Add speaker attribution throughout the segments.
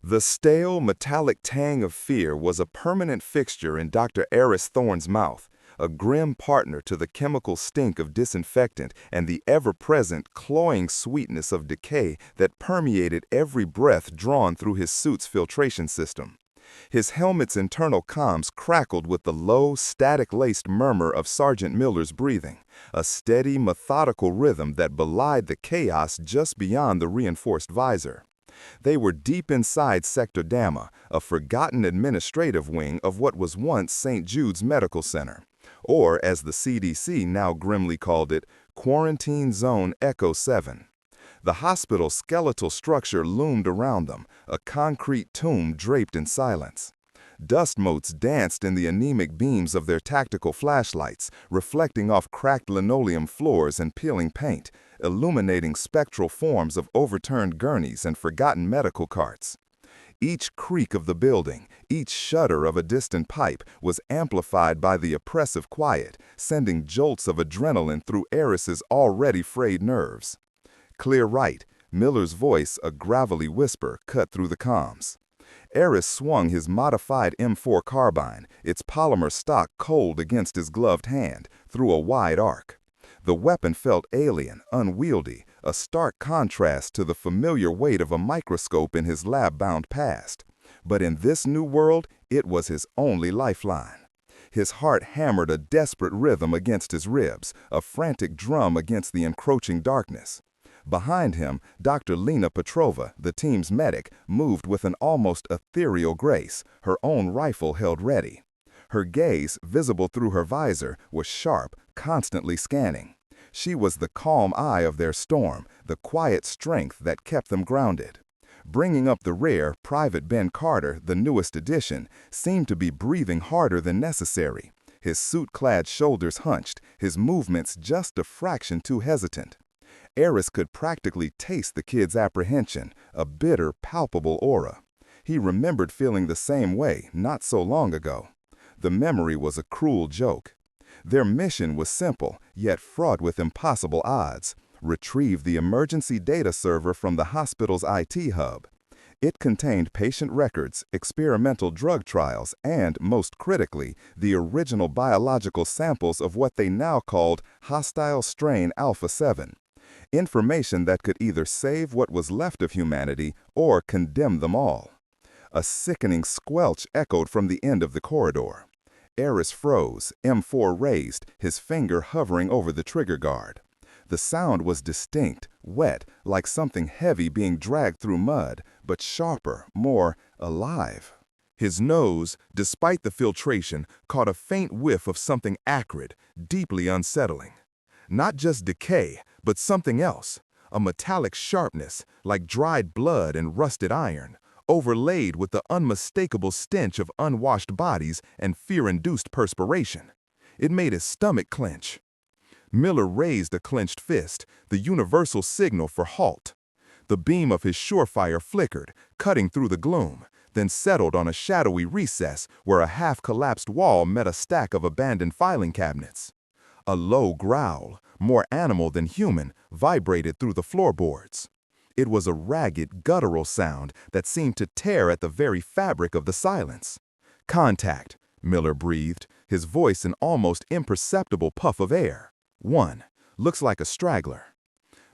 Speaker 1: The stale, metallic tang of fear was a permanent fixture in Dr. Eris Thorne's mouth, a grim partner to the chemical stink of disinfectant and the ever-present, cloying sweetness of decay that permeated every breath drawn through his suit's filtration system. His helmet's internal comms crackled with the low, static-laced murmur of Sergeant Miller's breathing, a steady, methodical rhythm that belied the chaos just beyond the reinforced visor. They were deep inside Sector Gamma, a forgotten administrative wing of what was once St. Jude's Medical Center, or as the CDC now grimly called it, Quarantine Zone Echo 7. The hospital's skeletal structure loomed around them, a concrete tomb draped in silence. Dust motes danced in the anemic beams of their tactical flashlights, reflecting off cracked linoleum floors and peeling paint, illuminating spectral forms of overturned gurneys and forgotten medical carts. Each creak of the building, each shudder of a distant pipe was amplified by the oppressive quiet, sending jolts of adrenaline through Eris's already frayed nerves. Clear right, Miller's voice, a gravelly whisper, cut through the comms. Eris swung his modified M4 carbine, its polymer stock cold against his gloved hand, through a wide arc. The weapon felt alien, unwieldy, a stark contrast to the familiar weight of a microscope in his lab-bound past. But in this new world, it was his only lifeline. His heart hammered a desperate rhythm against his ribs, a frantic drum against the encroaching darkness. Behind him, Dr. Lena Petrova, the team's medic, moved with an almost ethereal grace, her own rifle held ready. Her gaze, visible through her visor, was sharp, constantly scanning. She was the calm eye of their storm, the quiet strength that kept them grounded. Bringing up the rear, Private Ben Carter, the newest addition, seemed to be breathing harder than necessary, his suit-clad shoulders hunched, his movements just a fraction too hesitant. Eris could practically taste the kid's apprehension, a bitter, palpable aura. He remembered feeling the same way not so long ago. The memory was a cruel joke. Their mission was simple, yet fraught with impossible odds: retrieve the emergency data server from the hospital's IT hub. It contained patient records, experimental drug trials, and, most critically, the original biological samples of what they now called hostile strain Alpha 7. Information that could either save what was left of humanity or condemn them all. A sickening squelch echoed from the end of the corridor. Eris froze, M4 raised, his finger hovering over the trigger guard. The sound was distinct, wet, like something heavy being dragged through mud, but sharper, more alive. His nose, despite the filtration, caught a faint whiff of something acrid, deeply unsettling. Not just decay, but something else, a metallic sharpness, like dried blood and rusted iron, overlaid with the unmistakable stench of unwashed bodies and fear-induced perspiration. It made his stomach clench. Miller raised a clenched fist, the universal signal for halt. The beam of his surefire flickered, cutting through the gloom, then settled on a shadowy recess where a half-collapsed wall met a stack of abandoned filing cabinets. A low growl, more animal than human, vibrated through the floorboards. It was a ragged, guttural sound that seemed to tear at the very fabric of the silence. "Contact," Miller breathed, his voice an almost imperceptible puff of air. "One. Looks like a straggler."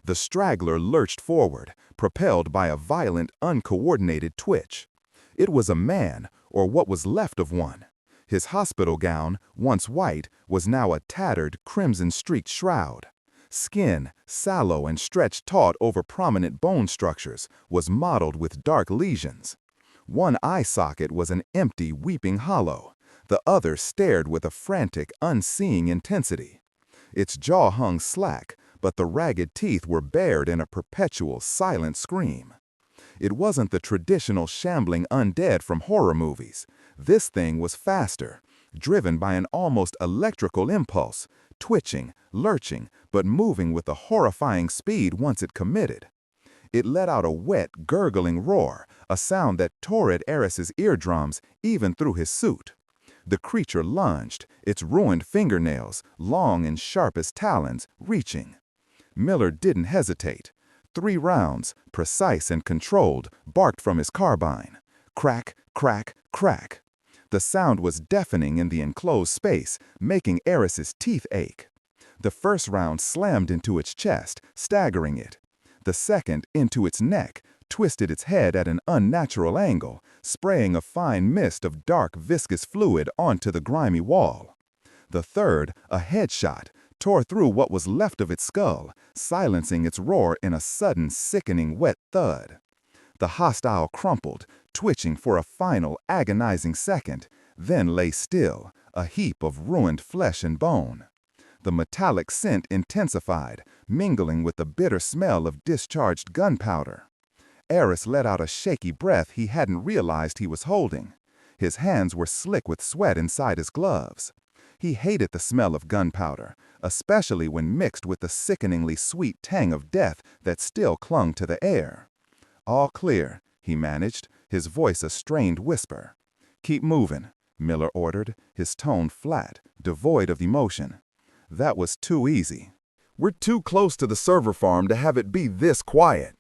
Speaker 1: The straggler lurched forward, propelled by a violent, uncoordinated twitch. It was a man, or what was left of one. His hospital gown, once white, was now a tattered, crimson-streaked shroud. Skin, sallow and stretched taut over prominent bone structures, was mottled with dark lesions. One eye socket was an empty, weeping hollow. The other stared with a frantic, unseeing intensity. Its jaw hung slack, but the ragged teeth were bared in a perpetual, silent scream. It wasn't the traditional shambling undead from horror movies. This thing was faster, driven by an almost electrical impulse, twitching, lurching, but moving with a horrifying speed once it committed. It let out a wet, gurgling roar, a sound that tore at Eris's eardrums even through his suit. The creature lunged, its ruined fingernails, long and sharp as talons, reaching. Miller didn't hesitate. 3 rounds, precise and controlled, barked from his carbine.
Speaker 2: Crack, crack, crack. The sound was deafening in the enclosed space, making Eris's teeth ache. The first round slammed into its chest, staggering it. The second into its neck, twisted its head at an unnatural angle, spraying a fine mist of dark, viscous fluid onto the grimy wall. The third, a headshot, tore through what was left of its skull, silencing its roar in a sudden, sickening, wet thud. The hostile crumpled, twitching for a final, agonizing second, then lay still, a heap of ruined flesh and bone. The metallic scent intensified, mingling with the bitter smell of discharged gunpowder. Eris let out a shaky breath he hadn't realized he was holding. His hands were slick with sweat inside his gloves. He hated the smell of gunpowder, especially when mixed with the sickeningly sweet tang of death that still clung to the air. "All clear," he managed, his voice a strained whisper. "Keep moving," Miller ordered, his tone flat, devoid of emotion. That was too easy. "We're too close to the server farm to have it be this quiet."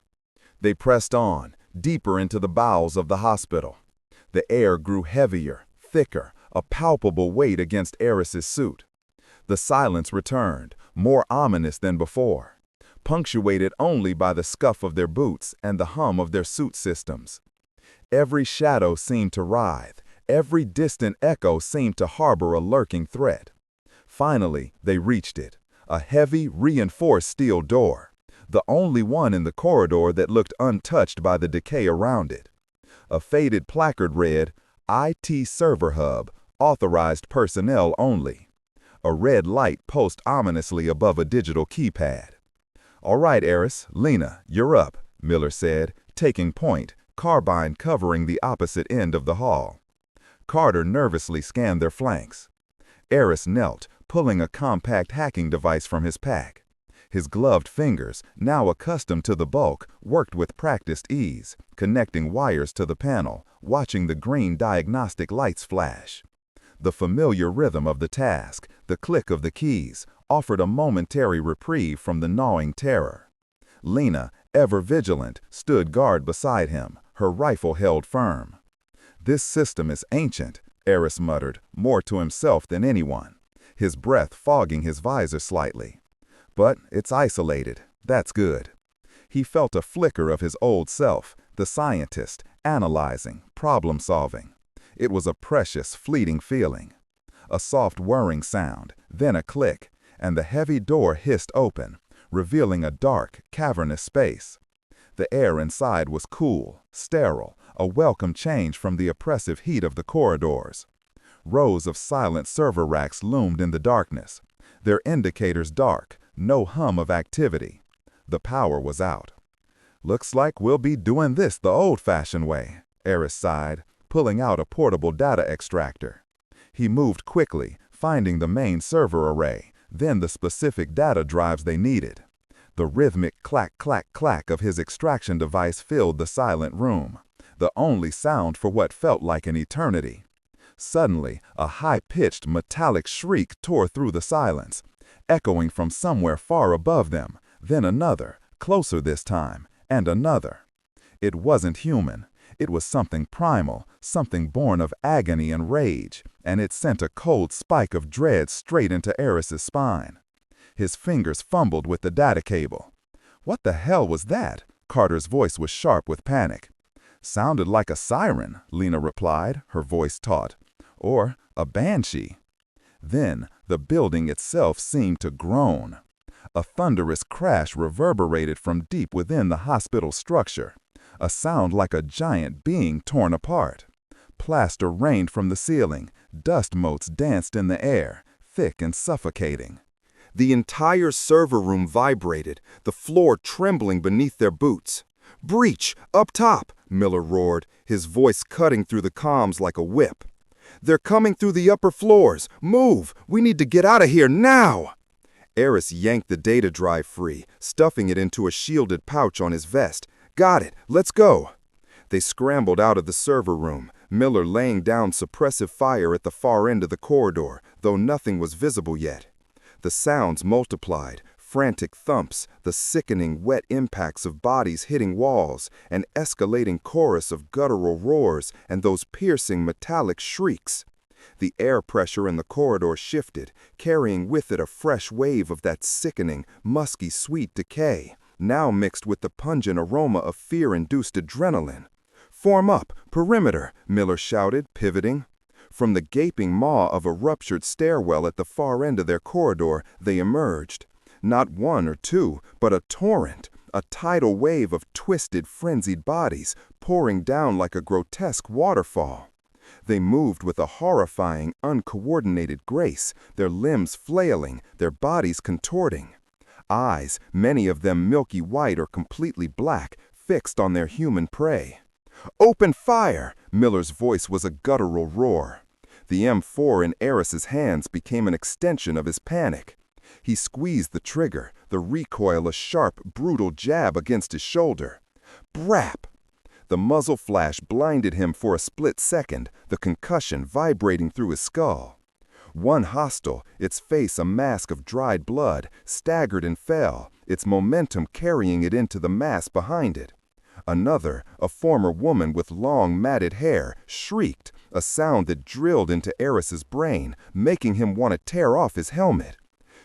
Speaker 2: They pressed on, deeper into the bowels of the hospital. The air grew heavier, thicker, a palpable weight against Eris's suit. The silence returned, more ominous than before, punctuated only by the scuff of their boots and the hum of their suit systems. Every shadow seemed to writhe, every distant echo seemed to harbor a lurking threat. Finally, they reached it, a heavy, reinforced steel door, the only one in the corridor that looked untouched by the decay around it. A faded placard read, "IT Server Hub, authorized personnel only." A red light pulsed ominously above a digital keypad. "All right, Eris, Lena, you're up," Miller said, taking point, carbine covering the opposite end of the hall. Carter nervously scanned their flanks. Eris knelt, pulling a compact hacking device from his pack. His gloved fingers, now accustomed to the bulk, worked with practiced ease, connecting wires to the panel, watching the green diagnostic lights flash. The familiar rhythm of the task, the click of the keys, offered a momentary reprieve from the gnawing terror. Lena, ever vigilant, stood guard beside him, her rifle held firm. "This system is ancient," Eris muttered, more to himself than anyone, his breath fogging his visor slightly. "But it's isolated. That's good." He felt a flicker of his old self, the scientist, analyzing, problem-solving. It was a precious, fleeting feeling. A soft whirring sound, then a click, and the heavy door hissed open, revealing a dark, cavernous space. The air inside was cool, sterile, a welcome change from the oppressive heat of the corridors. Rows of silent server racks loomed in the darkness, their indicators dark, no hum of activity. The power was out. "Looks like we'll be doing this the old-fashioned way," Eris sighed, pulling out a portable data extractor. He moved quickly, finding the main server array, then the specific data drives they needed. The rhythmic clack-clack-clack of his extraction device filled the silent room, the only sound for what felt like an eternity. Suddenly, a high-pitched metallic shriek tore through the silence, echoing from somewhere far above them, then another, closer this time, and another. It wasn't human. It was something primal, something born of agony and rage, and it sent a cold spike of dread straight into Eris's spine. His fingers fumbled with the data cable. "What the hell was that?" Carter's voice was sharp with panic. "Sounded like a siren," Lena replied, her voice taut. "Or a banshee." Then, the building itself seemed to groan. A thunderous crash reverberated from deep within the hospital structure, a sound like a giant being torn apart. Plaster rained from the ceiling, dust motes danced in the air, thick and suffocating. The entire server room vibrated, the floor trembling beneath their boots. "Breach! Up top!" Miller roared, his voice cutting through the comms like a whip. "They're coming through the upper floors! Move! We need to get out of here now!" Eris yanked the data drive free, stuffing it into a shielded pouch on his vest. "Got it! Let's go!" They scrambled out of the server room, Miller laying down suppressive fire at the far end of the corridor, though nothing was visible yet. The sounds multiplied,
Speaker 1: Frantic thumps, the sickening wet impacts of bodies hitting walls, an escalating chorus of guttural roars, and those piercing metallic shrieks. The air pressure in the corridor shifted, carrying with it a fresh wave of that sickening, musky sweet decay, now mixed with the pungent aroma of fear-induced adrenaline. "Form up! Perimeter!" Miller shouted, pivoting. From the gaping maw of a ruptured stairwell at the far end of their corridor, they emerged. Not one or two, but a torrent, a tidal wave of twisted, frenzied bodies, pouring down like a grotesque waterfall. They moved with a horrifying, uncoordinated grace, their limbs flailing, their bodies contorting. Eyes, many of them milky white or completely black, fixed on their human prey. "Open fire!" Miller's voice was a guttural roar. The M4 in Eris's hands became an extension of his panic. He squeezed the trigger, the recoil a sharp, brutal jab against his shoulder. Brap! The muzzle flash blinded him for a split second, the concussion vibrating through his skull. One hostile, its face a mask of dried blood, staggered and fell, its momentum carrying it into the mass behind it. Another, a former woman with long, matted hair, shrieked, a sound that drilled into Eris's brain, making him want to tear off his helmet.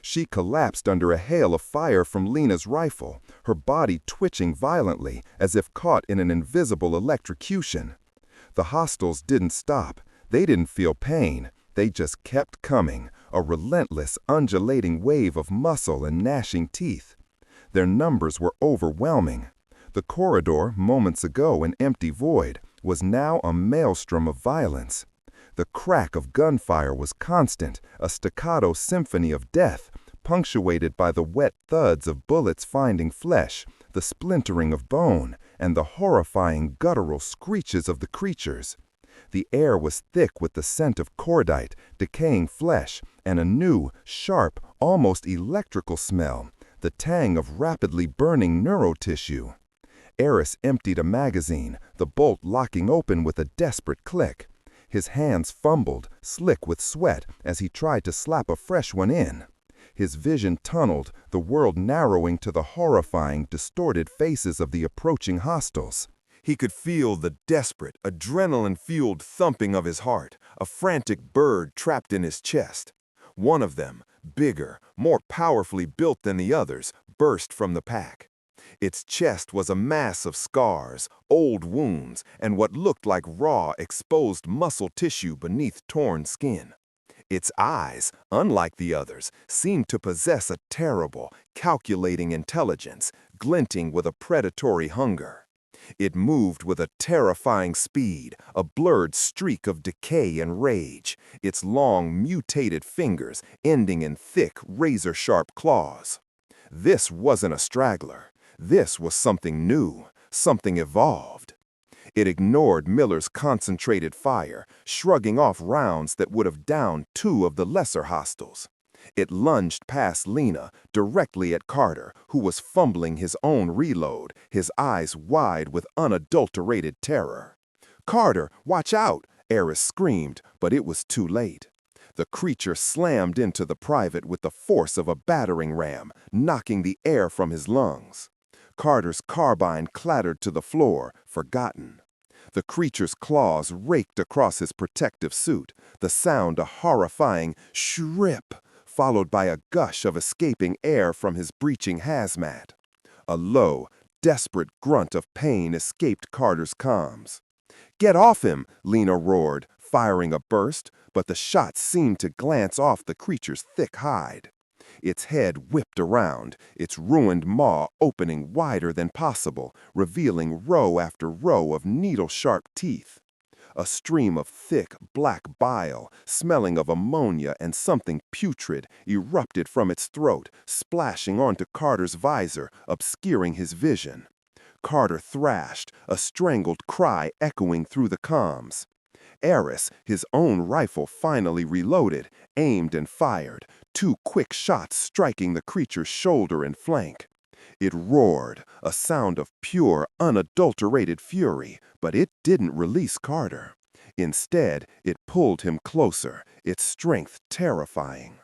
Speaker 1: She collapsed under a hail of fire from Lena's rifle, her body twitching violently as if caught in an invisible electrocution. The hostiles didn't stop. They didn't feel pain. They just kept coming, a relentless, undulating wave of muscle and gnashing teeth. Their numbers were overwhelming. The corridor, moments ago an empty void, was now a maelstrom of violence. The crack of gunfire was constant, a staccato symphony of death, punctuated by the wet thuds of bullets finding flesh, the splintering of bone, and the horrifying guttural screeches of the creatures. The air was thick with the scent of cordite, decaying flesh, and a new, sharp, almost electrical smell, the tang of rapidly burning neurotissue. Eris emptied a magazine, the bolt locking open with a desperate click. His hands fumbled, slick with sweat, as he tried to slap a fresh one in. His vision tunneled, the world narrowing to the horrifying, distorted faces of the approaching hostiles. He could feel the desperate, adrenaline-fueled thumping of his heart, a frantic bird trapped in his chest. One of them, bigger, more powerfully built than the others, burst from the pack. Its chest was a mass of scars, old wounds, and what looked like raw, exposed muscle tissue beneath torn skin. Its eyes, unlike the others, seemed to possess a terrible, calculating intelligence, glinting with a predatory hunger. It moved with a terrifying speed, a blurred streak of decay and rage, its long, mutated fingers ending in thick, razor-sharp claws. This wasn't a straggler. This was something new, something evolved. It ignored Miller's concentrated fire, shrugging off rounds that would have downed two of the lesser hostiles. It lunged past Lena, directly at Carter, who was fumbling his own reload, his eyes wide with unadulterated terror. "Carter, watch out!" Eris screamed, but it was too late. The creature slammed into the private with the force of a battering ram, knocking the air from his lungs. Carter's carbine clattered to the floor, forgotten. The creature's claws raked across his protective suit, the sound a horrifying shrip, followed by a gush of escaping air from his breaching hazmat. A low, desperate grunt of pain escaped Carter's comms. "Get off him!" Lena roared, firing a burst, but the shot seemed to glance off the creature's thick hide. Its head whipped around, its ruined maw opening wider than possible, revealing row after row of needle-sharp teeth. A stream of thick, black bile, smelling of ammonia and something putrid, erupted from its throat, splashing onto Carter's visor, obscuring his vision. Carter thrashed, a strangled cry echoing through the comms. Eris, his own rifle finally reloaded, aimed and fired, two quick shots striking the creature's shoulder and flank. It roared, a sound of pure, unadulterated fury, but it didn't release Carter. Instead, it pulled him closer, its strength terrifying.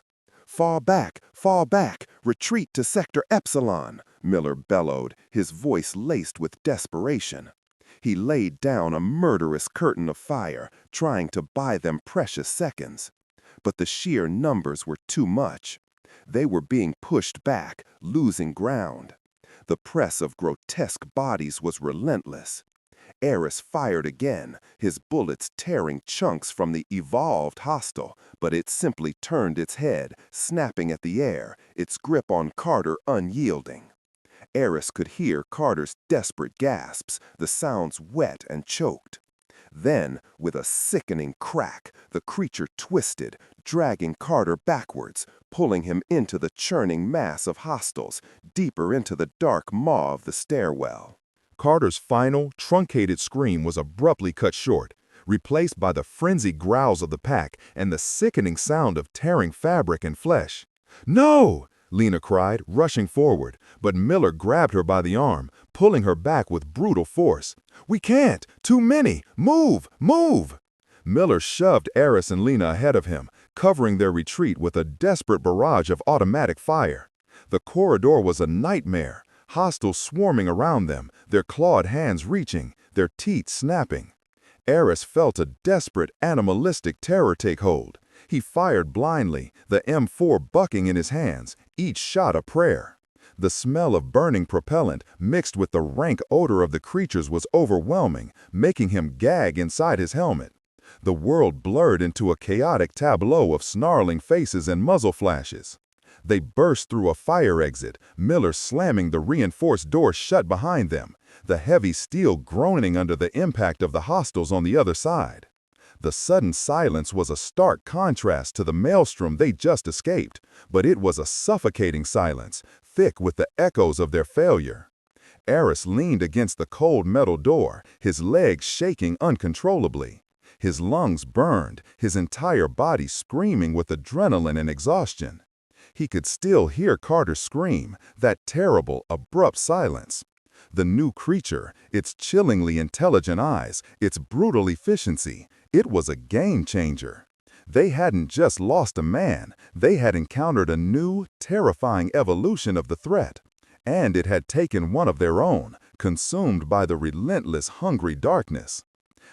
Speaker 3: Fall back, retreat to Sector Epsilon, Miller bellowed, his voice laced with desperation. He laid down a murderous curtain of fire, trying to buy them precious seconds. But the sheer numbers were too much. They were being pushed back, losing ground. The press of grotesque bodies was relentless. Eris fired again, his bullets tearing chunks from the evolved hostile, but it simply turned its head, snapping at the air, its grip on Carter unyielding. Eris could hear Carter's desperate gasps, the sounds wet and choked. Then, with a sickening crack, the creature twisted, dragging Carter backwards, pulling him into the churning mass of hostiles, deeper into the dark maw of the stairwell.
Speaker 1: Carter's final, truncated scream was abruptly cut short, replaced by the frenzied growls of the pack and the sickening sound of tearing fabric and flesh. "No!" Lena cried, rushing forward, but Miller grabbed her by the arm, pulling her back with brutal force. "We can't! Too many! Move! Move!" Miller shoved Eris and Lena ahead of him, covering their retreat with a desperate barrage of automatic fire. The corridor was a nightmare, hostiles swarming around them, their clawed hands reaching, their teeth snapping. Eris felt a desperate, animalistic terror take hold. He fired blindly, the M4 bucking in his hands, each shot a prayer. The smell of burning propellant mixed with the rank odor of the creatures was overwhelming, making him gag inside his helmet. The world blurred into a chaotic tableau of snarling faces and muzzle flashes. They burst through a fire exit, Miller slamming the reinforced door shut behind them, the heavy steel groaning under the impact of the hostiles on the other side. The sudden silence was a stark contrast to the maelstrom they just escaped, but it was a suffocating silence, thick with the echoes of their failure. Eris leaned against the cold metal door, his legs shaking uncontrollably. His lungs burned, his entire body screaming with adrenaline and exhaustion. He could still hear Carter scream, that terrible, abrupt silence. The new creature, its chillingly intelligent eyes, its brutal efficiency, it was a game changer. They hadn't just lost a man, they had encountered a new, terrifying evolution of the threat. And it had taken one of their own, consumed by the relentless, hungry darkness.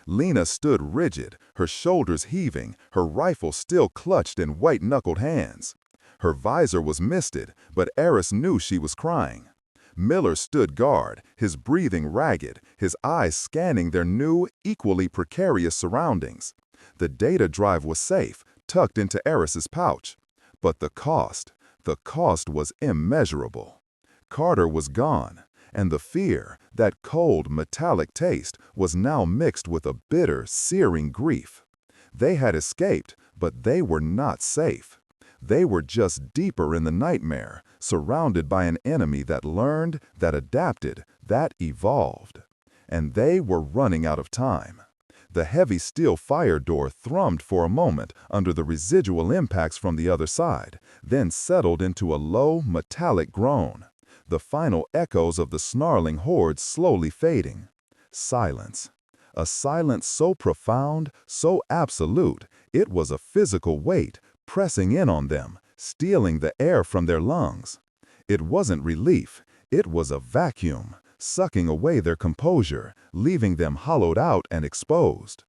Speaker 1: Lena stood rigid, her shoulders heaving, her rifle still clutched in white-knuckled hands. Her visor was misted, but Eris knew she was crying. Miller stood guard, his breathing ragged, his eyes scanning their new, equally precarious surroundings. The data drive was safe, tucked into Eris's pouch. But the cost was immeasurable. Carter was gone, and the fear, that cold, metallic taste, was now mixed with a bitter, searing grief. They had escaped, but they were not safe. They were just deeper in the nightmare, surrounded by an enemy that learned, that adapted, that evolved. And they were running out of time. The heavy steel fire door thrummed for a moment under the residual impacts from the other side, then settled into a low, metallic groan. The final echoes of the snarling horde slowly fading. Silence. A silence so profound, so absolute, it was a physical weight, pressing in on them, stealing the air from their lungs. It wasn't relief, it was a vacuum, sucking away their composure, leaving them hollowed out and exposed.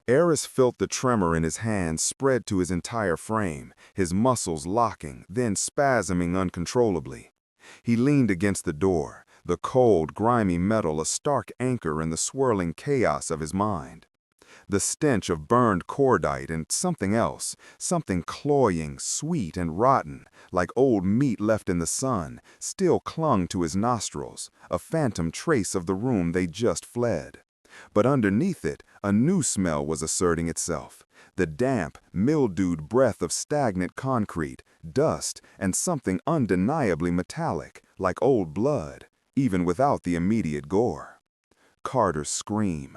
Speaker 1: Eris felt the tremor in his hands spread to his entire frame, his muscles locking, then spasming uncontrollably. He leaned against the door, the cold, grimy metal a stark anchor in the swirling chaos of his mind. The stench of burned cordite and something else, something cloying, sweet and rotten, like old meat left in the sun, still clung to his nostrils, a phantom trace of the room they just fled. But underneath it, a new smell was asserting itself, the damp, mildewed breath of stagnant concrete, dust, and something undeniably metallic, like old blood, even without the immediate gore. Carter's scream.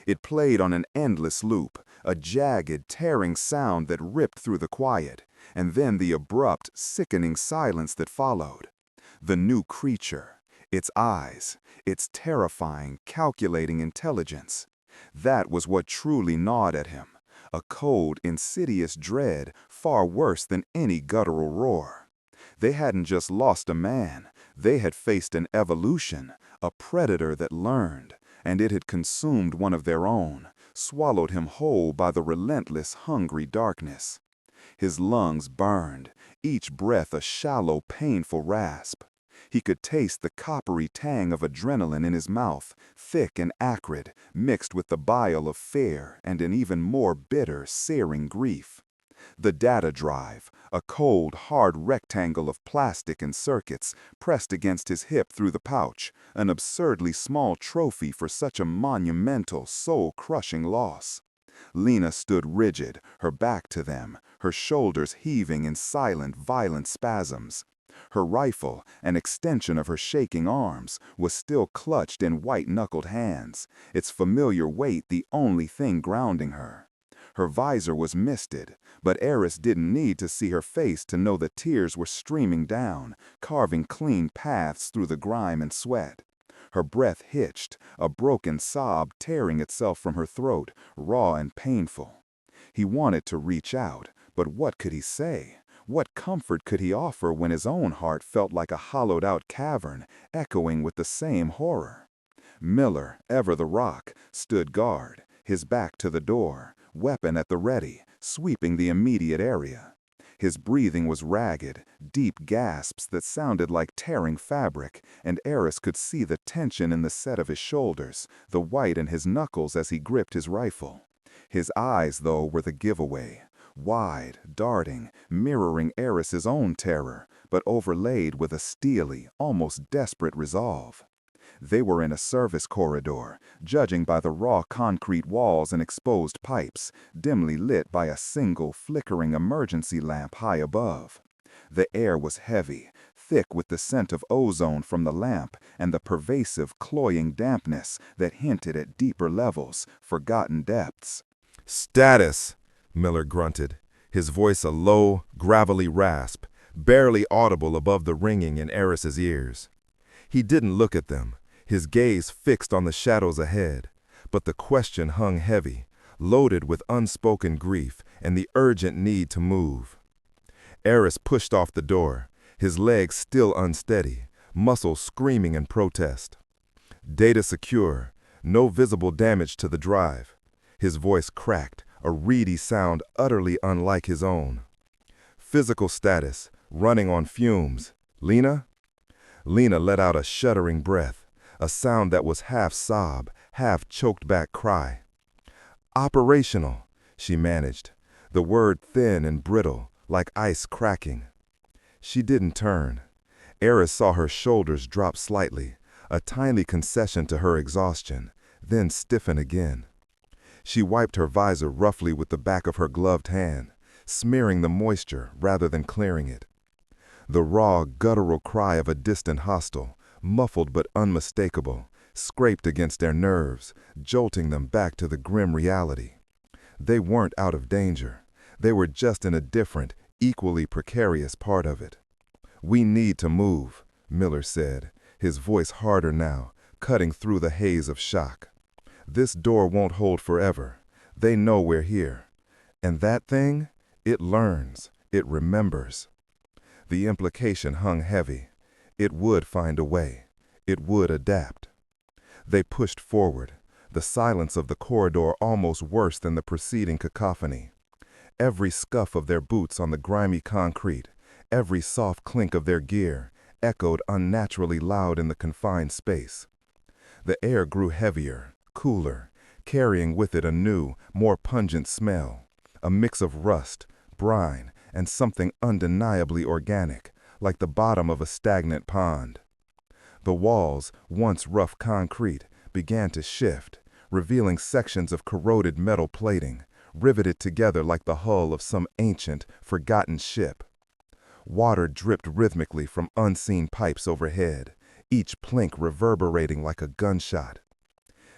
Speaker 1: It played on an endless loop, a jagged, tearing sound that ripped through the quiet, and then the abrupt, sickening silence that followed. The new creature, its eyes, its terrifying, calculating intelligence. That was what truly gnawed at him,
Speaker 2: a cold, insidious dread far worse than any guttural roar. They hadn't just lost a man, they had faced an evolution, a predator that learned, and it had consumed one of their own, swallowed him whole by the relentless, hungry darkness. His lungs burned, each breath a shallow, painful rasp. He could taste the coppery tang of adrenaline in his mouth, thick and acrid, mixed with the bile of fear and an even more bitter, searing grief. The data drive, a cold, hard rectangle of plastic and circuits, pressed against his hip through the pouch, an absurdly small trophy for such a monumental, soul-crushing loss. Lena stood rigid, her back to them, her shoulders heaving in silent, violent spasms. Her rifle, an extension of her shaking arms, was still clutched in white-knuckled hands, its familiar weight the only thing grounding her. Her visor was misted, but Eris didn't need to see her face to know that tears were streaming down, carving clean paths through the grime and sweat. Her breath hitched, a broken sob tearing itself from her throat, raw and painful. He wanted to reach out, but what could he say? What comfort could he offer when his own heart felt like a hollowed-out cavern, echoing with the same horror? Miller, ever the rock, stood guard, his back to the door, weapon at the ready, sweeping the immediate area. His breathing was ragged, deep gasps that sounded like tearing fabric, and Eris could see the tension in the set of his shoulders, the white in his knuckles as he gripped his rifle. His eyes, though, were the giveaway. Wide, darting, mirroring Eris's own terror, but overlaid with a steely, almost desperate resolve. They were in a service corridor, judging by the raw concrete walls and exposed pipes, dimly lit by a single flickering emergency lamp high above. The air was heavy, thick with the scent of ozone from the lamp and the pervasive, cloying dampness that hinted at deeper levels, forgotten depths.
Speaker 1: "Status," Miller grunted, his voice a low, gravelly rasp, barely audible above the ringing in Eris's ears. He didn't look at them, his gaze fixed on the shadows ahead, but the question hung heavy, loaded with unspoken grief and the urgent need to move. Eris pushed off the door, his legs still unsteady, muscles screaming in protest. Data secure, no visible damage to the drive. His voice cracked, a reedy sound utterly unlike his own. Physical status, running on fumes. Lena? Lena let out a shuddering breath, a sound that was half sob, half choked back cry. Operational, she managed, the word thin and brittle, like ice cracking. She didn't turn. Eris saw her shoulders drop slightly, a tiny concession to her exhaustion, then stiffen again. She wiped her visor roughly with the back of her gloved hand, smearing the moisture rather than clearing it. The raw, guttural cry of a distant hostile, muffled but unmistakable, scraped against their nerves, jolting them back to the grim reality. They weren't out of danger. They were just in a different, equally precarious part of it. "We need to move," Miller said, his voice harder now, cutting through the haze of shock. "This door won't hold forever. They know we're here. And that thing, it learns, it remembers." The implication hung heavy. It would find a way. It would adapt. They pushed forward, the silence of the corridor almost worse than the preceding cacophony. Every scuff of their boots on the grimy concrete, every soft clink of their gear, echoed unnaturally loud in the confined space. The air grew heavier, cooler, carrying with it a new, more pungent smell, a mix of rust, brine, and something undeniably organic, like the bottom of a stagnant pond. The walls, once rough concrete, began to shift, revealing sections of corroded metal plating, riveted together like the hull of some ancient, forgotten ship. Water dripped rhythmically from unseen pipes overhead, each plink reverberating like a gunshot.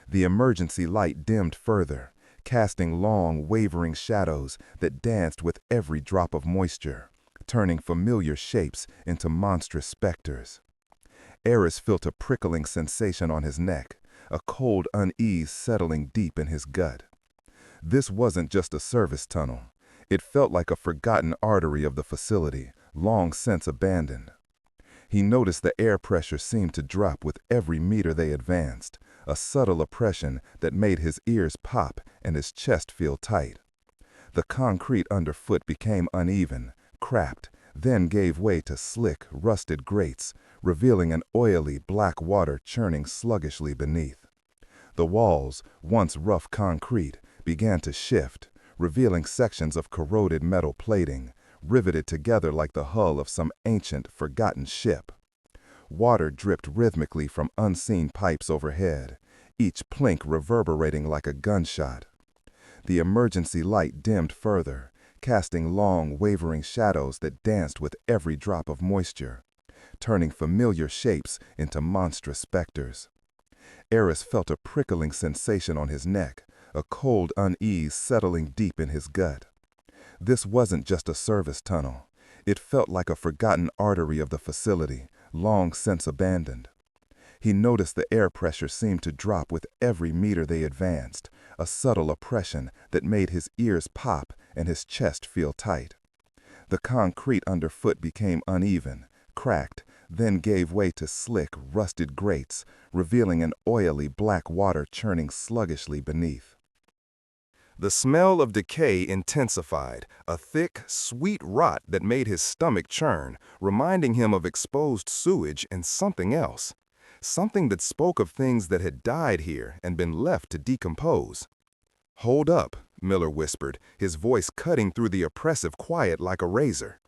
Speaker 1: The emergency light dimmed further, casting long, wavering shadows that danced with every drop of moisture, turning familiar shapes into monstrous specters. Eris felt a prickling sensation on his neck, a cold unease settling deep in his gut.
Speaker 2: This wasn't just a service tunnel. It felt like a forgotten artery of the facility, long since abandoned. He noticed the air pressure seemed to drop with every meter they advanced, a subtle oppression that made his ears pop and his chest feel tight. The concrete underfoot became uneven, cracked, then gave way to slick, rusted grates, revealing an oily black water churning sluggishly beneath. The walls, once rough concrete, began to shift, revealing sections of corroded metal plating, riveted together like the hull of some ancient, forgotten ship. Water dripped rhythmically from unseen pipes overhead, each plink reverberating like a gunshot. The emergency light dimmed further, casting long, wavering shadows that danced with every drop of moisture, turning familiar shapes into monstrous specters. Eris felt a prickling sensation on his neck, a cold unease settling deep in his gut. This wasn't just a service tunnel. It felt like a forgotten artery of the facility, long since abandoned. He noticed the air pressure seemed to drop with every meter they advanced, a subtle oppression that made his ears pop and his chest feel tight. The concrete underfoot became uneven, cracked, then gave way to slick, rusted grates, revealing an oily black water churning sluggishly beneath.
Speaker 1: The smell of decay intensified, a thick, sweet rot that made his stomach churn, reminding him of exposed sewage and something else. Something that spoke of things that had died here and been left to decompose. "Hold up," Miller whispered, his voice cutting through the oppressive quiet like a razor.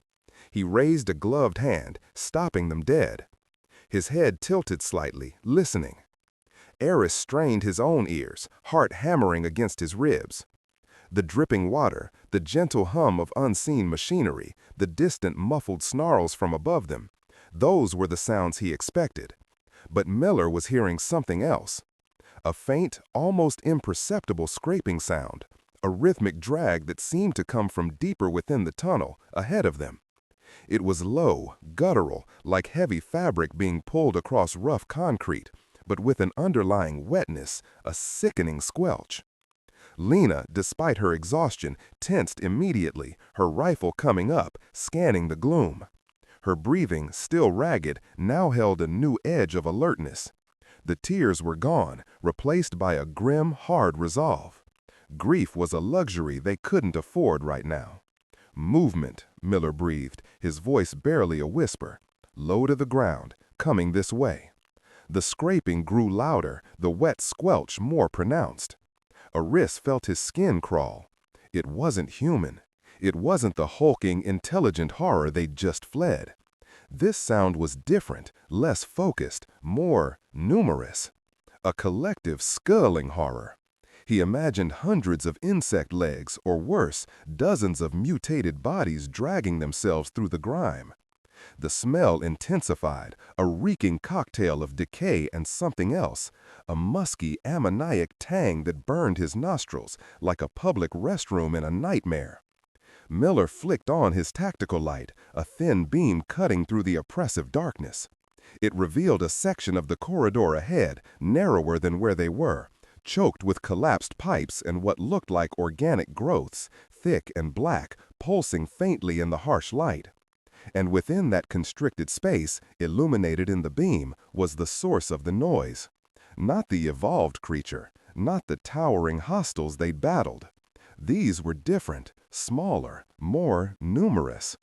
Speaker 1: He raised a gloved hand, stopping them dead. His head tilted slightly, listening. Eris strained his own ears, heart hammering against his ribs. The dripping water, the gentle hum of unseen machinery, the distant muffled snarls from above them, those were the sounds he expected. But Miller was hearing something else. A faint, almost imperceptible scraping sound, a rhythmic drag that seemed to come from deeper within the tunnel, ahead of them. It was low, guttural, like heavy fabric being pulled across rough concrete, but with an underlying wetness, a sickening squelch. Lena, despite her exhaustion, tensed immediately, her rifle coming up, scanning the gloom. Her breathing, still ragged, now held a new edge of alertness. The tears were gone, replaced by a grim, hard resolve. Grief was a luxury they couldn't afford right now. "Movement," Miller breathed, his voice barely a whisper. Low to the ground, coming this way. The scraping grew louder, the wet squelch more pronounced. Eris felt his skin crawl. It wasn't human. It wasn't the hulking, intelligent horror they'd just fled. This sound was different, less focused, more numerous. A collective skulling horror. He imagined hundreds of insect legs, or worse, dozens of mutated bodies dragging themselves through the grime. The smell intensified, a reeking cocktail of decay and something else, a musky, ammoniac tang that burned his nostrils like a public restroom in a nightmare. Miller flicked on his tactical light, a thin beam cutting through the oppressive darkness. It revealed a section of the corridor ahead, narrower than where they were, choked with collapsed pipes and what looked like organic growths, thick and black, pulsing faintly in the harsh light. And within that constricted space, illuminated in the beam, was the source of the noise. Not the evolved creature, not the towering hostiles they'd battled. These were different, smaller, more numerous.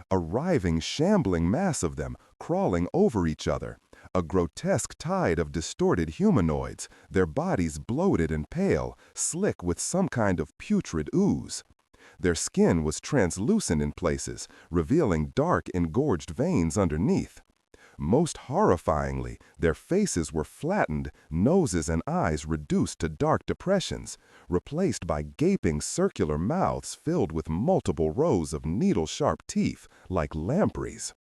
Speaker 1: A writhing, shambling mass of them, crawling over each other. A grotesque tide of distorted humanoids, their bodies bloated and pale, slick with some kind of putrid ooze. Their skin was translucent in places, revealing dark, engorged veins underneath. Most horrifyingly, their faces were flattened, noses and eyes reduced to dark depressions, replaced by gaping circular mouths filled with multiple rows of needle-sharp teeth, like lampreys.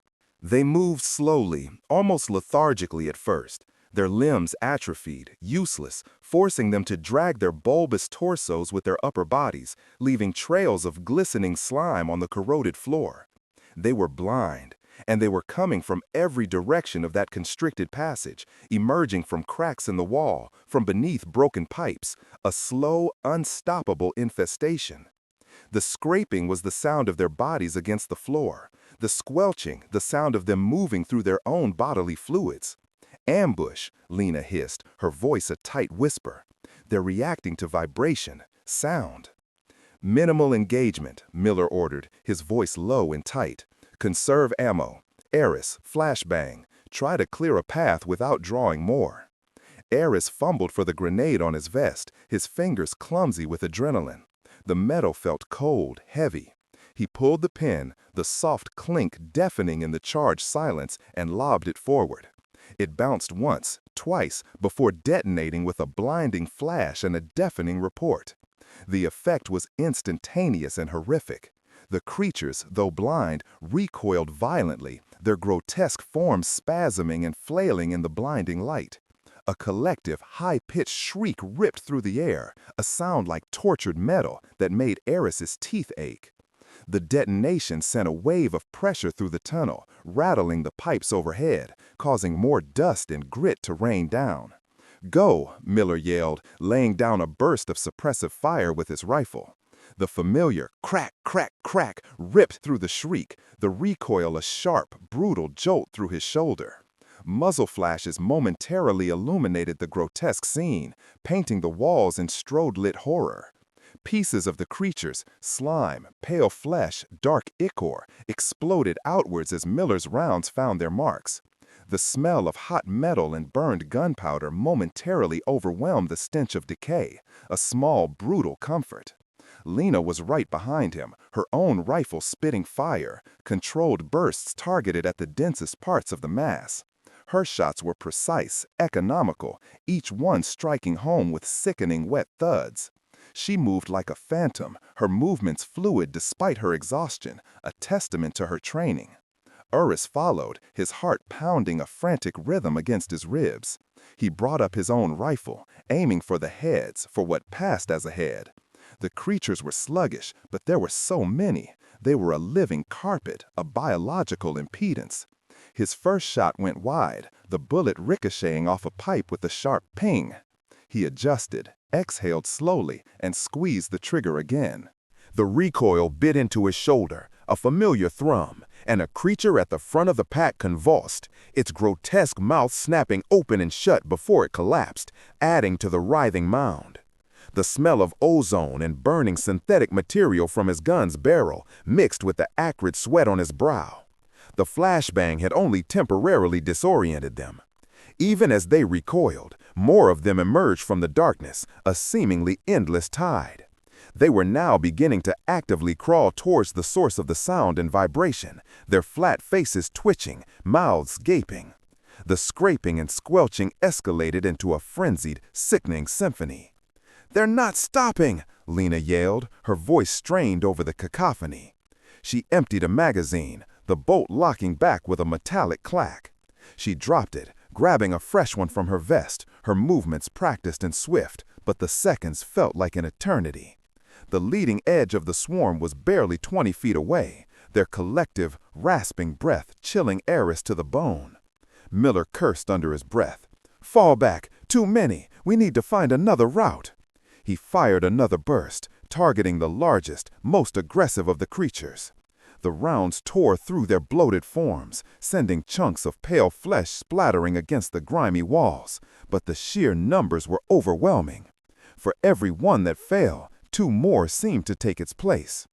Speaker 1: They moved slowly, almost lethargically at first, their limbs atrophied, useless, forcing them to drag their bulbous torsos with their upper bodies, leaving trails of glistening slime on the corroded floor. They were blind. and they were coming from every direction of that constricted passage, emerging from cracks in the wall, from beneath broken pipes, a slow, unstoppable infestation. The scraping was the sound of their bodies against the floor, the squelching, the sound of them moving through their own bodily fluids. Ambush, Lena hissed, her voice a tight whisper. They're reacting to vibration, sound. Minimal engagement, Miller ordered, his voice low and tight. Conserve ammo. Eris, flashbang. Try to clear a path without drawing more. Eris fumbled for the grenade on his vest, his fingers clumsy with adrenaline. The metal felt cold, heavy. He pulled the pin, the soft clink deafening in the charged silence, and lobbed it forward. It bounced once, twice, before detonating with a blinding flash and a deafening report. The effect was instantaneous and horrific. The creatures, though blind, recoiled violently, their grotesque forms spasming and flailing in the blinding light. A collective, high-pitched shriek ripped through the air, a sound like tortured metal that made Eris's teeth ache. The detonation sent a wave of pressure through the tunnel, rattling the pipes overhead, causing more dust and grit to rain down. "Go," Miller yelled, laying down a burst of suppressive fire with his rifle. The familiar crack, crack, crack ripped through the shriek, the recoil a sharp, brutal jolt through his shoulder. Muzzle flashes momentarily illuminated the grotesque scene, painting the walls in strode-lit horror. Pieces of the creatures, slime, pale flesh, dark ichor, exploded outwards as Miller's rounds found their marks. The smell of hot metal and burned gunpowder momentarily overwhelmed the stench of decay, a small, brutal comfort. Lena was right behind him, her own rifle spitting fire, controlled bursts targeted at the densest parts of the mass. Her shots were precise, economical, each one striking home with sickening wet thuds. She moved like a phantom, her movements fluid despite her exhaustion, a testament to her training. Eris followed, his heart pounding a frantic rhythm against his ribs. He brought up his own rifle, aiming for the heads, for what passed as a head. The creatures were sluggish, but there were so many. They were a living carpet, a biological impedance. His first shot went wide, the bullet ricocheting off a pipe with a sharp ping. He adjusted, exhaled slowly, and squeezed the trigger again. The recoil bit into his shoulder, a familiar thrum, and a creature at the front of the pack convulsed, its grotesque mouth snapping open and shut before it collapsed, adding to the writhing mound. The smell of ozone and burning synthetic material from his gun's barrel mixed with the acrid sweat on his brow. The flashbang had only temporarily disoriented them. Even as they recoiled, more of them emerged from the darkness, a seemingly endless tide. They were now beginning to actively crawl towards the source of the sound and vibration, their flat faces twitching, mouths gaping. The scraping and squelching escalated into a frenzied, sickening symphony. "They're not stopping!" Lena yelled, her voice strained over the cacophony. She emptied a magazine, the bolt locking back with a metallic clack. She dropped it, grabbing a fresh one from her vest, her movements practiced and swift, but the seconds felt like an eternity. The leading edge of the swarm was barely 20 feet away, their collective, rasping breath chilling Eris to the bone. Miller cursed under his breath. "Fall back! Too many! We need to find another route!" He fired another burst, targeting the largest, most aggressive of the creatures. The rounds tore through their bloated forms, sending chunks of pale flesh splattering against the grimy walls, but the sheer numbers were overwhelming. For every one that fell, 2 more seemed to take its place.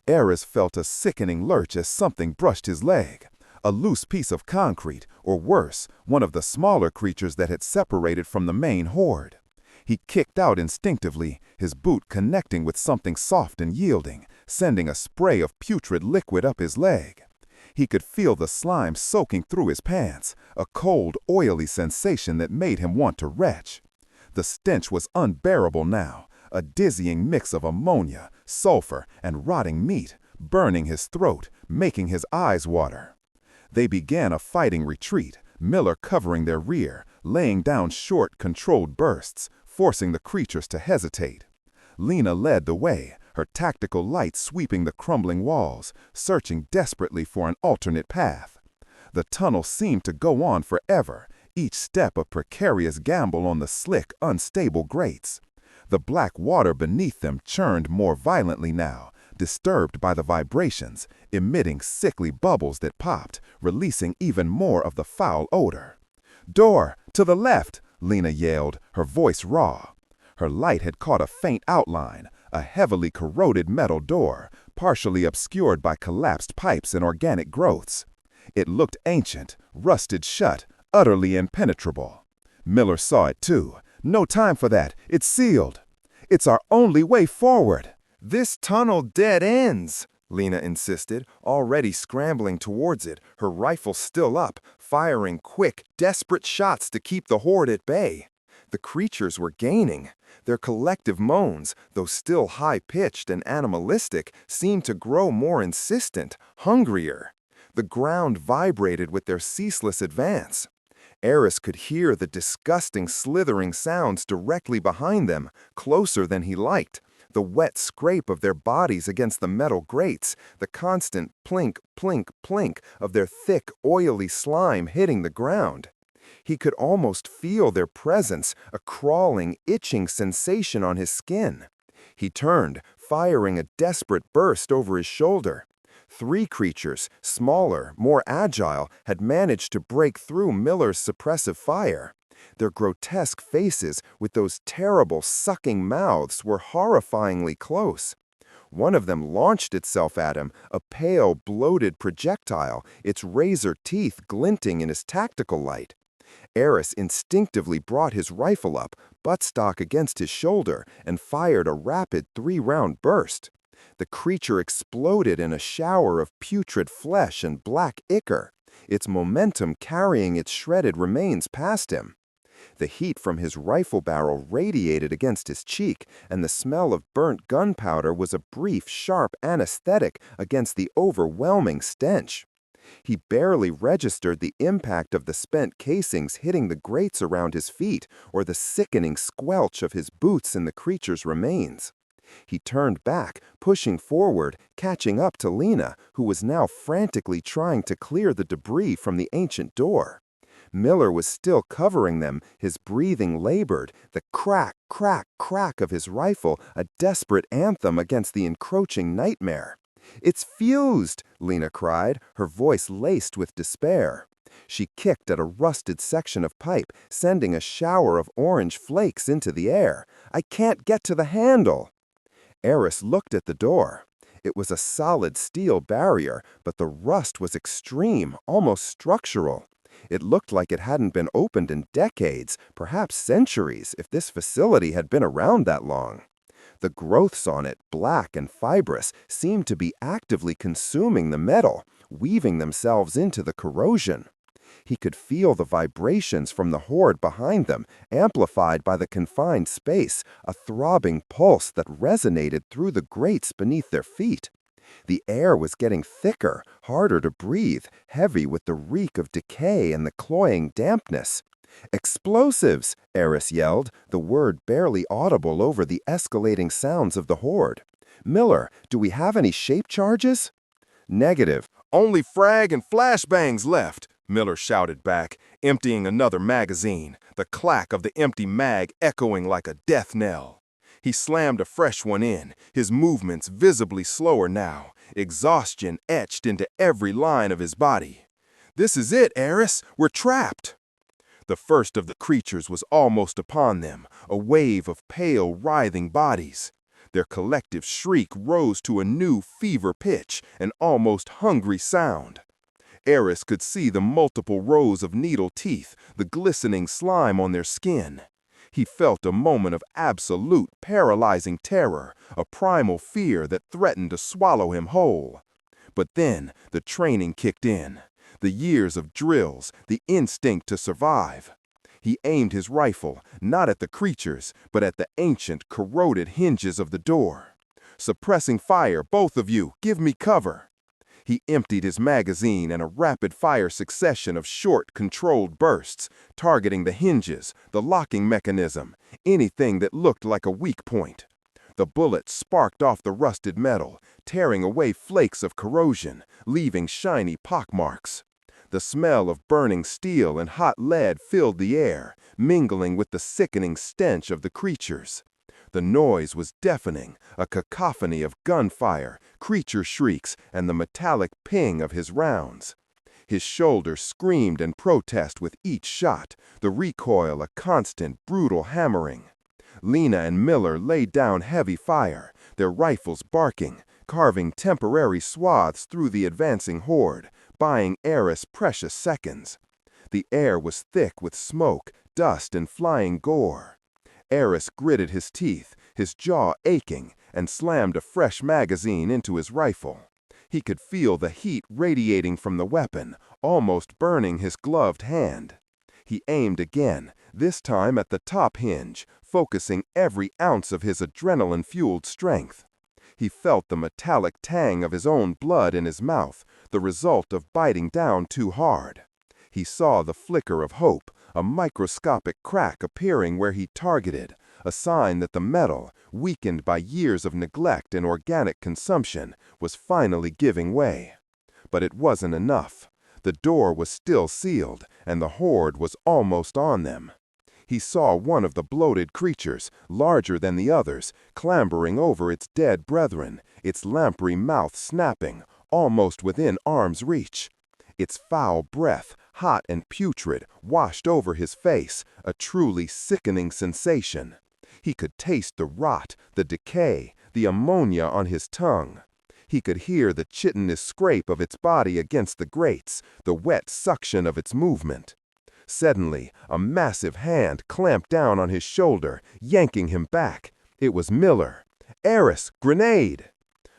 Speaker 1: Eris felt a sickening lurch as something brushed his leg. A loose piece of concrete, or worse, one of the smaller creatures that had separated from the main horde. He kicked out instinctively, his boot connecting with something soft and yielding, sending a spray of putrid liquid up his leg. He could feel the slime soaking through his pants, a cold, oily sensation that made him want to retch. The stench was unbearable now, a dizzying mix of ammonia, sulfur, and rotting meat, burning his throat, making his eyes water. They began a fighting retreat, Miller covering their rear, laying down short, controlled bursts, forcing the creatures to hesitate. Lena led the way, her tactical light sweeping the crumbling walls, searching desperately for an alternate path.
Speaker 2: The tunnel seemed to go on forever, each step a precarious gamble on the slick, unstable grates. The black water beneath them churned more violently now, disturbed by the vibrations, emitting sickly bubbles that popped, releasing even more of the foul odor. "Door! To the left!" Lena yelled, her voice raw. Her light had caught a faint outline, a heavily corroded metal door, partially obscured by collapsed pipes and organic growths. It looked ancient, rusted shut, utterly impenetrable. Miller saw it too. "No time for that. It's sealed. It's our only way forward."
Speaker 1: "This tunnel dead ends," Lena insisted, already scrambling towards it, her rifle still up, firing quick, desperate shots to keep the horde at bay. The creatures were gaining. Their collective moans, though still high-pitched and animalistic, seemed to grow more insistent, hungrier. The ground vibrated with their ceaseless advance. Eris could hear the disgusting slithering sounds directly behind them, closer than he liked. The wet scrape of their bodies against the metal grates, the constant plink, plink, plink of their thick, oily slime hitting the ground. He could almost feel their presence, a crawling, itching sensation on his skin. He turned, firing a desperate burst over his shoulder. 3 creatures, smaller, more agile, had managed to break through Miller's suppressive fire. Their grotesque faces, with those terrible sucking mouths, were horrifyingly close. One of them launched itself at him, a pale, bloated projectile, its razor teeth glinting in his tactical light. Eris instinctively brought his rifle up, buttstock against his shoulder, and fired a rapid 3-round burst. The creature exploded in a shower of putrid flesh and black ichor, its momentum carrying its shredded remains past him. The heat from his rifle barrel radiated against his cheek, and the smell of burnt gunpowder was a brief, sharp anesthetic against the overwhelming stench. He barely registered the impact of the spent casings hitting the grates around his feet, or the sickening squelch of his boots in the creature's remains. He turned back, pushing forward, catching up to Lena, who was now frantically trying to clear the debris from the ancient door. Miller was still covering them, his breathing labored, the crack, crack, crack of his rifle a desperate anthem against the encroaching nightmare. "It's fused!" Lena cried, her voice laced with despair. She kicked at a rusted section of pipe, sending a shower of orange flakes into the air. "I can't get to the handle!" Eris looked at the door. It was a solid steel barrier, but the rust was extreme, almost structural. It looked like it hadn't been opened in decades, perhaps centuries, if this facility had been around that long. The growths on it, black and fibrous, seemed to be actively consuming the metal, weaving themselves into the corrosion. He could feel the vibrations from the horde behind them, amplified by the confined space, a throbbing pulse that resonated through the grates beneath their feet. The air was getting thicker, harder to breathe, heavy with the reek of decay and the cloying dampness. "Explosives!" Eris yelled, the word barely audible over the escalating sounds of the horde. "Miller, do we have any shape charges?" "Negative. Only frag and flashbangs left," Miller shouted back, emptying another magazine, the clack of the empty mag echoing like a death knell. He slammed a fresh one in, his movements visibly slower now, exhaustion etched into every line of his body. "This is it, Eris. We're trapped." The first of the creatures was almost upon them, a wave of pale, writhing bodies. Their collective shriek rose to a new fever pitch, an almost hungry sound. Eris could see the multiple rows of needle teeth, the glistening slime on their skin. He felt a moment of absolute, paralyzing terror, a primal fear that threatened to swallow him whole. But then the training kicked in. The years of drills, the instinct to survive. He aimed his rifle, not at the creatures, but at the ancient, corroded hinges of the door. "Suppressing fire, both of you, give me cover." He emptied his magazine in a rapid-fire succession of short, controlled bursts, targeting the hinges, the locking mechanism, anything that looked like a weak point. The bullets sparked off the rusted metal, tearing away flakes of corrosion, leaving shiny pockmarks.
Speaker 3: The smell of burning steel and hot lead filled the air, mingling with the sickening stench of the creatures. The noise was deafening, a cacophony of gunfire, creature shrieks, and the metallic ping of his rounds. His shoulder screamed in protest with each shot, the recoil a constant, brutal hammering. Lena and Miller laid down heavy fire, their rifles barking, carving temporary swaths through the advancing horde, buying Eris precious seconds. The air was thick with smoke, dust, and flying gore. Eris gritted his teeth, his jaw aching, and slammed a fresh magazine into his rifle. He could feel the heat radiating from the weapon, almost burning his gloved hand. He aimed again, this time at the top hinge, focusing every ounce of his adrenaline-fueled strength. He felt the metallic tang of his own blood in his mouth, the result of biting down too hard. He saw the flicker of hope, a microscopic crack appearing where he targeted, a sign that the metal, weakened by years of neglect and organic consumption, was finally giving way. But it wasn't enough. The door was still sealed, and the horde was almost on them. He saw one of the bloated creatures, larger than the others, clambering over its dead brethren, its lamprey mouth snapping, almost within arm's reach. Its foul breath, hot and putrid, washed over his face, a truly sickening sensation. He could taste the rot, the decay, the ammonia on his tongue. He could hear the chitinous scrape of its body against the grates, the wet suction of its movement. Suddenly, a massive hand clamped down on his shoulder, yanking him back. It was Miller. "Eris, grenade!"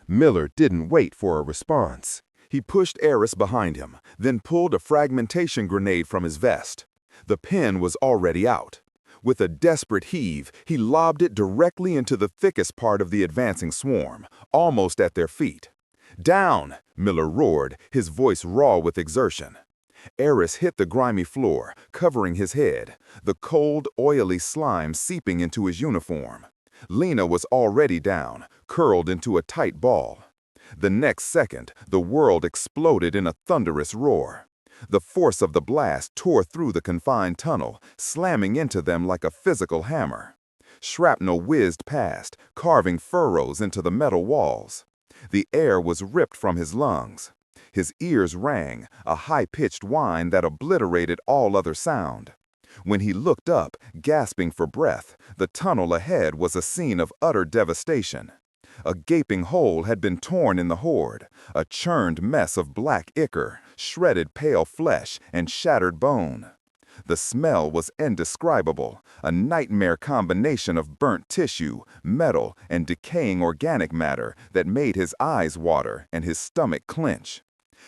Speaker 3: Miller didn't wait for a response.
Speaker 1: He pushed Eris behind him, then pulled a fragmentation grenade from his vest. The pin was already out. With a desperate heave, he lobbed it directly into the thickest part of the advancing swarm, almost at their feet. "Down!" Miller roared, his voice raw with exertion. Eris hit the grimy floor, covering his head, the cold, oily slime seeping into his uniform. Lena was already down, curled into a tight ball. The next second, the world exploded in a thunderous roar. The force of the blast tore through the confined tunnel, slamming into them like a physical hammer. Shrapnel whizzed past, carving furrows into the metal walls. The air was ripped from his lungs. His ears rang, a high-pitched whine that obliterated all other sound. When he looked up, gasping for breath, the tunnel ahead was a scene of utter devastation. A gaping hole had been torn in the horde, a churned mess of black ichor, shredded pale flesh, and shattered bone. The smell was indescribable, a nightmare combination of burnt tissue, metal, and decaying organic matter that made his eyes water and his stomach clench.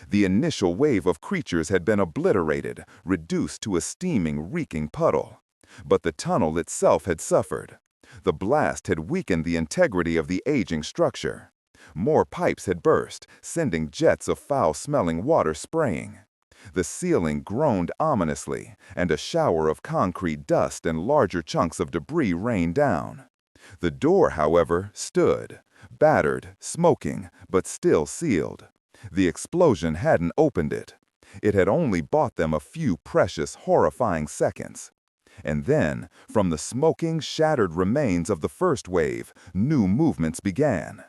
Speaker 1: The initial wave of creatures had been obliterated, reduced to a steaming, reeking puddle. But the tunnel itself had suffered. The blast had weakened the integrity of the aging structure. More pipes had burst, sending jets of foul-smelling water spraying. The ceiling groaned ominously, and a shower of concrete dust and larger chunks of debris rained down. The door, however, stood, battered, smoking, but still sealed. The explosion hadn't opened it. It had only bought them a few precious, horrifying seconds. And then, from the smoking, shattered remains of the first wave, new movements began.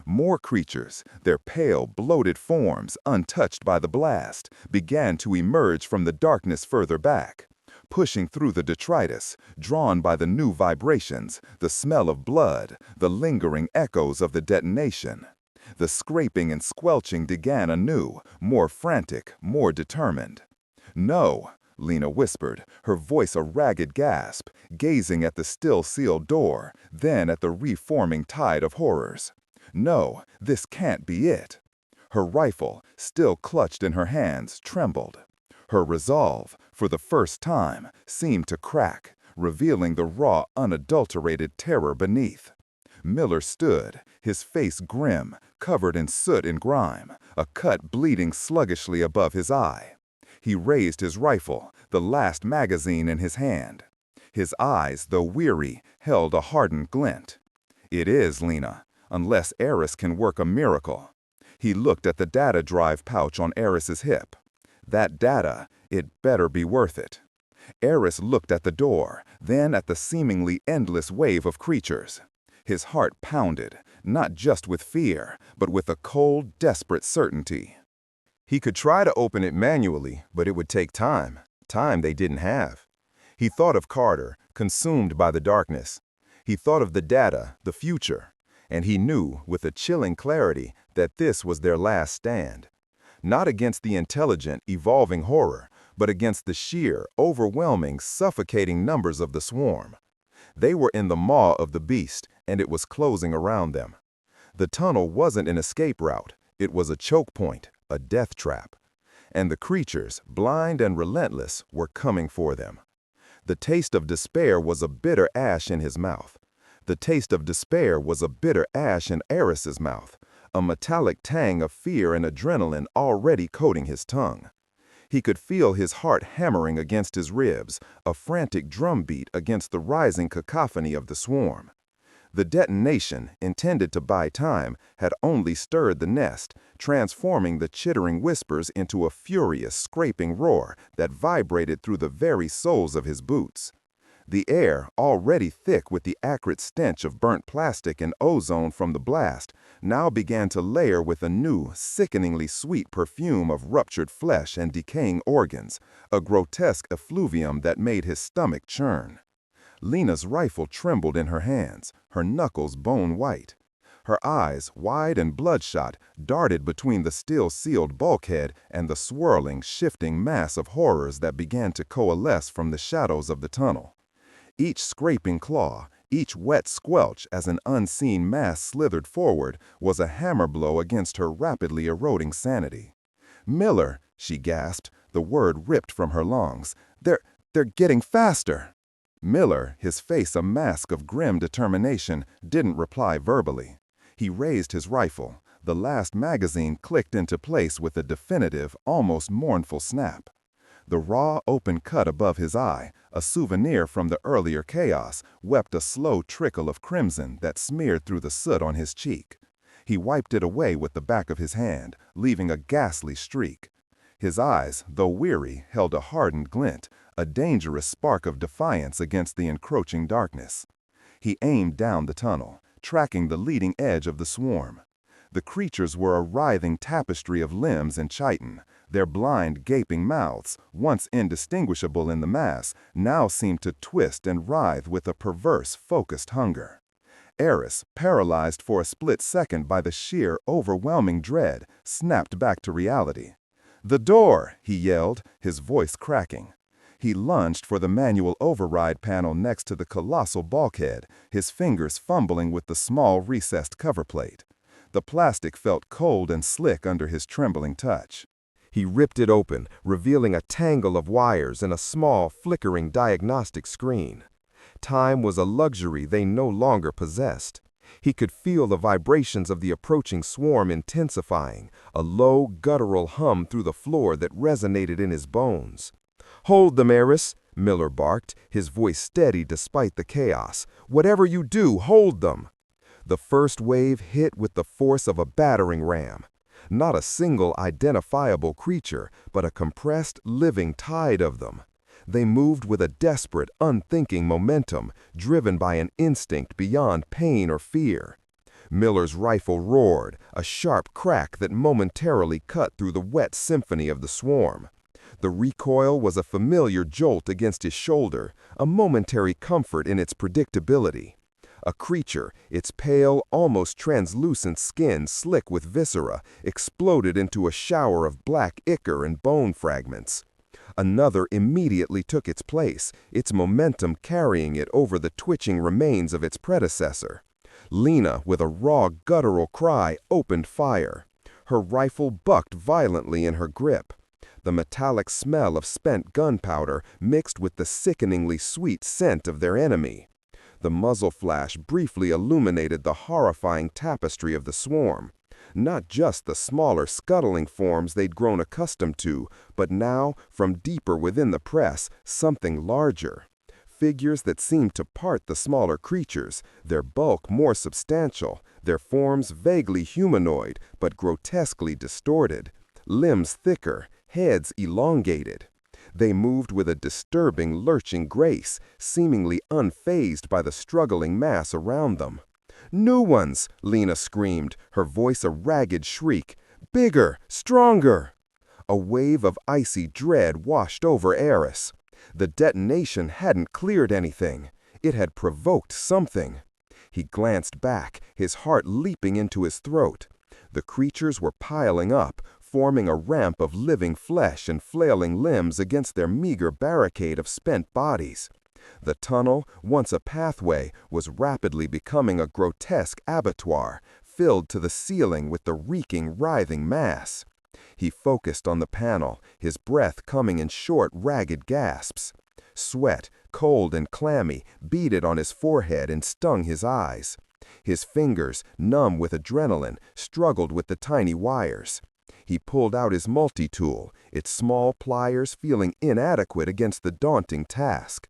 Speaker 1: More creatures, their pale, bloated forms, untouched by the blast, began to emerge from the darkness further back. Pushing through the detritus, drawn by the new vibrations, the smell of blood, the lingering echoes of the detonation. The scraping and squelching began anew, more frantic, more determined. "No," Lena whispered, her voice a ragged gasp, gazing at the still-sealed door, then at the reforming tide of horrors. "No, this can't be it." Her rifle, still clutched in her hands, trembled. Her resolve, for the first time, seemed to crack, revealing the raw, unadulterated terror beneath. Miller stood, his face grim, covered in soot and grime, a cut bleeding sluggishly above his eye. He raised his rifle, the last magazine in his hand. His eyes, though weary, held a hardened glint. "It is, Lena, unless Eris can work a miracle." He looked at the data drive pouch on Eris's hip.
Speaker 2: That data, it better be worth it. Eris looked at the door, then at the seemingly endless wave of creatures. His heart pounded, not just with fear, but with a cold, desperate certainty. He could try to open it manually, but it would take time they didn't have. He thought of Carter, consumed by the darkness. He thought of the data, the future, and he knew, with a chilling clarity, that this was their last stand. Not against the intelligent, evolving horror, but against the sheer, overwhelming, suffocating numbers of the swarm. They were in the maw of the beast, and it was closing around them. The tunnel wasn't an escape route. It was a choke point, a death trap. And the creatures, blind and relentless, were coming for them. The taste of despair was a bitter ash in his mouth. The taste of despair was a bitter ash in Eris's mouth, a metallic tang of fear and adrenaline already coating his tongue. He could feel his heart hammering against his ribs, a frantic drumbeat against the rising cacophony of the swarm. The detonation, intended to buy time, had only stirred the nest, transforming the chittering whispers into a furious, scraping roar that vibrated through the very soles of his boots. The air, already thick with the acrid stench of burnt plastic and ozone from the blast, now began to layer with a new, sickeningly sweet perfume of ruptured flesh and decaying organs, a grotesque effluvium that made his stomach churn. Lena's rifle trembled in her hands, her knuckles bone white. Her eyes, wide and bloodshot, darted between the still-sealed bulkhead and the swirling, shifting mass of horrors that began to coalesce from the shadows of the tunnel. Each scraping claw, each wet squelch as an unseen mass slithered forward, was a hammer blow against her rapidly eroding sanity. "Miller," she gasped, the word ripped from her lungs. They're getting faster." Miller, his face a mask of grim determination, didn't reply verbally. He raised his rifle. The last magazine clicked into place with a definitive, almost mournful snap. The raw, open cut above his eye, a souvenir from the earlier chaos, wept a slow trickle of crimson that smeared through the soot on his cheek. He wiped it away with the back of his hand, leaving a ghastly streak. His eyes, though weary, held a hardened glint, a dangerous spark of defiance against the encroaching darkness. He aimed down the tunnel, tracking the leading edge of the swarm. The creatures were a writhing tapestry of limbs and chitin. Their blind, gaping mouths, once indistinguishable in the mass, now seemed to twist and writhe with a perverse, focused hunger. Eris, paralyzed for a split second by the sheer, overwhelming dread, snapped back to reality. "The door!" he yelled, his voice cracking. He lunged for the manual override panel next to the colossal bulkhead, his fingers fumbling with the small, recessed cover plate. The plastic felt cold and slick under his trembling touch. He ripped it open, revealing a tangle of wires and a small, flickering diagnostic screen. Time was a luxury they no longer possessed. He could feel the vibrations of the approaching swarm intensifying, a low, guttural hum through the floor that resonated in his bones. "Hold them, Eris," Miller barked, his voice steady despite the chaos. "Whatever you do, hold them." The first wave hit with the force of a battering ram. Not a single identifiable creature, but a compressed, living tide of them. They moved with a desperate, unthinking momentum, driven by an instinct beyond pain or fear. Miller's rifle roared, a sharp crack that momentarily cut through the wet symphony of the swarm. The recoil was a familiar jolt against his shoulder, a momentary comfort in its predictability. A creature, its pale, almost translucent skin slick with viscera, exploded into a shower of black ichor and bone fragments. Another immediately took its place, its momentum carrying it over the twitching remains of its predecessor. Lena, with a raw, guttural cry, opened fire. Her rifle bucked violently in her grip. The metallic smell of spent gunpowder mixed with the sickeningly sweet scent of their enemy. The muzzle flash briefly illuminated the horrifying tapestry of the swarm. Not just the smaller, scuttling forms they'd grown accustomed to, but now, from deeper within the press, something larger. Figures that seemed to part the smaller creatures, their bulk more substantial, their forms vaguely humanoid, but grotesquely distorted. Limbs thicker,
Speaker 1: heads elongated. They moved with a disturbing, lurching grace, seemingly unfazed by the struggling mass around them. "New ones!" Lena screamed, her voice a ragged shriek. "Bigger! Stronger!" A wave of icy dread washed over Eris. The detonation hadn't cleared anything. It had provoked something. He glanced back, his heart leaping into his throat. The creatures were piling up, forming a ramp of living flesh and flailing limbs against their meager barricade of spent bodies. The tunnel, once a pathway, was rapidly becoming a grotesque abattoir, filled to the ceiling with the reeking, writhing mass. He focused on the panel, his breath coming in short, ragged gasps. Sweat, cold and clammy, beaded on his forehead and stung his eyes. His fingers, numb with adrenaline, struggled with the tiny wires. He pulled out his multi-tool, its small pliers feeling inadequate against the daunting task.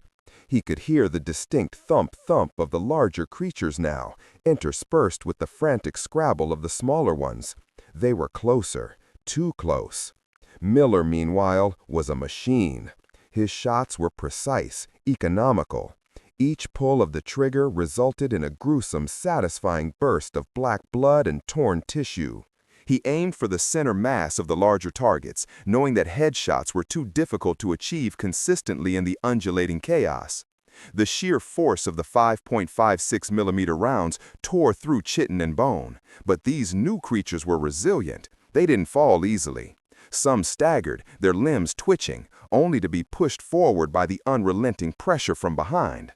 Speaker 1: He could hear the distinct thump-thump of the larger creatures now, interspersed with the frantic scrabble of the smaller ones. They were closer, too close. Miller, meanwhile, was a machine. His shots were precise, economical. Each pull of the trigger resulted in a gruesome, satisfying burst of black blood and torn tissue. He aimed for the center mass of the larger targets, knowing that headshots were too difficult to achieve consistently in the undulating chaos. The sheer force of the 5.56 millimeter rounds tore through chitin and bone, but these new creatures were resilient. They didn't fall easily. Some staggered, their limbs twitching, only to be pushed forward by the unrelenting pressure from behind.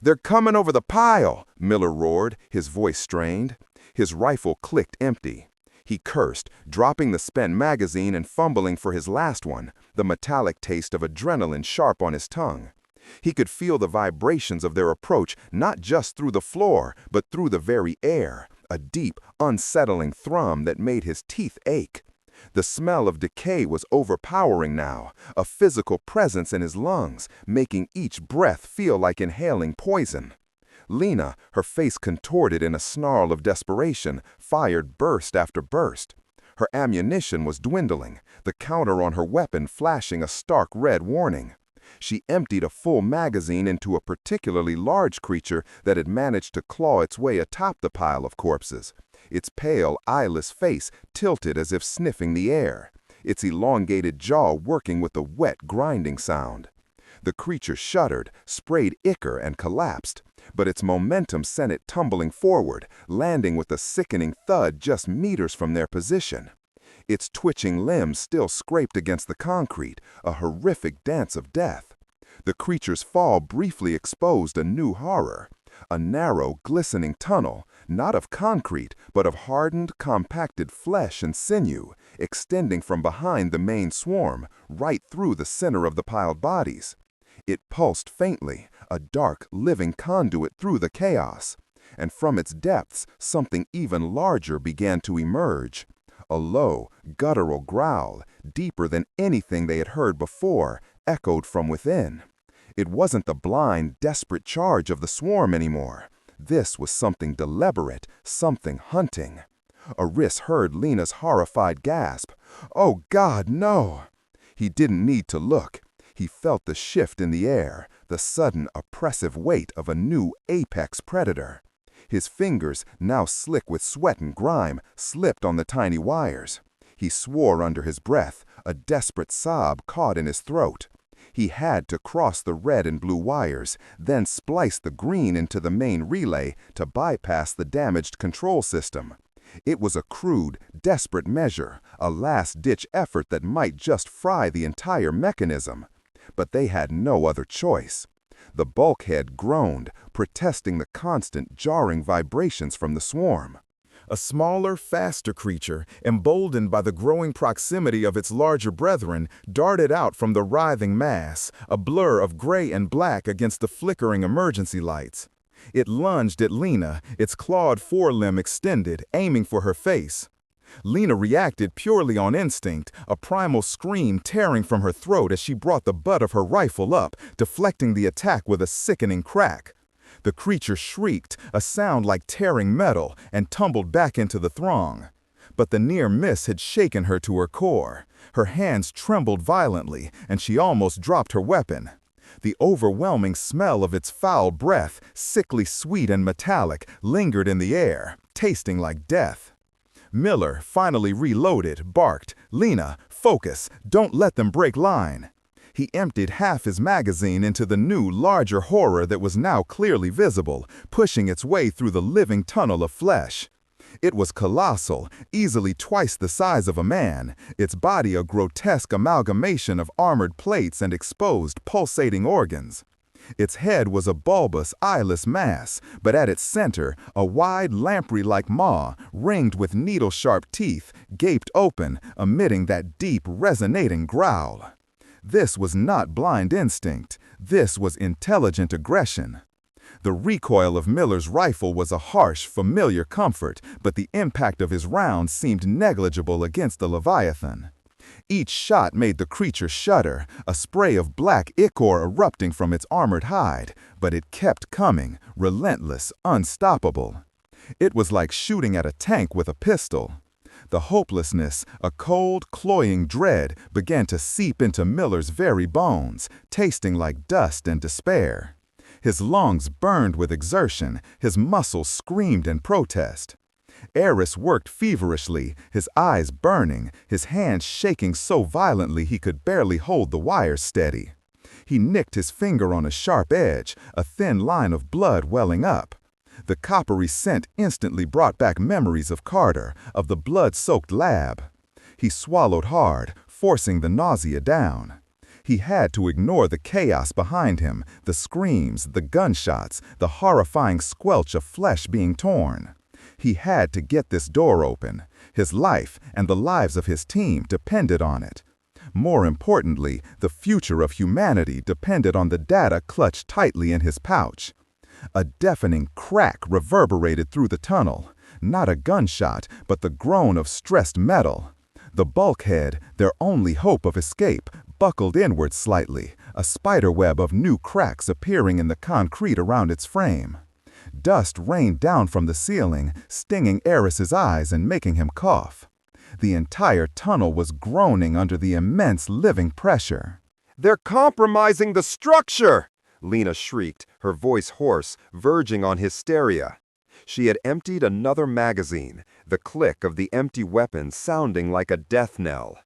Speaker 1: "They're coming over the pile!" Miller roared, his voice strained. His rifle clicked empty. He cursed, dropping the spent magazine and fumbling for his last one, the metallic taste of adrenaline sharp on his tongue. He could feel the vibrations of their approach not just through the floor, but through the very air, a deep, unsettling thrum that made his teeth ache. The smell of decay was overpowering now, a physical presence in his lungs, making each breath feel like inhaling poison. Lena, her face contorted in a snarl of desperation, fired burst after burst. Her ammunition was dwindling, the counter on her weapon flashing a stark red warning. She emptied a full magazine into a particularly large creature that had managed to claw its way atop the pile of corpses. Its pale, eyeless face tilted as if sniffing the air, its elongated jaw working with a wet, grinding sound. The creature shuddered, sprayed ichor, and collapsed, but its momentum sent it tumbling forward, landing with a sickening thud just meters from their position. Its twitching limbs still scraped against the concrete, a horrific dance of death. The creature's fall briefly exposed a new horror. A narrow, glistening tunnel, not of concrete, but of hardened, compacted flesh and sinew, extending from behind the main swarm, right through the center of the piled bodies. It pulsed faintly, a dark, living conduit through the chaos. And from its depths, something even larger began to emerge. A low, guttural growl, deeper than anything they had heard before, echoed from within. It wasn't the blind, desperate charge of the swarm anymore. This was something deliberate, something hunting. Aris heard Lena's horrified gasp. "Oh God, no!" He didn't need to look. He felt the shift in the air, the sudden, oppressive weight of a new apex predator. His fingers, now slick with sweat and grime, slipped on the tiny wires. He swore under his breath, a desperate sob caught in his throat. He had to cross the red and blue wires, then splice the green into the main relay to bypass the damaged control system. It was a crude, desperate measure, a last-ditch effort that might just fry the entire mechanism. But they had no other choice. The bulkhead groaned, protesting the constant, jarring vibrations from the swarm. A smaller, faster creature, emboldened by the growing proximity of its larger brethren, darted out from the writhing mass, a blur of gray and black against the flickering emergency lights. It lunged at Lena, its clawed forelimb extended, aiming for her face. Lena reacted purely on instinct, a primal scream tearing from her throat as she brought the butt of her rifle up, deflecting the attack with a sickening crack. The creature shrieked, a sound like tearing metal, and tumbled back into the throng.
Speaker 2: But the near miss had shaken her to her core. Her hands trembled violently, and she almost dropped her weapon. The overwhelming smell of its foul breath, sickly sweet and metallic, lingered in the air, tasting like death. Miller, finally reloaded, barked, "Lena, focus, don't let them break line." He emptied half his magazine into the new, larger horror that was now clearly visible, pushing its way through the living tunnel of flesh. It was colossal, easily twice the size of a man, its body a grotesque amalgamation of armored plates and exposed, pulsating organs. Its head was a bulbous, eyeless mass, but at its center, a wide, lamprey-like maw, ringed with needle-sharp teeth, gaped open, emitting that deep, resonating growl. This was not blind instinct. This was intelligent aggression. The recoil of Miller's rifle was a harsh, familiar comfort, but the impact of his rounds seemed negligible against the Leviathan. Each shot made the creature shudder, a spray of black ichor erupting from its armored hide, but it kept coming, relentless, unstoppable. It was like shooting at a tank with a pistol. The hopelessness, a cold, cloying dread, began to seep into Miller's very bones, tasting like dust and despair. His lungs burned with exertion, his muscles screamed in protest. Eris worked feverishly, his eyes burning, his hands shaking so violently he could barely hold the wires steady. He nicked his finger on a sharp edge, a thin line of blood welling up. The coppery scent instantly brought back memories of Carter, of the blood-soaked lab. He swallowed hard, forcing the nausea down. He had to ignore the chaos behind him, the screams, the gunshots, the horrifying squelch of flesh being torn. He had to get this door open. His life and the lives of his team depended on it. More importantly, the future of humanity depended on the data clutched tightly in his pouch. A deafening crack reverberated through the tunnel. Not a gunshot, but the groan of stressed metal. The bulkhead, their only hope of escape, buckled inward slightly, a spiderweb of new cracks appearing in the concrete around its frame. Dust rained down from the ceiling, stinging Eris's eyes and making him cough. The entire tunnel was groaning under the immense living pressure.
Speaker 3: "They're compromising the structure!" Lena shrieked, her voice hoarse, verging on hysteria. She had emptied another magazine, the click of the empty weapon sounding like a death knell.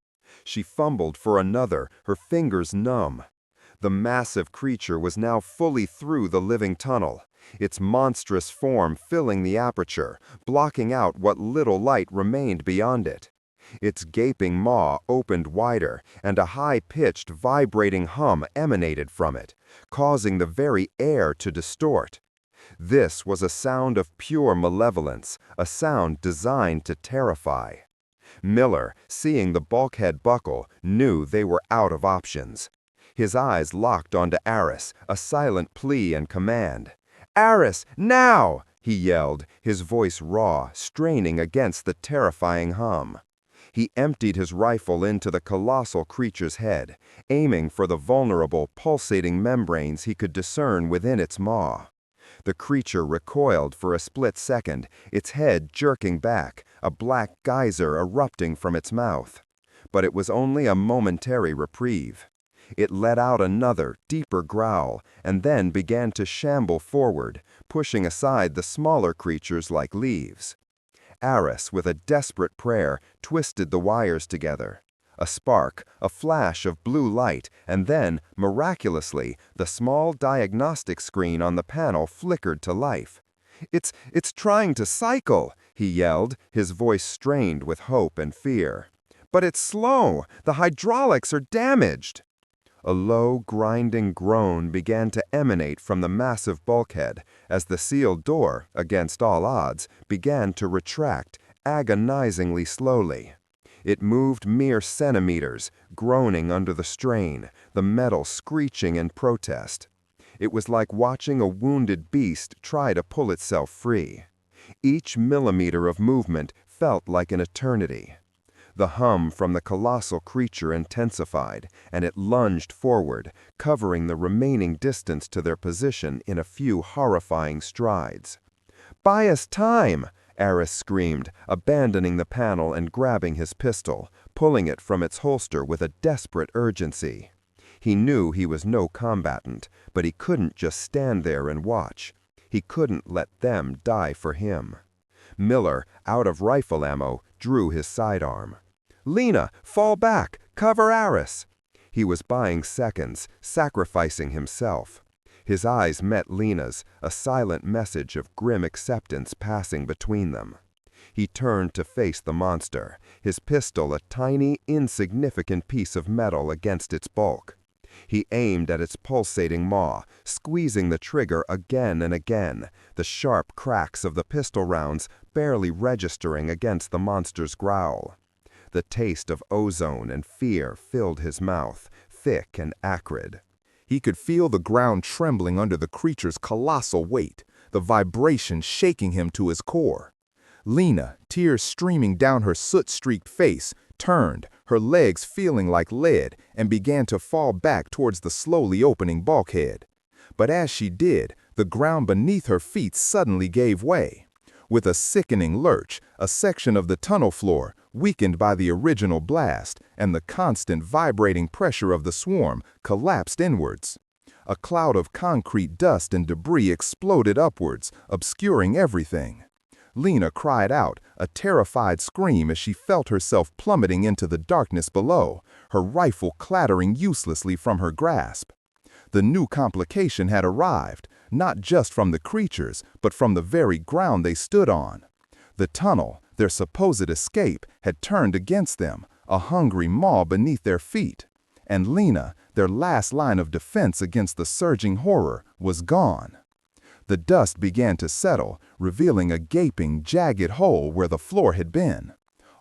Speaker 3: She fumbled for another, her fingers numb. The massive creature was now fully through the living tunnel, its monstrous form filling the aperture, blocking out what little light remained beyond it. Its gaping maw opened wider, and a high-pitched, vibrating hum emanated from it, causing the very air to distort. This was a sound of pure malevolence, a sound designed to terrify. Miller, seeing the bulkhead buckle, knew they were out of options. His eyes locked onto Eris, a silent plea and command. "Eris, now!" he yelled, his voice raw, straining against the terrifying hum. He emptied his rifle into the colossal creature's head, aiming for the vulnerable, pulsating membranes he could discern within its maw. The creature recoiled for a split second, its head jerking back, a black geyser erupting from its mouth. But it was only a momentary reprieve. It let out another, deeper growl, and then began to shamble forward, pushing aside the smaller creatures like leaves. Eris, with a desperate prayer, twisted the wires together. A spark, a flash of blue light, and then, miraculously, the small diagnostic screen on the panel flickered to life. It's trying to cycle," he yelled, his voice strained with hope and fear. "But it's slow. The hydraulics are damaged." A low, grinding groan began to emanate from the massive bulkhead as the sealed door, against all odds, began to retract, agonizingly slowly. It moved mere centimeters, groaning under the strain, the metal screeching in protest. It was like watching a wounded beast try to pull itself free. Each millimeter of movement felt like an eternity. The hum from the colossal creature intensified, and it lunged forward, covering the remaining distance to their position in a few horrifying strides. "Buy us time!" Eris screamed, abandoning the panel and grabbing his pistol, pulling it from its holster with a desperate urgency. He knew he was no combatant, but he couldn't just stand there and watch. He couldn't let them die for him. Miller, out of rifle ammo, drew his sidearm. "Lena, fall back! Cover Eris!" He was buying seconds, sacrificing himself. His eyes met Lena's, a silent message of grim acceptance passing between them. He turned to face the monster, his pistol a tiny, insignificant piece of metal against its bulk. He aimed at its pulsating maw, squeezing the trigger again and again, the sharp cracks of the pistol rounds barely registering against the monster's growl. The taste of ozone and fear filled his mouth, thick and acrid.
Speaker 2: He could feel the ground trembling under the creature's colossal weight, the vibration shaking him to his core. Lena, tears streaming down her soot-streaked face, turned, her legs feeling like lead, and began to fall back towards the slowly opening bulkhead. But as she did, the ground beneath her feet suddenly gave way. With a sickening lurch, a section of the tunnel floor, weakened by the original blast and the constant vibrating pressure of the swarm, collapsed inwards. A cloud of concrete dust and debris exploded upwards, obscuring everything. Lena cried out, a terrified scream as she felt herself plummeting into the darkness below, her rifle clattering uselessly from her grasp. The new complication had arrived, not just from the creatures, but from the very ground they stood on. The tunnel, their supposed escape, had turned against them, a hungry maw beneath their feet. And Lena, their last line of defense against the surging horror, was gone. The dust began to settle, revealing a gaping, jagged hole where the floor had been.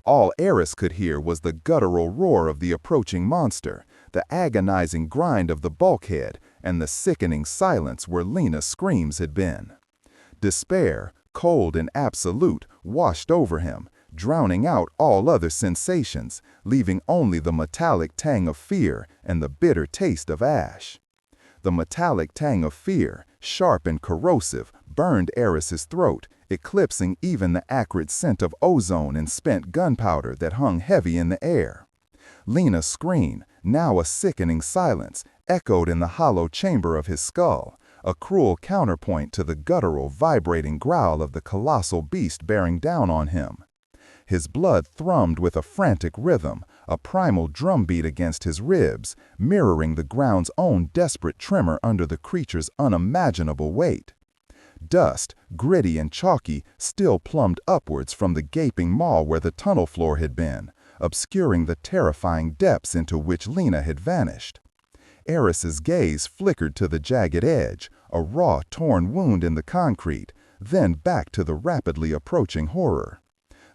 Speaker 2: All Eris could hear was the guttural roar of the approaching monster, the agonizing grind of the bulkhead, and the sickening silence where Lena's screams had been. Despair, cold and absolute, washed over him, drowning out all other sensations, leaving only the metallic tang of fear and the bitter taste of ash. The metallic tang of fear, sharp and corrosive, burned Eris's throat, eclipsing even the acrid scent of ozone and spent gunpowder that hung heavy in the air. Lena's scream, now a sickening silence, echoed in the hollow chamber of his skull, a cruel counterpoint to the guttural, vibrating growl of the colossal beast bearing down on him. His blood thrummed with a frantic rhythm, a primal drumbeat against his ribs, mirroring the ground's own desperate tremor under the creature's unimaginable weight. Dust, gritty and chalky, still plumbed upwards from the gaping maw where the tunnel floor had been, obscuring the terrifying depths into which Lena had vanished. Eris's gaze flickered to the jagged edge, a raw, torn wound in the concrete, then back to the rapidly approaching horror.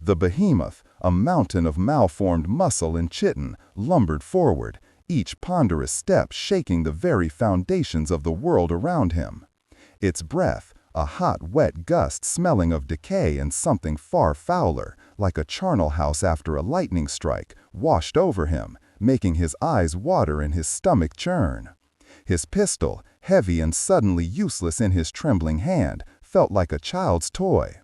Speaker 2: The behemoth, a mountain of malformed muscle and chitin, lumbered forward, each ponderous step shaking the very foundations of the world around him. Its breath, a hot, wet gust smelling of decay and something far fouler, like a charnel house after a lightning strike, washed over him, making his eyes water and his stomach churn. His pistol, heavy and suddenly useless in his trembling hand, felt like a child's toy.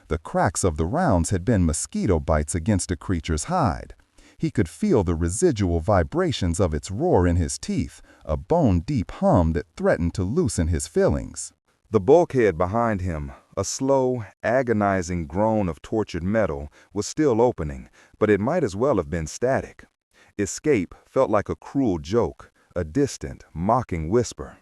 Speaker 2: The cracks of the rounds had been mosquito bites against a creature's hide. He could feel the residual vibrations of its roar in his teeth, a bone-deep hum that threatened to loosen his fillings.
Speaker 1: The bulkhead behind him, a slow, agonizing groan of tortured metal, was still opening, but it might as well have been static. Escape felt like a cruel joke, a distant, mocking whisper.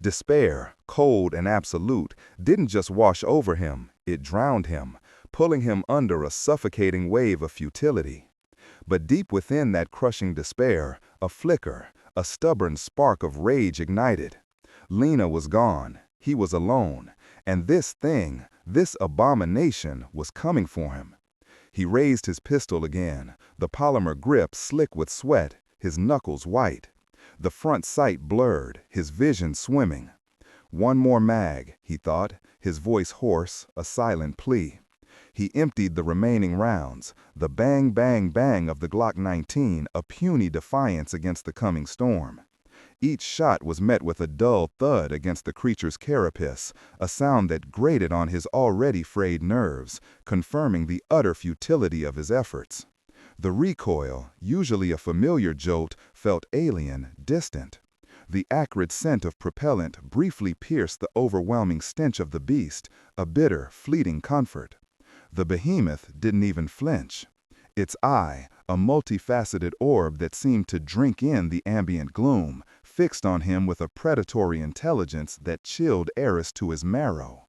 Speaker 1: Despair, cold and absolute, didn't just wash over him, it drowned him, pulling him under a suffocating wave of futility. But deep within that crushing despair, a flicker, a stubborn spark of rage ignited. Lena was gone, he was alone, and this thing, this abomination, was coming for him. He raised his pistol again, the polymer grip slick with sweat, his knuckles white. The front sight blurred, his vision swimming. One more mag, he thought, his voice hoarse, a silent plea. He emptied the remaining rounds, the bang, bang, bang of the Glock 19, a puny defiance against the coming storm.
Speaker 2: Each shot was met with a dull thud against the creature's carapace, a sound that grated on his already frayed nerves, confirming the utter futility of his efforts. The recoil, usually a familiar jolt, felt alien, distant. The acrid scent of propellant briefly pierced the overwhelming stench of the beast, a bitter, fleeting comfort. The behemoth didn't even flinch. Its eye, a multifaceted orb that seemed to drink in the ambient gloom, fixed on him with a predatory intelligence that chilled Eris to his marrow.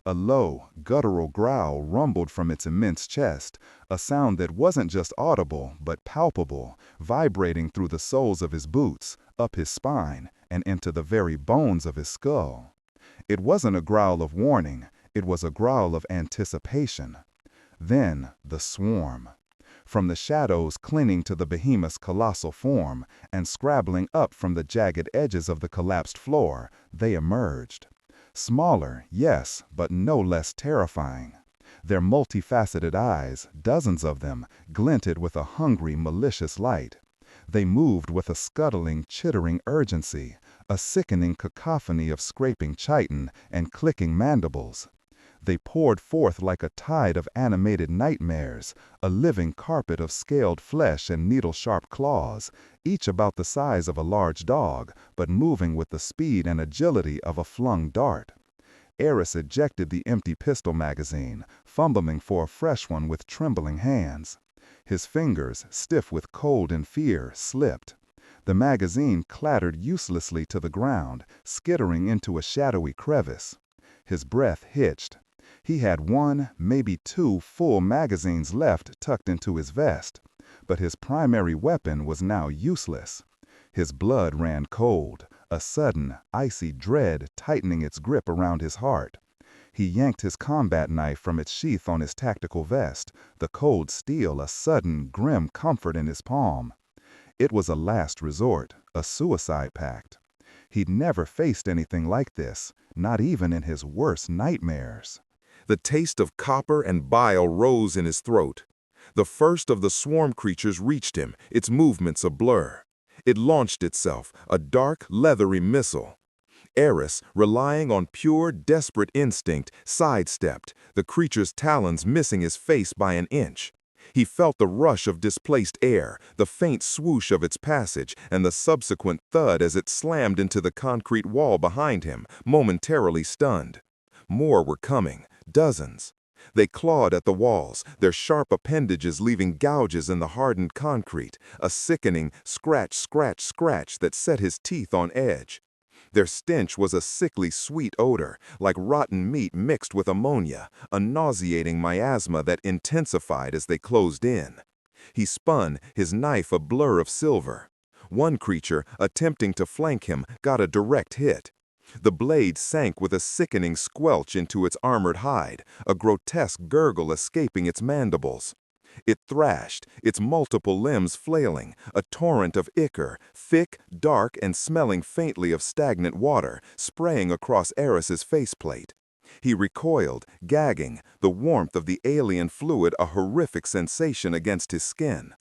Speaker 2: A low, guttural growl rumbled from its immense chest, a sound that wasn't just audible but palpable, vibrating through the soles of his boots, up his spine, and into the very bones of his skull. It wasn't a growl of warning, it was a growl of anticipation. Then the swarm. From the shadows clinging to the behemoth's colossal form, and scrabbling up from the jagged edges of the collapsed floor, they emerged. Smaller, yes, but no less terrifying. Their multifaceted eyes, dozens of them, glinted with a hungry, malicious light. They moved with a scuttling, chittering urgency, a sickening cacophony of scraping chitin and clicking mandibles. They poured forth like a tide of animated nightmares, a living carpet of scaled flesh and needle-sharp claws, each about the size of a large dog, but moving with the speed and agility of a flung dart. Eris ejected the empty pistol magazine, fumbling for a fresh one with trembling hands. His fingers, stiff with cold and fear, slipped. The magazine clattered uselessly to the ground, skittering into a shadowy crevice. His breath hitched. He had one, maybe two full magazines left tucked into his vest, but his primary weapon was now useless. His blood ran cold, a sudden, icy dread tightening its grip around his heart. He yanked his combat knife from its sheath on his tactical vest, the cold steel a sudden, grim comfort in his palm. It was a last resort, a suicide pact. He'd never faced anything like this, not even in his worst nightmares.
Speaker 1: The taste of copper and bile rose in his throat. The first of the swarm creatures reached him, its movements a blur. It launched itself, a dark, leathery missile. Eris, relying on pure, desperate instinct, sidestepped, the creature's talons missing his face by an inch. He felt the rush of displaced air, the faint swoosh of its passage, and the subsequent thud as it slammed into the concrete wall behind him, momentarily stunned. More were coming, dozens. They clawed at the walls, their sharp appendages leaving gouges in the hardened concrete, a sickening scratch, scratch, scratch that set his teeth on edge. Their stench was a sickly sweet odor, like rotten meat mixed with ammonia, a nauseating miasma that intensified as they closed in. He spun, his knife a blur of silver. One creature, attempting to flank him, got a direct hit. The blade sank with a sickening squelch into its armored hide, a grotesque gurgle escaping its mandibles. It thrashed, its multiple limbs flailing, a torrent of ichor, thick, dark, and smelling faintly of stagnant water, spraying across Eris's faceplate. He recoiled, gagging, the warmth of the alien fluid a horrific sensation against his skin.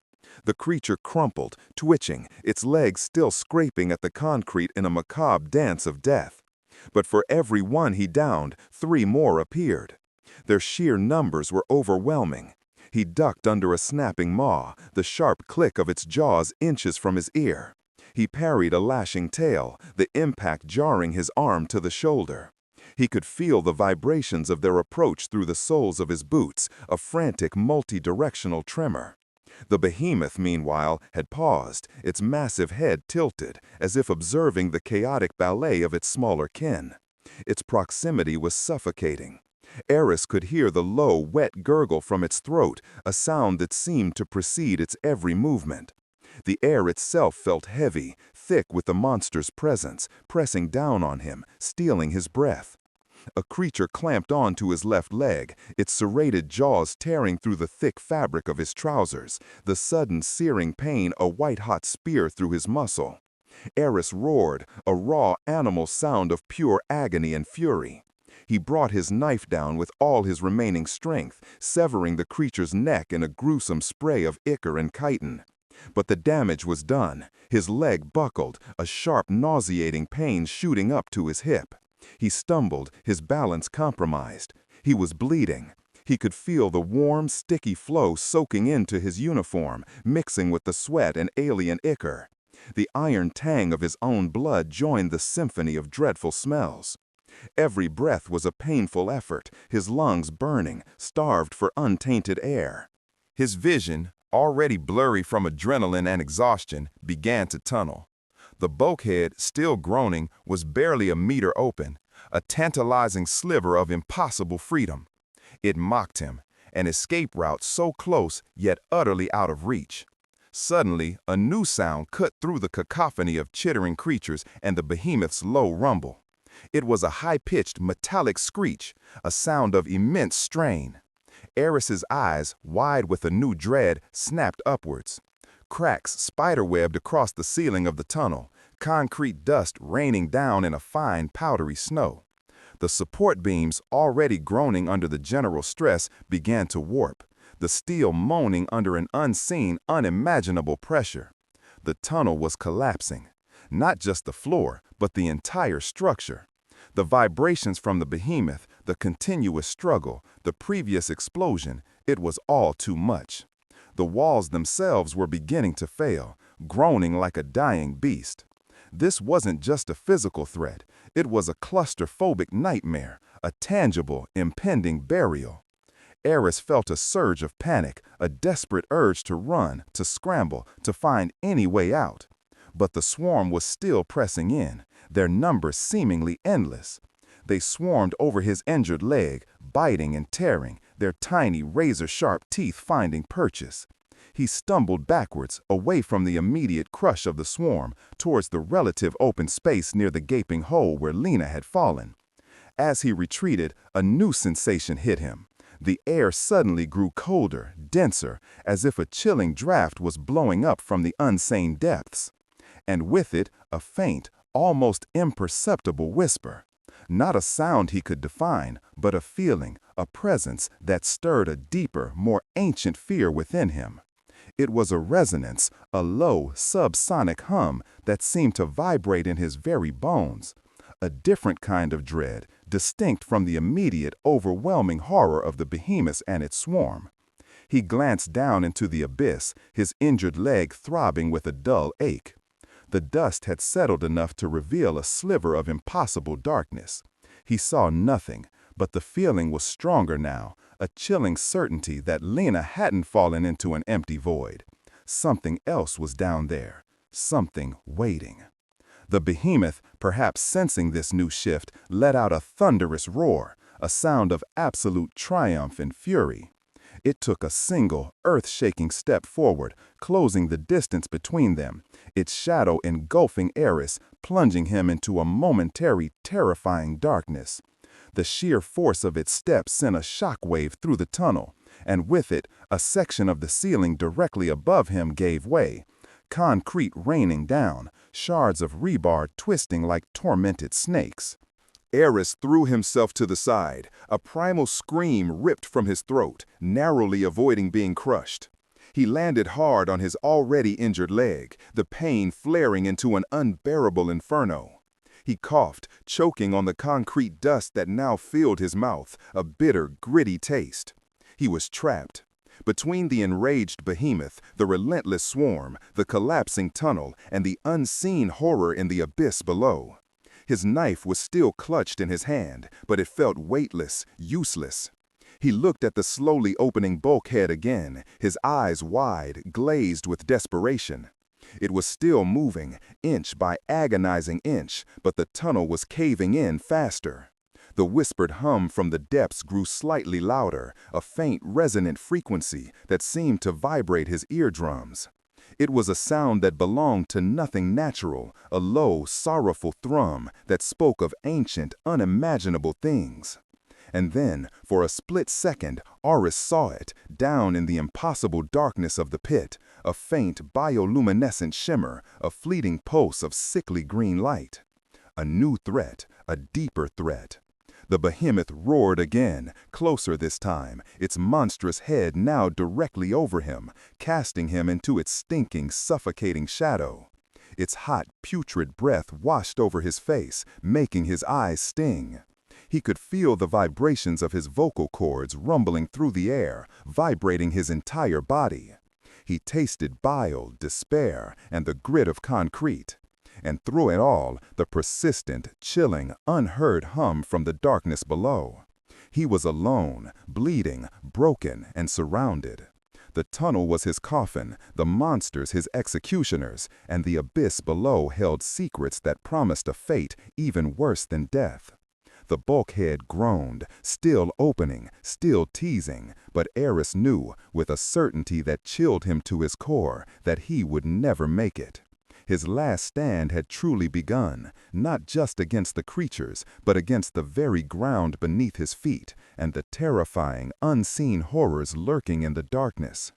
Speaker 1: The creature crumpled, twitching, its legs still scraping at the concrete in a macabre dance of death. But for every one he downed, 3 more appeared. Their sheer numbers were overwhelming. He ducked under a snapping maw, the sharp click of its jaws inches from his ear. He parried a lashing tail, the impact jarring his arm to the shoulder. He could feel the vibrations of their approach through the soles of his boots, a frantic multi-directional tremor. The behemoth, meanwhile, had paused, its massive head tilted, as if observing the chaotic ballet of its smaller kin. Its proximity was suffocating. Eris could hear the low, wet gurgle from its throat, a sound that seemed to precede its every movement. The air itself felt heavy, thick with the monster's presence, pressing down on him, stealing his breath. A creature clamped onto his left leg, its serrated jaws tearing through the thick fabric of his trousers, the sudden searing pain a white-hot spear through his muscle. Eris roared, a raw animal sound of pure agony and fury. He brought his knife down with all his remaining strength, severing the creature's neck in a gruesome spray of ichor and chitin.
Speaker 3: But the damage was done. His leg buckled, a sharp, nauseating pain shooting up to his hip. He stumbled, his balance compromised. He was bleeding. He could feel the warm, sticky flow soaking into his uniform, mixing with the sweat and alien ichor. The iron tang of his own blood joined the symphony of dreadful smells. Every breath was a painful effort, his lungs burning, starved for untainted air. His vision, already blurry from adrenaline and exhaustion, began to tunnel. The bulkhead, still groaning, was barely a meter open, a tantalizing sliver of impossible freedom. It mocked him, an escape route so close yet utterly out of reach. Suddenly, a new sound cut through the cacophony of chittering creatures and the behemoth's low rumble. It was a high-pitched, metallic screech, a sound of immense strain. Eris's eyes, wide with a new dread, snapped upwards. Cracks spiderwebbed across the ceiling of the tunnel, concrete dust raining down in a fine, powdery snow. The support beams, already groaning under the general stress, began to warp, the steel moaning under an unseen, unimaginable pressure. The tunnel was collapsing. Not just the floor, but the entire structure. The vibrations from the behemoth, the continuous struggle, the previous explosion, it was all too much. The walls themselves were beginning to fail, groaning like a dying beast. This wasn't just a physical threat, it was a claustrophobic nightmare, a tangible, impending burial. Eris felt a surge of panic, a desperate urge to run, to scramble, to find any way out. But the swarm was still pressing in, their numbers seemingly endless. They swarmed over his injured leg, biting and tearing, their tiny razor-sharp teeth finding purchase. He stumbled backwards, away from the immediate crush of the swarm, towards the relative open space near the gaping hole where Lena had fallen. As he retreated, a new sensation hit him. The air suddenly grew colder, denser, as if a chilling draft was blowing up from the unseen depths. And with it, a faint, almost imperceptible whisper. Not a sound he could define, but a feeling, a presence that stirred a deeper, more ancient fear within him. It was a resonance, a low, subsonic hum that seemed to vibrate in his very bones. A different kind of dread, distinct from the immediate, overwhelming horror of the behemoth and its swarm. He glanced down into the abyss, his injured leg throbbing with a dull ache. The dust had settled enough to reveal a sliver of impossible darkness. He saw nothing, but the feeling was stronger now, a chilling certainty that Lena hadn't fallen into an empty void. Something else was down there, something waiting. The behemoth, perhaps sensing this new shift, let out a thunderous roar, a sound of absolute triumph and fury. It took a single, earth-shaking step forward, closing the distance between them, its shadow engulfing Eris, plunging him into a momentary, terrifying darkness. The sheer force of its step sent a shockwave through the tunnel, and with it, a section of the ceiling directly above him gave way. Concrete raining down, shards of rebar twisting like tormented snakes. Eris threw himself to the side, a primal scream ripped from his throat, narrowly avoiding being crushed. He landed hard on his already injured leg, the pain flaring into an unbearable inferno. He coughed, choking on the concrete dust that now filled his mouth, a bitter, gritty taste. He was trapped. Between the enraged behemoth, the relentless swarm, the collapsing tunnel, and the unseen horror in the abyss below. His knife was still clutched in his hand, but it felt weightless, useless. He looked at the slowly opening bulkhead again, his eyes wide, glazed with desperation. It was still moving, inch by agonizing inch, but the tunnel was caving in faster. The whispered hum from the depths grew slightly louder, a faint, resonant frequency that seemed to vibrate his eardrums. It was a sound that belonged to nothing natural, a low, sorrowful thrum that spoke of ancient, unimaginable things. And then, for a split second, Eris saw it, down in the impossible darkness of the pit, a faint bioluminescent shimmer, a fleeting pulse of sickly green light. A new threat, a deeper threat.
Speaker 2: The behemoth roared again, closer this time, its monstrous head now directly over him, casting him into its stinking, suffocating shadow. Its hot, putrid breath washed over his face, making his eyes sting. He could feel the vibrations of his vocal cords rumbling through the air, vibrating his entire body. He tasted bile, despair, and the grit of concrete. And through it all, the persistent, chilling, unheard hum from the darkness below. He was alone, bleeding, broken, and surrounded. The tunnel was his coffin, the monsters his executioners, and the abyss below held secrets that promised a fate even worse than death. The bulkhead groaned, still opening, still teasing, but Eris knew, with a certainty that chilled him to his core, that he would never make it. His last stand had truly begun, not just against the creatures, but against the very ground beneath his feet, and the terrifying, unseen horrors lurking in the darkness.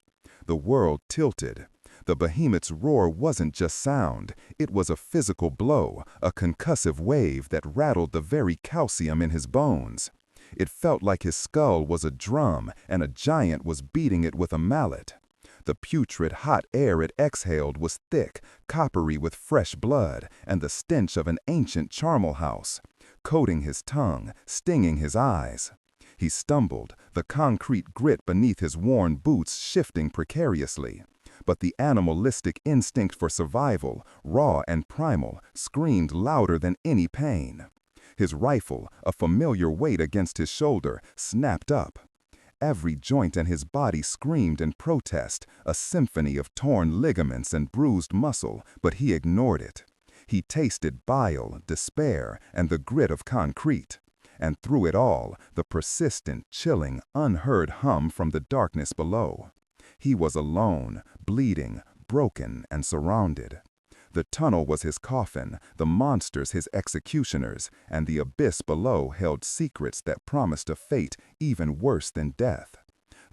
Speaker 2: The world tilted. The behemoth's roar wasn't just sound, it was a physical blow, a concussive wave that rattled the very calcium in his bones. It felt like his skull was a drum, and a giant was beating it with a mallet. The putrid hot air it exhaled was thick, coppery with fresh blood, and the stench of an ancient charnel house, coating his tongue, stinging his eyes. He stumbled, the concrete grit beneath his worn boots shifting precariously. But the animalistic instinct for survival, raw and primal, screamed louder than any pain. His rifle, a familiar weight against his shoulder, snapped up. Every joint in his body screamed in protest, a symphony of torn ligaments and bruised muscle, but he ignored it. He tasted bile, despair, and the grit of concrete. And through it all, the persistent, chilling, unheard hum from the darkness below. He was alone, bleeding, broken, and surrounded. The tunnel was his coffin, the monsters his executioners, and the abyss below held secrets that promised a fate even worse than death.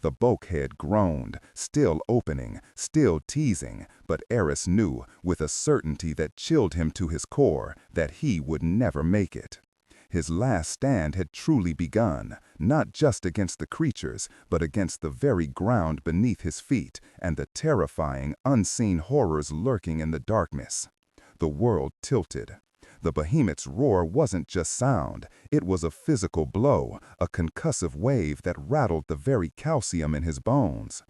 Speaker 2: The bulkhead groaned, still opening, still teasing, but Eris knew, with a certainty that chilled him to his core, that he would never make it. His last stand had truly begun, not just against the creatures, but against the very ground beneath his feet and the terrifying, unseen horrors lurking in the darkness. The world tilted. The behemoth's roar wasn't just sound, it was a physical blow, a concussive wave that rattled the very calcium in his bones.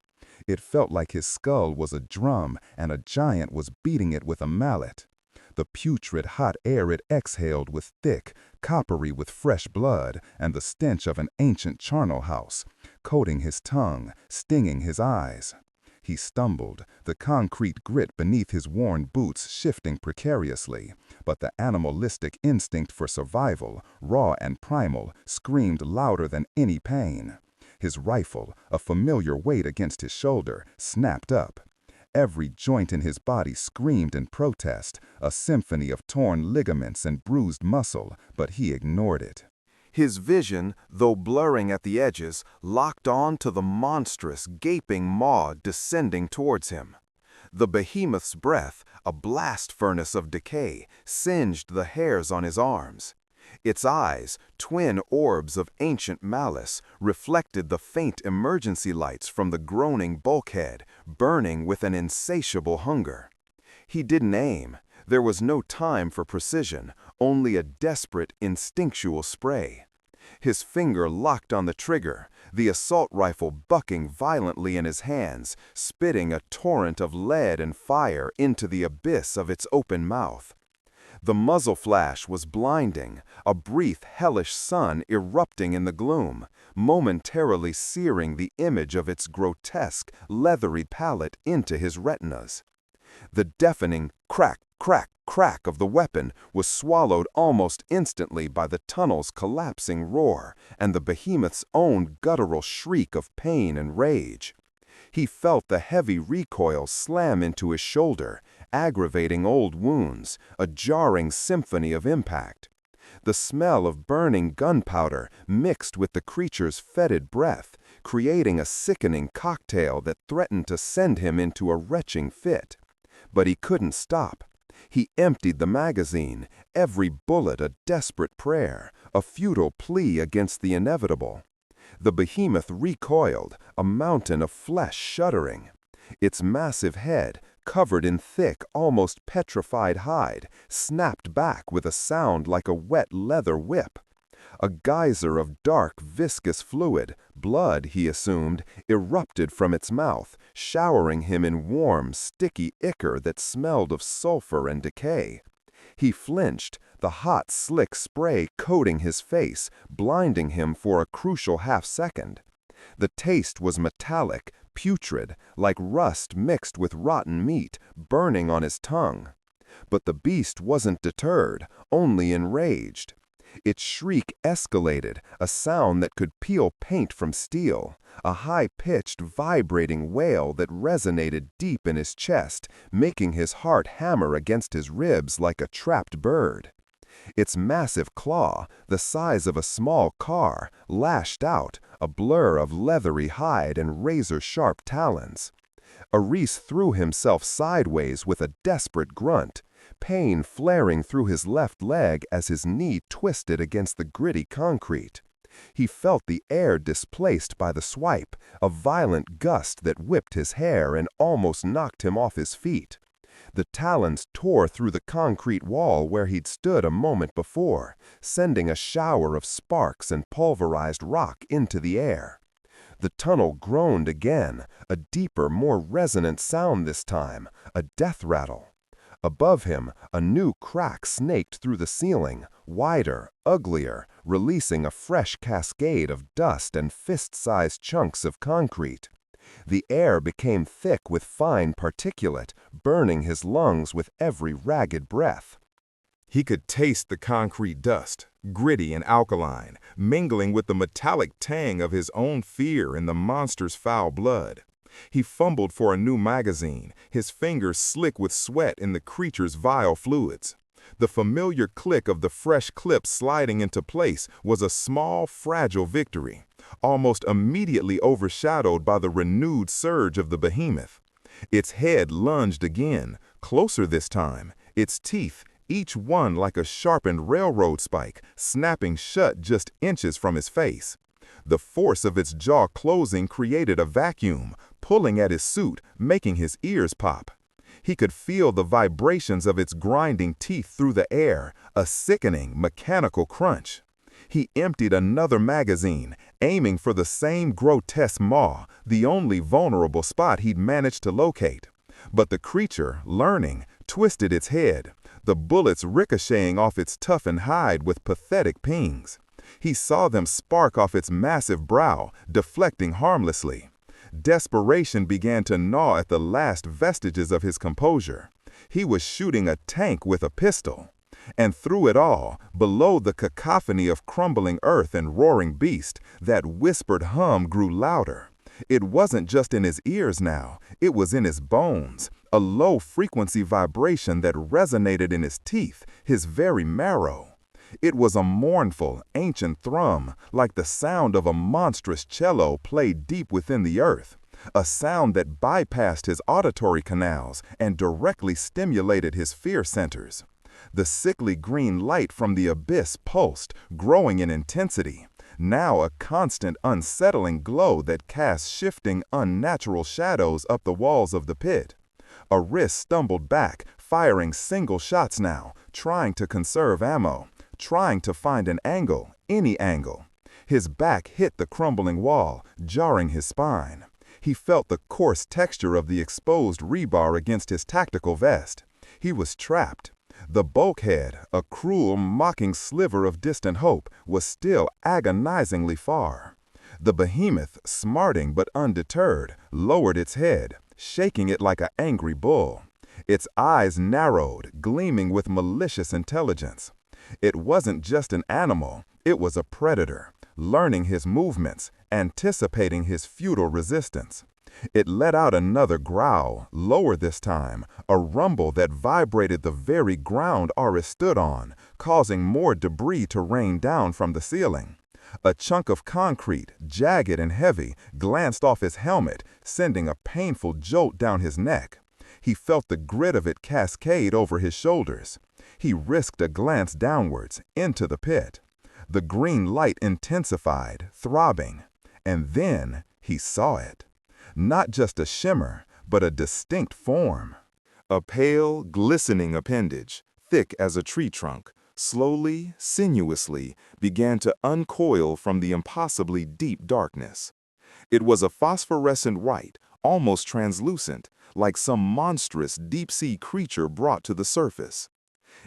Speaker 2: It felt like his skull was a drum and a giant was beating it with a mallet. The putrid hot air it exhaled was thick, coppery with fresh blood, and the stench of an ancient charnel house, coating his tongue, stinging his eyes. He stumbled, the concrete grit beneath his worn boots shifting precariously, but the animalistic instinct for survival, raw and primal, screamed louder than any pain. His rifle, a familiar weight against his shoulder, snapped up. Every joint in his body screamed in protest, a symphony of torn ligaments and bruised muscle, but he ignored it.
Speaker 1: His vision, though blurring at the edges, locked on to the monstrous, gaping maw descending towards him. The behemoth's breath, a blast furnace of decay, singed the hairs on his arms. Its eyes, twin orbs of ancient malice, reflected the faint emergency lights from the groaning bulkhead, burning with an insatiable hunger. He didn't aim. There was no time for precision, only a desperate, instinctual spray. His finger locked on the trigger, the assault rifle bucking violently in his hands, spitting a torrent of lead and fire into the abyss of its open mouth. The muzzle flash was blinding, a brief, hellish sun erupting in the gloom, momentarily searing the image of its grotesque, leathery palate into his retinas. The deafening crack, crack, crack of the weapon was swallowed almost instantly by the tunnel's collapsing roar and the behemoth's own guttural shriek of pain and rage. He felt the heavy recoil slam into his shoulder, aggravating old wounds, a jarring symphony of impact. The smell of burning gunpowder mixed with the creature's fetid breath, creating a sickening cocktail that threatened to send him into a retching fit. But he couldn't stop.
Speaker 3: He emptied the magazine, every bullet a desperate prayer, a futile plea against the inevitable. The behemoth recoiled, a mountain of flesh shuddering. Its massive head, covered in thick, almost petrified hide, snapped back with a sound like a wet leather whip. A geyser of dark, viscous fluid, blood, he assumed, erupted from its mouth, showering him in warm, sticky ichor that smelled of sulfur and decay. He flinched, the hot, slick spray coating his face, blinding him for a crucial half-second. The taste was metallic, putrid, like rust mixed with rotten meat, burning on his tongue. But the beast wasn't deterred, only enraged. Its shriek escalated, a sound that could peel paint from steel, a high-pitched, vibrating wail that resonated deep in his chest, making his heart hammer against his ribs like a trapped bird. Its massive claw, the size of a small car, lashed out, a blur of leathery hide and razor-sharp talons. Aris threw himself sideways with a desperate grunt, pain flaring through his left leg as his knee twisted against the gritty concrete. He felt the air displaced by the swipe, a violent gust that whipped his hair and almost knocked him off his feet. The talons tore through the concrete wall where he'd stood a moment before, sending a shower of sparks and pulverized rock into the air. The tunnel groaned again, a deeper, more resonant sound this time, a death rattle. Above him, a new crack snaked through the ceiling, wider, uglier, releasing a fresh cascade of dust and fist-sized chunks of concrete. The air became thick with fine particulate, burning his lungs with every ragged breath.
Speaker 1: He could taste the concrete dust, gritty and alkaline, mingling with the metallic tang of his own fear and the monster's foul blood. He fumbled for a new magazine, his fingers slick with sweat in the creature's vile fluids. The familiar click of the fresh clip sliding into place was a small, fragile victory, almost immediately overshadowed by the renewed surge of the behemoth. Its head lunged again, closer this time, its teeth, each one like a sharpened railroad spike, snapping shut just inches from his face. The force of its jaw closing created a vacuum, pulling at his suit, making his ears pop. He could feel the vibrations of its grinding teeth through the air, a sickening, mechanical crunch. He emptied another magazine, aiming for the same grotesque maw, the only vulnerable spot he'd managed to locate. But the creature, learning, twisted its head, the bullets ricocheting off its toughened hide with pathetic pings. He saw them spark off its massive brow, deflecting harmlessly. Desperation began to gnaw at the last vestiges of his composure. He was shooting a tank with a pistol. And through it all, below the cacophony of crumbling earth and roaring beast, that whispered hum grew louder. It wasn't just in his ears now, it was in his bones, a low-frequency vibration that resonated in his teeth, his very marrow. It was a mournful, ancient thrum, like the sound of a monstrous cello played deep within the earth, a sound that bypassed his auditory canals and directly stimulated his fear centers. The sickly green light from the abyss pulsed, growing in intensity, now a constant, unsettling glow that cast shifting, unnatural shadows up the walls of the pit. Aris stumbled back, firing single shots now, trying to conserve ammo, trying to find an angle, any angle. His back hit the crumbling wall, jarring his spine. He felt the coarse texture of the exposed rebar against his tactical vest. He was trapped. The bulkhead, a cruel, mocking sliver of distant hope, was still agonizingly far. The behemoth, smarting but undeterred, lowered its head, shaking it like an angry bull. Its eyes narrowed, gleaming with malicious intelligence. It wasn't just an animal, it was a predator, learning his movements, anticipating his futile resistance. It let out another growl, lower this time, a rumble that vibrated the very ground Aris stood on, causing more debris to rain down from the ceiling. A chunk of concrete, jagged and heavy, glanced off his helmet, sending a painful jolt down his neck.
Speaker 2: He felt the grit of it cascade over his shoulders. He risked a glance downwards, into the pit. The green light intensified, throbbing. And then he saw it. Not just a shimmer, but a distinct form.
Speaker 1: A pale, glistening appendage, thick as a tree trunk, slowly, sinuously began to uncoil from the impossibly deep darkness. It was a phosphorescent white, almost translucent, like some monstrous deep-sea creature brought to the surface.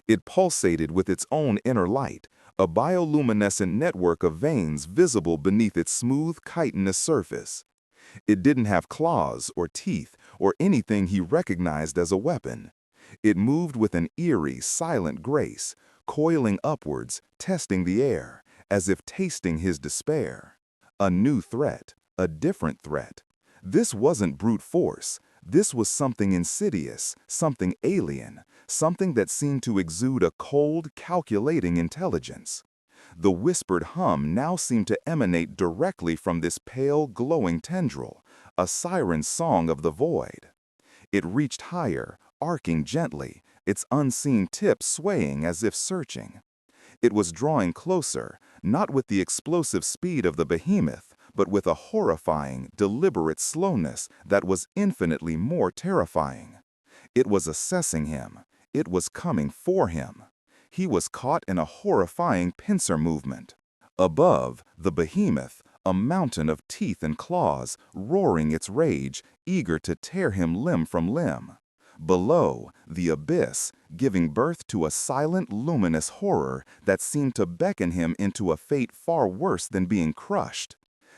Speaker 1: It pulsated with its own inner light, a bioluminescent network of veins visible beneath its smooth, chitinous surface. It didn't have claws or teeth or anything he recognized as a weapon. It moved with an eerie, silent grace, coiling upwards, testing the air, as if tasting his despair. A new threat, a different threat. This wasn't brute force. This was something insidious, something alien, something that seemed to exude a cold, calculating intelligence. The whispered hum now seemed to emanate directly from this pale, glowing tendril, a siren's song of the void. It reached higher, arcing gently, its unseen tip swaying as if searching. It was drawing closer, not with the explosive speed of the behemoth, but with a horrifying, deliberate slowness that was infinitely more terrifying. It was assessing him. It was coming for him. He was caught in a horrifying pincer movement. Above, the behemoth, a mountain of teeth and claws, roaring its rage, eager to tear him limb from limb. Below, the abyss, giving birth to a silent, luminous horror that seemed to beckon him into a fate far worse than being crushed.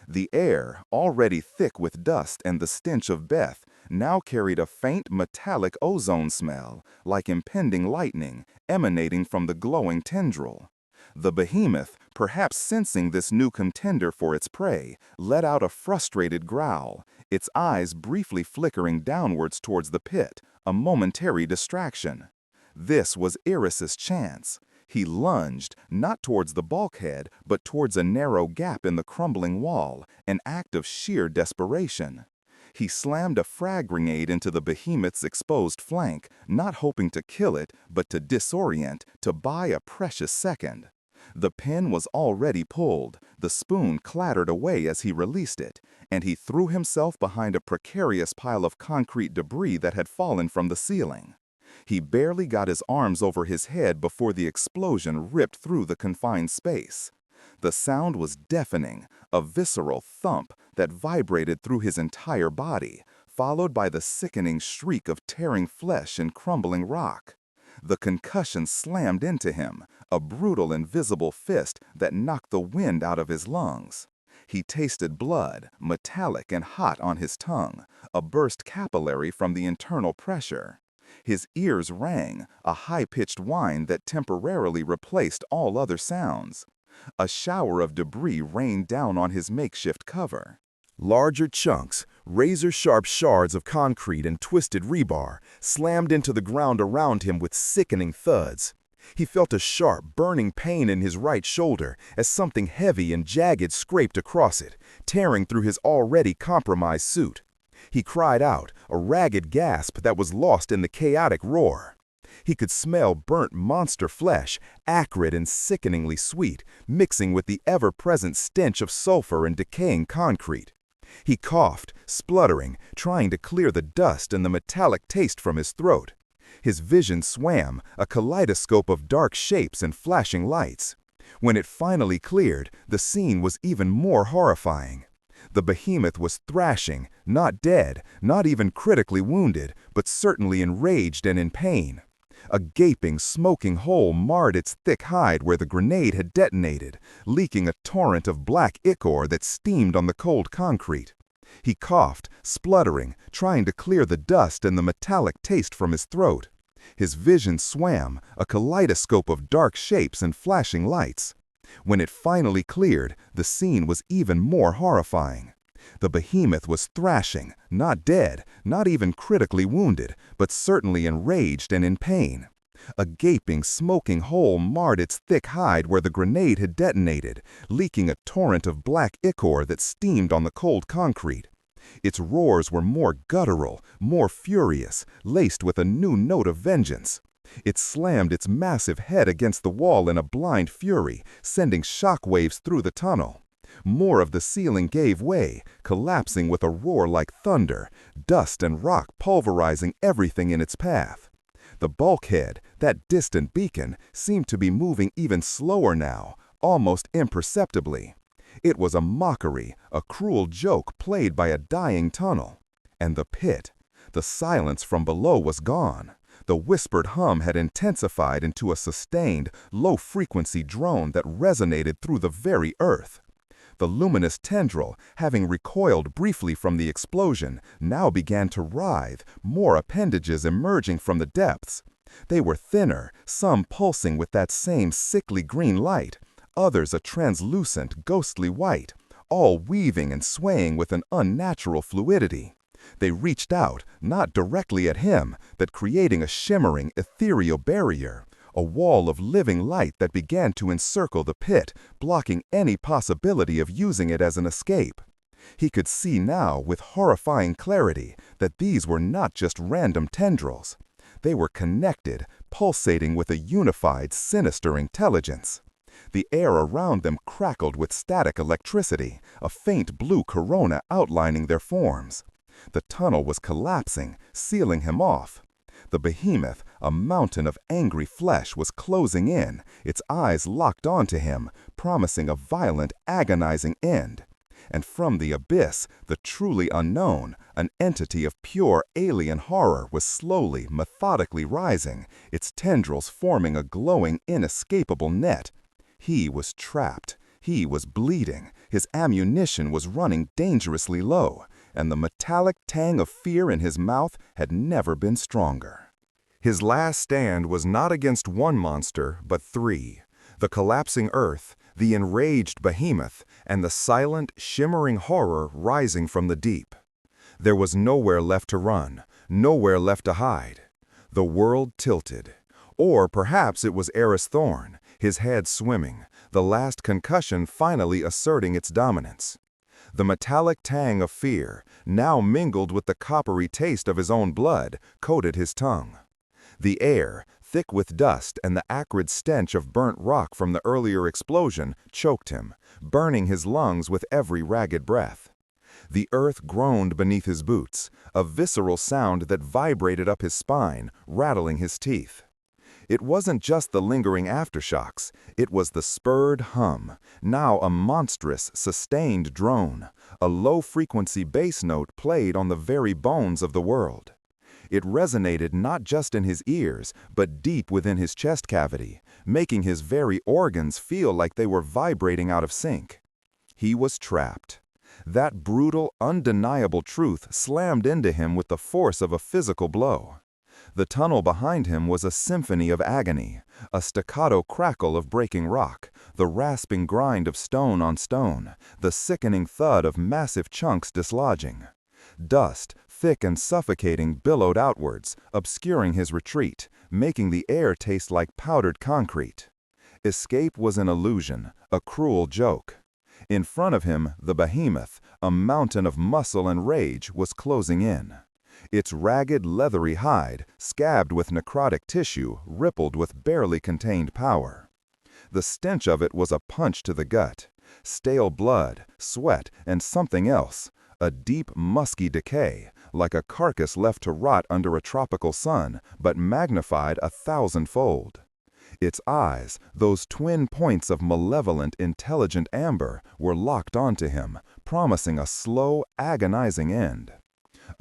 Speaker 1: The air, already thick with dust and the stench of death, now carried a faint metallic ozone smell, like impending lightning, emanating from the glowing tendril. The behemoth, perhaps sensing this new contender for its prey, let out a frustrated growl, its eyes briefly flickering downwards towards the pit, a momentary distraction. This was Eris's chance. He lunged, not towards the bulkhead, but towards a narrow gap in the crumbling wall, an act of sheer desperation. He slammed a frag grenade into the behemoth's exposed flank, not hoping to kill it, but to disorient, to buy a precious second. The pin was already pulled, the spoon clattered away as he released it, and he threw himself behind a precarious pile of concrete debris that had fallen from the ceiling. He barely got his arms over his head before the explosion ripped through the confined space. The sound was deafening, a visceral thump that vibrated through his entire body, followed by the sickening shriek of tearing flesh and crumbling rock. The concussion slammed into him, a brutal invisible fist that knocked the wind out of his lungs. He tasted blood, metallic and hot on his tongue, a burst capillary from the internal pressure. His ears rang, a high-pitched whine that temporarily replaced all other sounds. A shower of debris rained down on his makeshift cover. Larger chunks, razor-sharp shards of concrete and twisted rebar, slammed into the ground around him with sickening thuds. He felt a sharp, burning pain in his right shoulder as something heavy and jagged scraped across it, tearing through his already compromised suit. He cried out, a ragged gasp that was lost in the chaotic roar. He could smell burnt monster flesh, acrid and sickeningly sweet, mixing with the ever-present stench of sulfur and decaying concrete. He coughed, spluttering, trying to clear the dust and the metallic taste from his throat. His vision swam, a kaleidoscope of dark shapes and flashing lights. When it finally cleared, the scene was even more horrifying. The behemoth was thrashing, not dead, not even critically wounded, but certainly enraged and in pain. A gaping, smoking hole marred its thick hide where the grenade had detonated, leaking a torrent of black ichor that steamed on the cold concrete. He coughed, spluttering, trying to clear the dust and the metallic taste from his throat. His vision swam, a kaleidoscope of dark shapes and flashing lights. When it finally cleared, the scene was even more horrifying. The behemoth was thrashing, not dead, not even critically wounded, but certainly enraged and in pain. A gaping, smoking hole marred its thick hide where the grenade had detonated, leaking a torrent of black ichor that steamed on the cold concrete.
Speaker 2: Its roars were more guttural, more furious, laced with a new note of vengeance. It slammed its massive head against the wall in a blind fury, sending shockwaves through the tunnel. More of the ceiling gave way, collapsing with a roar like thunder, dust and rock pulverizing everything in its path. The bulkhead, that distant beacon, seemed to be moving even slower now, almost imperceptibly. It was a mockery, a cruel joke played by a dying tunnel. And the pit. The silence from below was gone. The whispered hum had intensified into a sustained, low-frequency drone that resonated through the very earth. The luminous tendril, having recoiled briefly from the explosion, now began to writhe, more appendages emerging from the depths. They were thinner, some pulsing with that same sickly green light, others a translucent, ghostly white, all weaving and swaying with an unnatural fluidity. They reached out, not directly at him, but creating a shimmering, ethereal barrier, a wall of living light that began to encircle the pit, blocking any possibility of using it as an escape. He could see now, with horrifying clarity, that these were not just random tendrils. They were connected, pulsating with a unified, sinister intelligence. The air around them crackled with static electricity, a faint blue corona outlining their forms. The tunnel was collapsing, sealing him off. The behemoth, a mountain of angry flesh, was closing in, its eyes locked onto him, promising a violent, agonizing end. And from the abyss, the truly unknown, an entity of pure alien horror, was slowly, methodically rising, its tendrils forming a glowing, inescapable net. He was trapped. He was bleeding. His ammunition was running dangerously low, and the metallic tang of fear in his mouth had never been stronger.
Speaker 1: His last stand was not against one monster, but three: the collapsing earth, the enraged behemoth, and the silent, shimmering horror rising from the deep. There was nowhere left to run, nowhere left to hide. The world tilted. Or perhaps it was Eris Thorn, his head swimming, the last concussion finally asserting its dominance. The metallic tang of fear, now mingled with the coppery taste of his own blood, coated his tongue. The air, thick with dust and the acrid stench of burnt rock from the earlier explosion, choked him, burning his lungs with every ragged breath. The earth groaned beneath his boots, a visceral sound that vibrated up his spine, rattling his teeth. It wasn't just the lingering aftershocks, it was the spurred hum, now a monstrous, sustained drone, a low-frequency bass note played on the very bones of the world. It resonated not just in his ears, but deep within his chest cavity, making his very organs feel like they were vibrating out of sync. He was trapped. That brutal, undeniable truth slammed into him with the force of a physical blow. The tunnel behind him was a symphony of agony, a staccato crackle of breaking rock, the rasping grind of stone on stone, the sickening thud of massive chunks dislodging. Dust, thick and suffocating, billowed outwards, obscuring his retreat, making the air taste like powdered concrete. Escape was an illusion, a cruel joke. In front of him, the behemoth, a mountain of muscle and rage, was closing in. Its ragged, leathery hide, scabbed with necrotic tissue, rippled with barely contained power. The stench of it was a punch to the gut. Stale blood, sweat, and something else, a deep, musky decay, like a carcass left to rot under a tropical sun, but magnified 1,000-fold. Its eyes, those twin points of malevolent, intelligent amber, were locked onto him, promising a slow, agonizing end.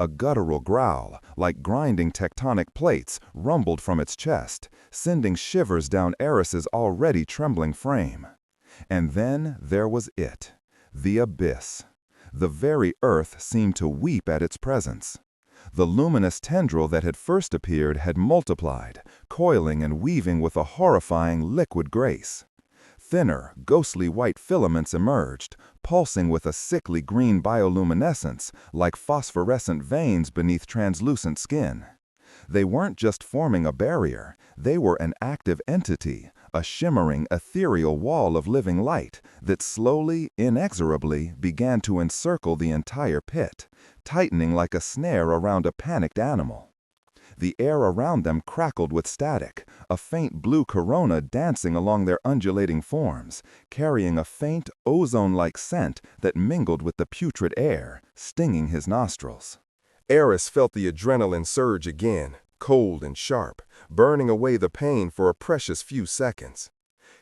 Speaker 1: A guttural growl, like grinding tectonic plates, rumbled from its chest, sending shivers down Eris's already trembling frame. And then there was it, the abyss. The very earth seemed to weep at its presence. The luminous tendril that had first appeared had multiplied, coiling and weaving with a horrifying liquid grace. Thinner, ghostly white filaments emerged, pulsing with a sickly green bioluminescence, like phosphorescent veins beneath translucent skin. They weren't just forming a barrier, they were an active entity, a shimmering, ethereal wall of living light that slowly, inexorably began to encircle the entire pit,
Speaker 2: tightening like a snare around a panicked animal. The air around them crackled with static, a faint blue corona dancing along their undulating forms, carrying a faint, ozone-like scent that mingled with the putrid air, stinging his nostrils.
Speaker 1: Eris felt the adrenaline surge again, cold and sharp, burning away the pain for a precious few seconds.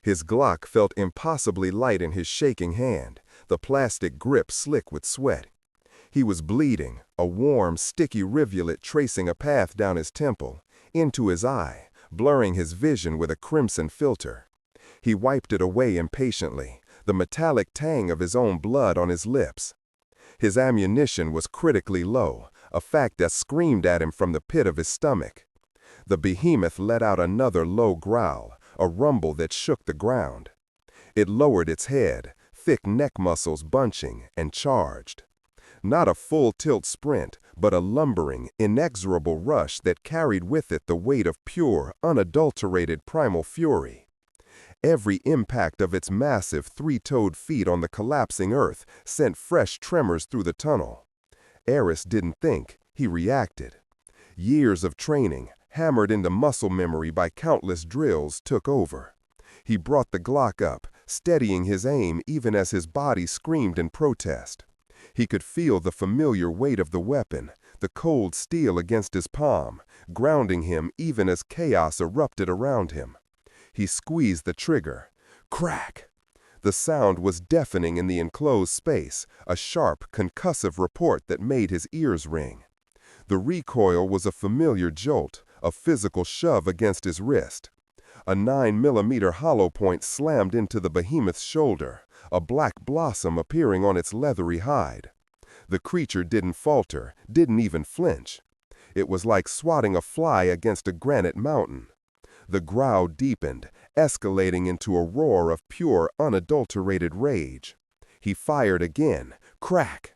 Speaker 1: His Glock felt impossibly light in his shaking hand, the plastic grip slick with sweat. He was bleeding, a warm, sticky rivulet tracing a path down his temple, into his eye, blurring his vision with a crimson filter. He wiped it away impatiently, the metallic tang of his own blood on his lips. His ammunition was critically low, a fact that screamed at him from the pit of his stomach. The behemoth let out another low growl, a rumble that shook the ground. It lowered its head, thick neck muscles bunching, and charged. Not a full-tilt sprint, but a lumbering, inexorable rush that carried with it the weight of pure, unadulterated primal fury. Every impact of its massive three-toed feet on the collapsing earth sent fresh tremors through the tunnel. Eris didn't think, he reacted. Years of training, hammered into muscle memory by countless drills, took over. He brought the Glock up, steadying his aim even as his body screamed in protest. He could feel the familiar weight of the weapon, the cold steel against his palm, grounding him even as chaos erupted around him. He squeezed the trigger. Crack! The sound was deafening in the enclosed space, a sharp, concussive report that made his ears ring. The recoil was a familiar jolt, a physical shove against his wrist. A 9mm hollow point slammed into the behemoth's shoulder, a black blossom appearing on its leathery hide. The creature didn't falter, didn't even flinch. It was like swatting a fly against a granite mountain. The growl deepened, escalating into a roar of pure, unadulterated rage. He fired again. Crack!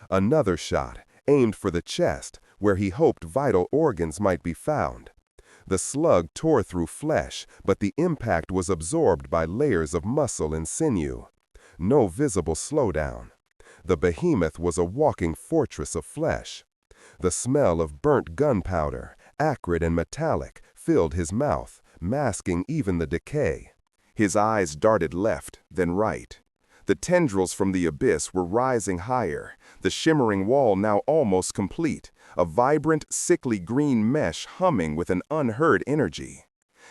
Speaker 1: Another shot, aimed for the chest, where he hoped vital organs might be found. The slug tore through flesh, but the impact was absorbed by layers of muscle and sinew. No visible slowdown. The behemoth was a walking fortress of flesh. The smell of burnt gunpowder, acrid and metallic, filled his mouth, masking even the decay. His eyes darted left, then right. The tendrils from the abyss were rising higher, the shimmering wall now almost complete, a vibrant, sickly green mesh humming with an unheard energy.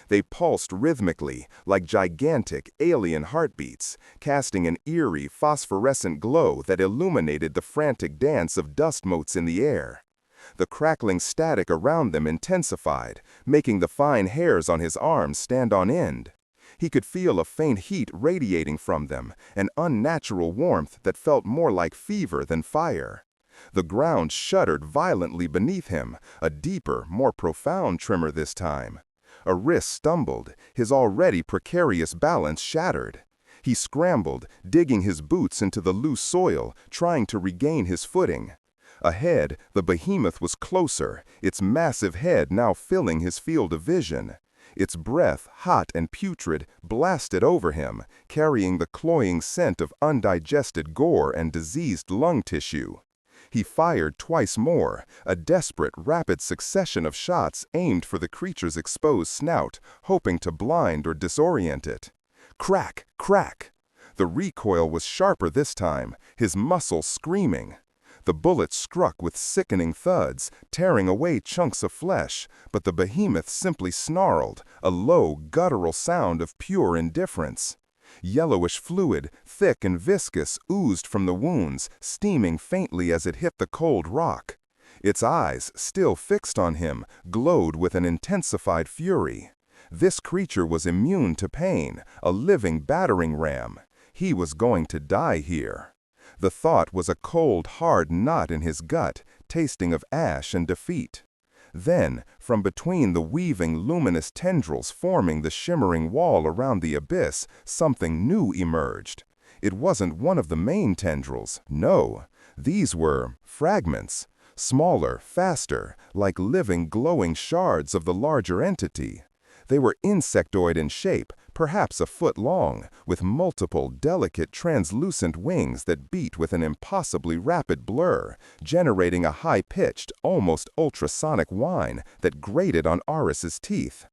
Speaker 1: They pulsed rhythmically, like gigantic, alien heartbeats, casting an eerie, phosphorescent glow that illuminated the frantic dance of dust motes in the air. The crackling static around them intensified, making the fine hairs on his arms stand on end. He could feel a faint heat radiating from them, an unnatural warmth that felt more like fever than fire. The ground shuddered violently beneath him, a deeper, more profound tremor this time. A wrist stumbled, his already precarious balance shattered. He scrambled, digging his boots into the loose soil, trying to regain his footing. Ahead, the behemoth was closer, its massive head now filling his field of vision. Its breath, hot and putrid, blasted over him, carrying the cloying scent of undigested gore and diseased lung tissue. He fired twice more, a desperate, rapid succession of shots aimed for the creature's exposed snout, hoping to blind or disorient it. Crack! Crack! The recoil was sharper this time, his muscles screaming. The bullet struck with sickening thuds, tearing away chunks of flesh, but the behemoth simply snarled, a low, guttural sound of pure indifference. Yellowish fluid, thick and viscous, oozed from the wounds, steaming faintly as it hit the cold rock. Its eyes, still fixed on him, glowed with an intensified fury. This creature was immune to pain, a living battering ram. He was going to die here. The thought was a cold, hard knot in his gut, tasting of ash and defeat. Then, from between the weaving, luminous tendrils forming the shimmering wall around the abyss, something new emerged. It wasn't one of the main tendrils, no. These were fragments, smaller, faster, like living, glowing shards of the larger entity. They were insectoid in shape,
Speaker 2: perhaps a foot long, with multiple delicate translucent wings that beat with an impossibly rapid blur, generating a high-pitched, almost ultrasonic whine that grated on Aris's teeth.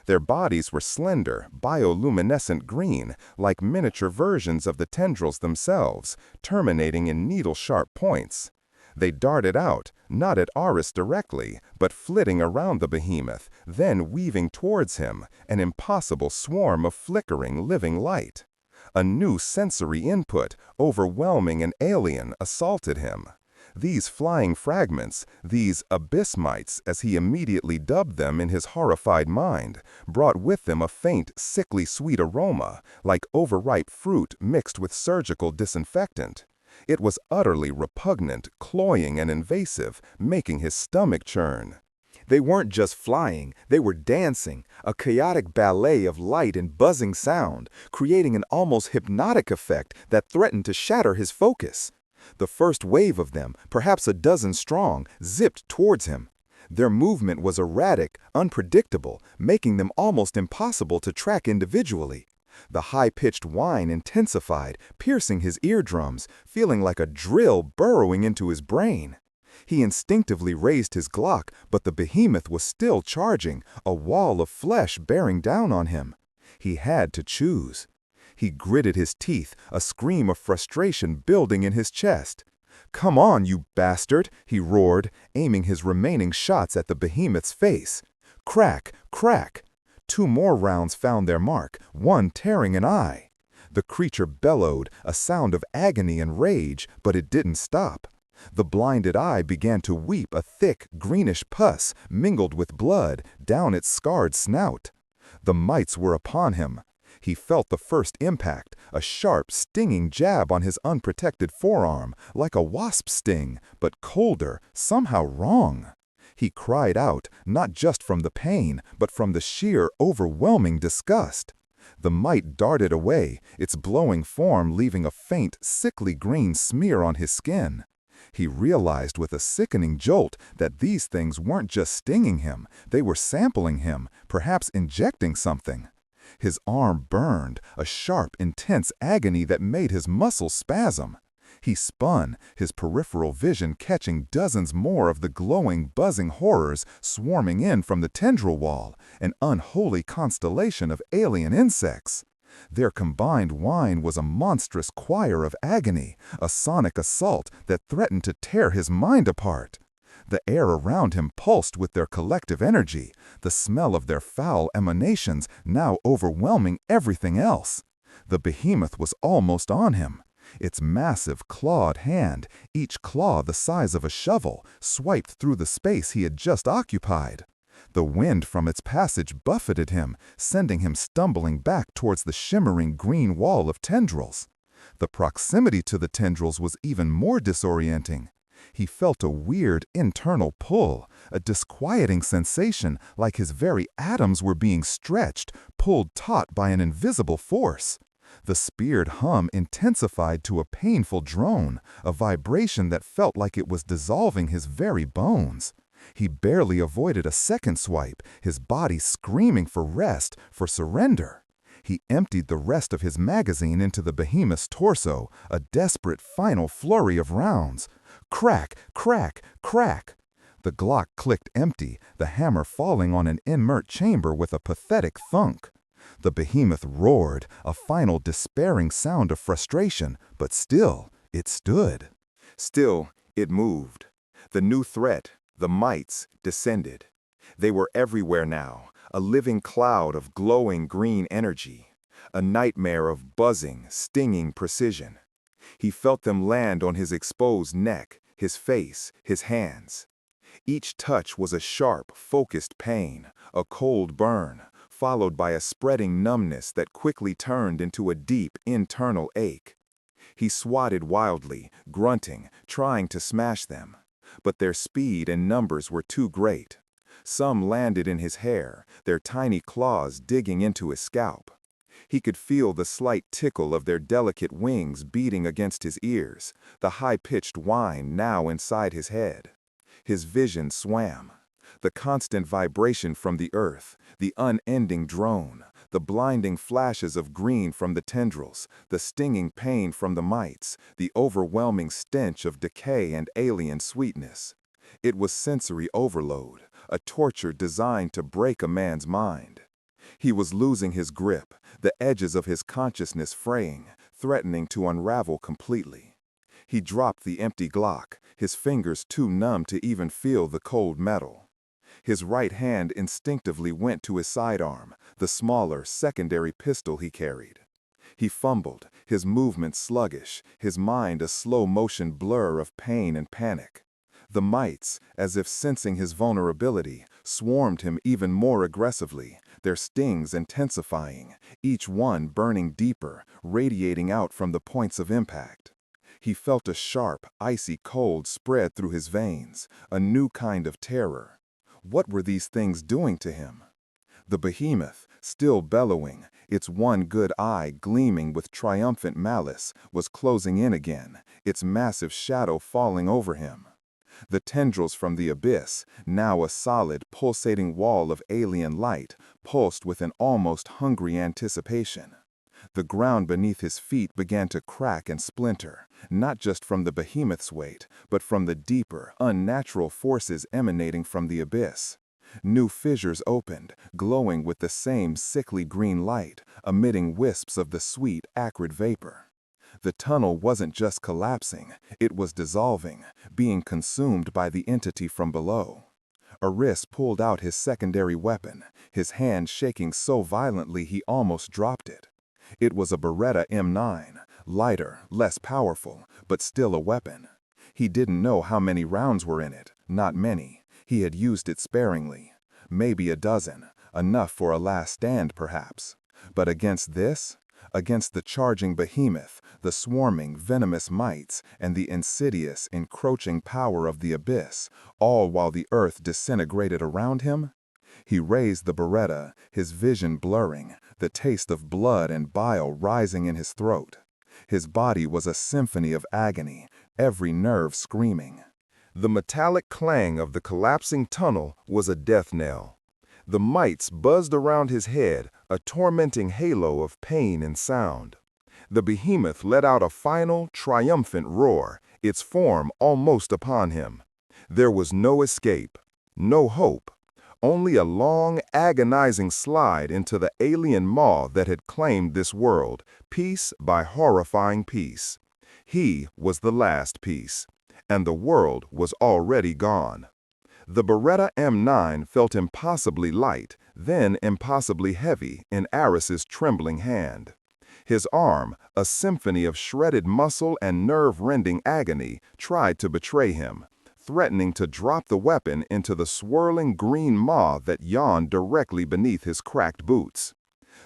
Speaker 2: Their bodies were slender, bioluminescent green, like miniature versions of the tendrils themselves, terminating in needle-sharp points. They darted out, not at Aris directly, but flitting around the behemoth, then weaving towards him, an impossible swarm of flickering, living light. A new sensory input, overwhelming and alien, assaulted him. These flying fragments, these abyssmites, as he immediately dubbed them in his horrified mind, brought with them a faint, sickly sweet aroma, like overripe fruit mixed with surgical disinfectant. It was utterly repugnant, cloying, and invasive, making his stomach churn.
Speaker 1: They weren't just flying, they were dancing, a chaotic ballet of light and buzzing sound, creating an almost hypnotic effect that threatened to shatter his focus. The first wave of them, perhaps a dozen strong, zipped towards him. Their movement was erratic, unpredictable, making them almost impossible to track individually. The high-pitched whine intensified, piercing his eardrums, feeling like a drill burrowing into his brain. He instinctively raised his Glock, but the behemoth was still charging, a wall of flesh bearing down on him. He had to choose. He gritted his teeth, a scream of frustration building in his chest. "Come on, you bastard!" he roared, aiming his remaining shots at the behemoth's face. Crack, crack! 2 more rounds found their mark, one tearing an eye. The creature bellowed, a sound of agony and rage, but it didn't stop. The blinded eye began to weep a thick, greenish pus, mingled with blood, down its scarred snout. The mites were upon him. He felt the first impact, a sharp, stinging jab on his unprotected forearm, like a wasp sting, but colder, somehow wrong. He cried out, not just from the pain, but from the sheer, overwhelming disgust. The mite darted away, its blowing form leaving a faint, sickly green smear on his skin. He realized with a sickening jolt that these things weren't just stinging him, they were sampling him, perhaps injecting something. His arm burned, a sharp, intense agony that made his muscles spasm. He spun, his peripheral vision catching dozens more of the glowing, buzzing horrors swarming in from the tendril wall, an unholy constellation of alien insects. Their combined whine was a monstrous choir of agony, a sonic assault that threatened to tear his mind apart. The air around him pulsed with their collective energy, the smell of their foul emanations now overwhelming everything else. The behemoth was almost on him. Its massive clawed hand, each claw the size of a shovel, swiped through the space he had just occupied. The wind from its passage buffeted him, sending him stumbling back towards the shimmering green wall of tendrils. The proximity to the tendrils was even more disorienting. He felt a weird internal pull, a disquieting sensation like his very atoms were being stretched, pulled taut by an invisible force. The speared hum intensified to a painful drone, a vibration that felt like it was dissolving his very bones. He barely avoided a second swipe, his body screaming for rest, for surrender. He emptied the rest of his magazine into the behemoth's torso, a desperate final flurry of rounds. Crack, crack, crack! The Glock clicked empty, the hammer falling on an inert chamber with a pathetic thunk. The behemoth roared, a final despairing sound of frustration, but still, it stood. Still, it moved. The new threat, the mites, descended. They were everywhere now, a living cloud of glowing green energy, a nightmare of buzzing, stinging precision. He felt them land on his exposed neck, his face, his hands. Each touch was a sharp, focused pain, a cold burn, followed by a spreading numbness that quickly turned into a deep internal ache. He swatted wildly, grunting, trying to smash them. But their speed and numbers were too great. Some landed in his hair, their tiny claws digging into his scalp. He could feel the slight tickle of their delicate wings beating against his ears, the high-pitched whine now inside his head. His vision swam. The constant vibration from the earth, the unending drone,
Speaker 2: The blinding flashes of green from the tendrils, the stinging pain from the mites, the overwhelming stench of decay and alien sweetness. It was sensory overload, a torture designed to break a man's mind. He was losing his grip, the edges of his consciousness fraying, threatening to unravel completely. He dropped the empty Glock, his fingers too numb to even feel the cold metal. His right hand instinctively went to his sidearm, the smaller, secondary pistol he carried. He fumbled, his movements sluggish, his mind a slow-motion blur of pain and panic. The mites, as if sensing his vulnerability, swarmed him even more aggressively, their stings intensifying, each one burning deeper, radiating out from the points of impact. He felt a sharp, icy cold spread through his veins, a new kind of terror. What were these things doing to him? The behemoth, still bellowing, its one good eye gleaming with triumphant malice, was closing in again, its massive shadow falling over him. The tendrils from the abyss, now a solid, pulsating wall of alien light, pulsed with an almost hungry anticipation. The ground beneath his feet began to crack and splinter, not just from the behemoth's weight, but from the deeper, unnatural forces emanating from the abyss. New fissures opened, glowing with the same sickly green light, emitting wisps of the sweet, acrid vapor. The tunnel wasn't just collapsing, it was dissolving, being consumed by the entity from below. Aris pulled out his secondary weapon, his hand shaking so violently he almost dropped it. It was a Beretta M9, lighter, less powerful, but still a weapon. He didn't know how many rounds were in it, not many. He had used it sparingly. Maybe a dozen, enough for a last stand perhaps. But against this? Against the charging behemoth, the swarming, venomous mites, and the insidious, encroaching power of the abyss, all while the earth disintegrated around him? He raised the Beretta, his vision blurring, the taste of blood and bile rising in his throat. His body was a symphony of agony, every nerve screaming.
Speaker 1: The metallic clang of the collapsing tunnel was a death knell. The mites buzzed around his head, a tormenting halo of pain and sound. The behemoth let out a final, triumphant roar, its form almost upon him. There was no escape, no hope, only a long, agonizing slide into the alien maw that had claimed this world, piece by horrifying piece. He was the last piece, and the world was already gone. The Beretta M9 felt impossibly light, then impossibly heavy in Aris's trembling hand. His arm, a symphony of shredded muscle and nerve-rending agony, tried to betray him, threatening to drop the weapon into the swirling green maw that yawned directly beneath his cracked boots.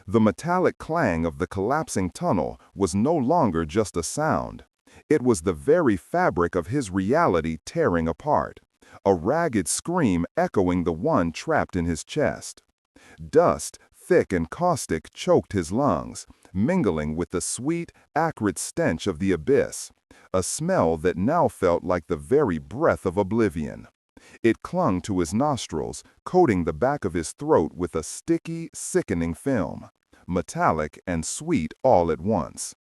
Speaker 1: The metallic clang of the collapsing tunnel was no longer just a sound. It was the very fabric of his reality tearing apart, a ragged scream echoing the one trapped in his chest. Dust, thick and caustic, choked his lungs, mingling with the sweet, acrid stench of the abyss, a smell that now felt like the very breath of oblivion. It clung to his nostrils, coating the back of his throat with a sticky, sickening film, metallic and sweet all at once.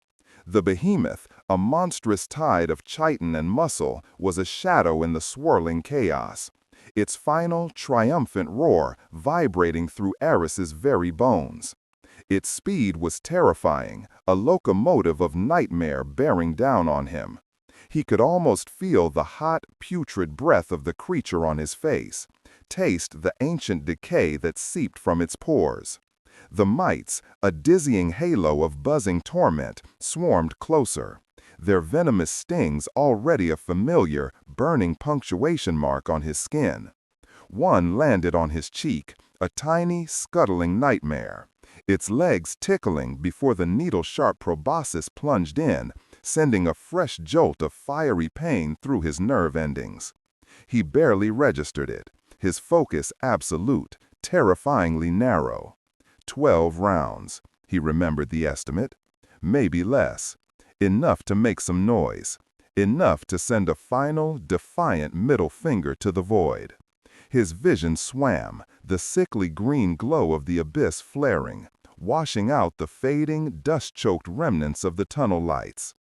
Speaker 1: The behemoth, a monstrous tide of chitin and muscle, was a shadow in the swirling chaos, its final, triumphant roar vibrating through Aris's very bones. Its speed was terrifying, a locomotive of nightmare bearing down on him. He could almost feel the hot, putrid breath of the creature on his face, taste the ancient decay that seeped from its pores. The mites, a dizzying halo of buzzing torment, swarmed closer, their venomous stings already a familiar, burning punctuation mark on his skin. One landed on his cheek, a tiny, scuttling nightmare, its legs tickling before the needle-sharp proboscis plunged in, sending a fresh jolt of fiery pain through his nerve endings. He barely registered it, his focus absolute, terrifyingly narrow. 12 rounds, he remembered the estimate. Maybe less. Enough to make some noise. Enough to send a final, defiant middle finger to the void. His vision swam, the sickly green glow of the abyss flaring,
Speaker 2: washing out the fading, dust-choked remnants of the tunnel lights.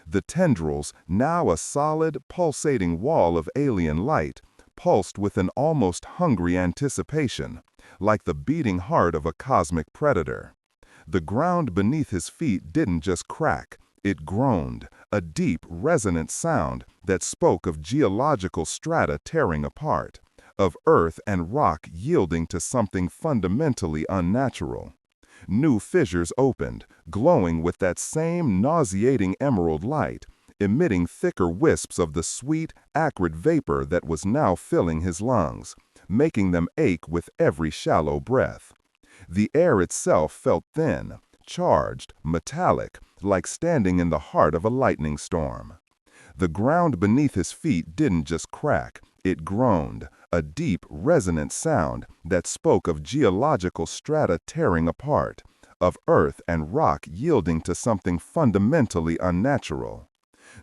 Speaker 2: The tendrils, now a solid, pulsating wall of alien light, pulsed with an almost hungry anticipation, like the beating heart of a cosmic predator. The ground beneath his feet didn't just crack, it groaned, a deep, resonant sound that spoke of geological strata tearing apart, of earth and rock yielding to something fundamentally unnatural. New fissures opened, glowing with that same nauseating emerald light, emitting thicker wisps of the sweet, acrid vapor that was now filling his lungs, making them ache with every shallow breath. The air itself felt thin, charged, metallic, like standing in the heart of a lightning storm. The ground beneath his feet didn't just crack, it groaned, a deep, resonant sound that spoke of geological strata tearing apart, of earth and rock yielding to something fundamentally unnatural.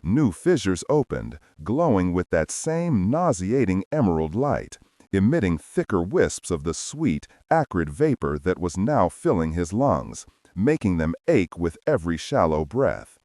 Speaker 2: New fissures opened, glowing with that same nauseating emerald light, emitting thicker wisps of the sweet, acrid vapor that was now filling his lungs, making them ache with every shallow breath.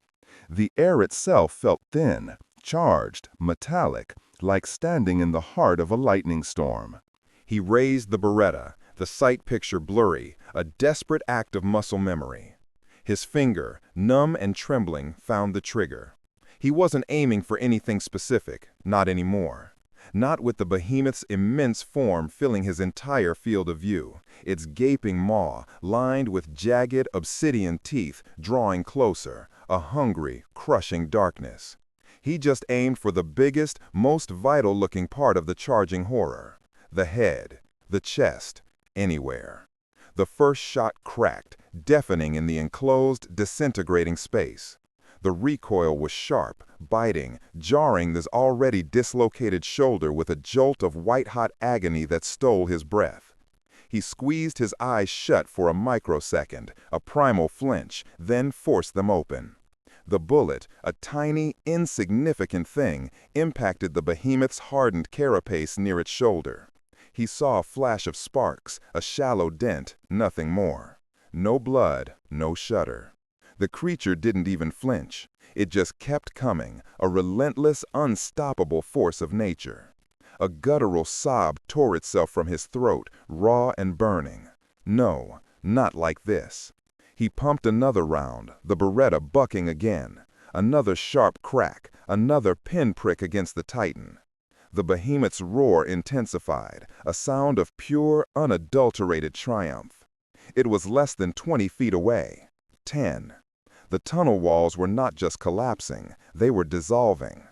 Speaker 2: The air itself felt thin, charged, metallic, like standing in the heart of a lightning storm.
Speaker 1: He raised the Beretta, the sight picture blurry, a desperate act of muscle memory. His finger, numb and trembling, found the trigger. He wasn't aiming for anything specific, not anymore. Not with the behemoth's immense form filling his entire field of view, its gaping maw, lined with jagged obsidian teeth, drawing closer, a hungry, crushing darkness. He just aimed for the biggest, most vital-looking part of the charging horror. The head, the chest, anywhere. The first shot cracked, deafening in the enclosed, disintegrating space. The recoil was sharp, biting, jarring this already dislocated shoulder with a jolt of white-hot agony that stole his breath. He squeezed his eyes shut for a microsecond, a primal flinch, then forced them open. The bullet, a tiny, insignificant thing, impacted the behemoth's hardened carapace near its shoulder. He saw a flash of sparks, a shallow dent, nothing more. No blood, no shudder. The creature didn't even flinch. It just kept coming, a relentless, unstoppable force of nature. A guttural sob tore itself from his throat, raw and burning. No, not like this. He pumped another round, the Beretta bucking again. Another sharp crack, another pinprick against the Titan. The behemoth's roar intensified, a sound of pure, unadulterated triumph. It was less than 20 feet away. 10. The tunnel walls were not just collapsing, they were dissolving.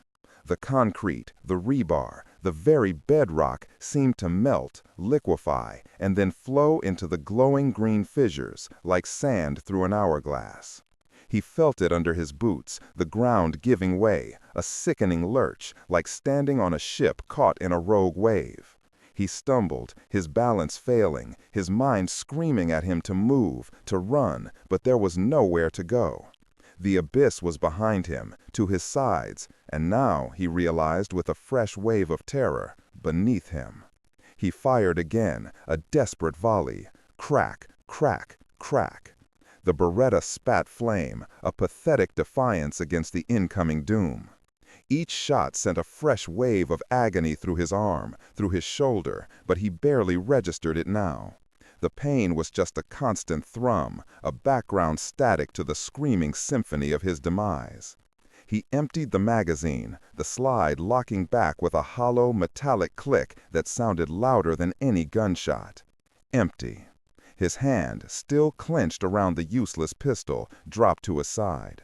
Speaker 1: The concrete, the rebar, the very bedrock seemed to melt, liquefy, and then flow into the glowing green fissures, like sand through an hourglass. He felt it under his boots, the ground giving way, a sickening lurch, like standing on a ship caught in a rogue wave. He stumbled, his balance failing, his mind screaming at him to move, to run, but there was nowhere to go. The abyss was behind him, to his sides, and now, he realized with a fresh wave of terror, beneath him. He fired again, a desperate volley. Crack, crack, crack. The Beretta spat flame, a pathetic defiance against the incoming doom. Each shot sent a fresh wave of agony through his arm, through his shoulder, but he barely registered it now. The pain was just a constant thrum, a background static to the screaming symphony of his demise. He emptied the magazine, the slide locking back with a hollow, metallic click that sounded louder than any gunshot. Empty. His hand, still clenched around the useless pistol, dropped to his side.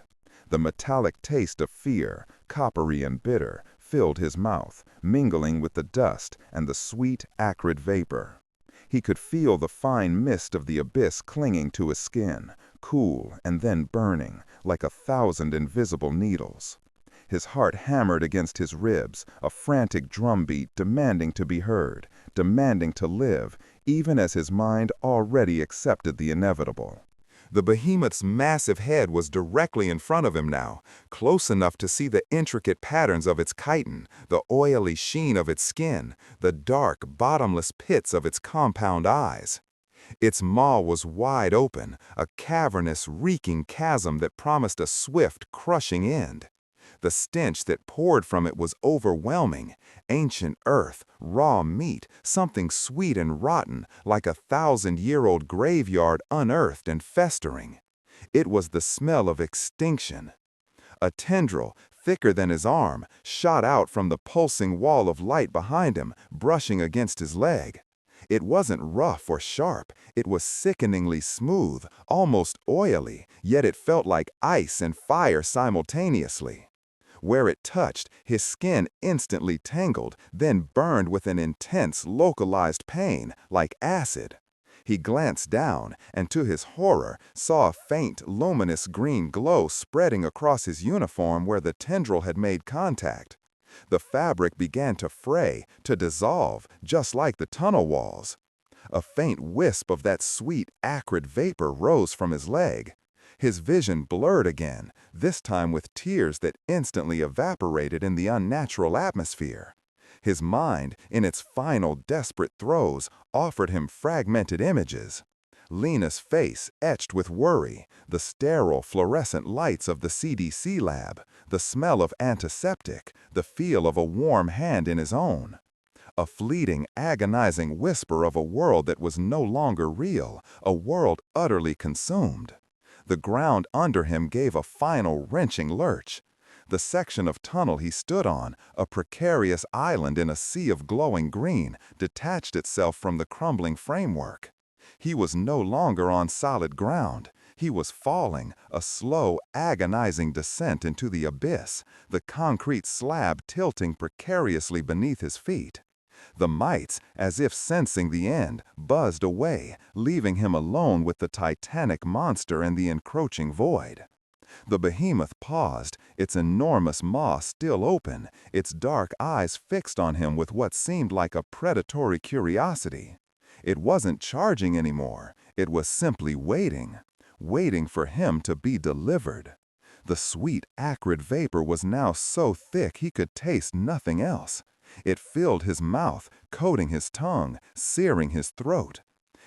Speaker 1: The metallic taste of fear, coppery and bitter, filled his mouth, mingling with the dust and the sweet, acrid vapor. He could feel the fine mist of the abyss clinging to his skin, cool and then burning, like 1,000 invisible needles. His heart hammered against his ribs, a frantic drumbeat demanding to be heard, demanding to live, even as his mind already accepted the inevitable. The behemoth's massive head was directly in front of him now, close enough to see the intricate patterns of its chitin, the oily sheen of its skin, the dark, bottomless pits of its compound eyes.
Speaker 2: Its maw was wide open, a cavernous, reeking chasm that promised a swift, crushing end. The stench that poured from it was overwhelming. Ancient earth, raw meat, something sweet and rotten, like a 1,000-year-old graveyard unearthed and festering. It was the smell of extinction. A tendril, thicker than his arm, shot out from the pulsing wall of light behind him, brushing against his leg. It wasn't rough or sharp, it was sickeningly smooth, almost oily, yet it felt like ice and fire simultaneously. Where it touched, his skin instantly tangled, then burned with an intense, localized pain, like acid. He glanced down, and to his horror, saw a faint, luminous green glow spreading across his uniform where the tendril had made contact. The fabric began to fray, to dissolve, just like the tunnel walls. A faint wisp of that sweet, acrid vapor rose from his leg. His vision blurred again, this time with tears that instantly evaporated in the unnatural atmosphere. His mind, in its final desperate throes, offered him fragmented images. Lena's face etched with worry, the sterile fluorescent lights of the CDC lab, the smell of antiseptic, the feel of a warm hand in his own. A fleeting, agonizing whisper of a world that was no longer real, a world utterly consumed. The ground under him gave a final wrenching lurch. The section of tunnel he stood on, a precarious island in a sea of glowing green, detached itself from the crumbling framework. He was no longer on solid ground. He was falling, a slow, agonizing descent into the abyss, the concrete slab tilting precariously beneath his feet. The mites, as if sensing the end, buzzed away, leaving him alone with the titanic monster and the encroaching void. The behemoth paused, its enormous maw still open, its dark eyes fixed on him with what seemed like a predatory curiosity. It wasn't charging anymore, it was simply waiting, waiting for him to be delivered. The sweet, acrid vapor was now so thick he could taste nothing else. It filled his mouth, coating his tongue, searing his throat.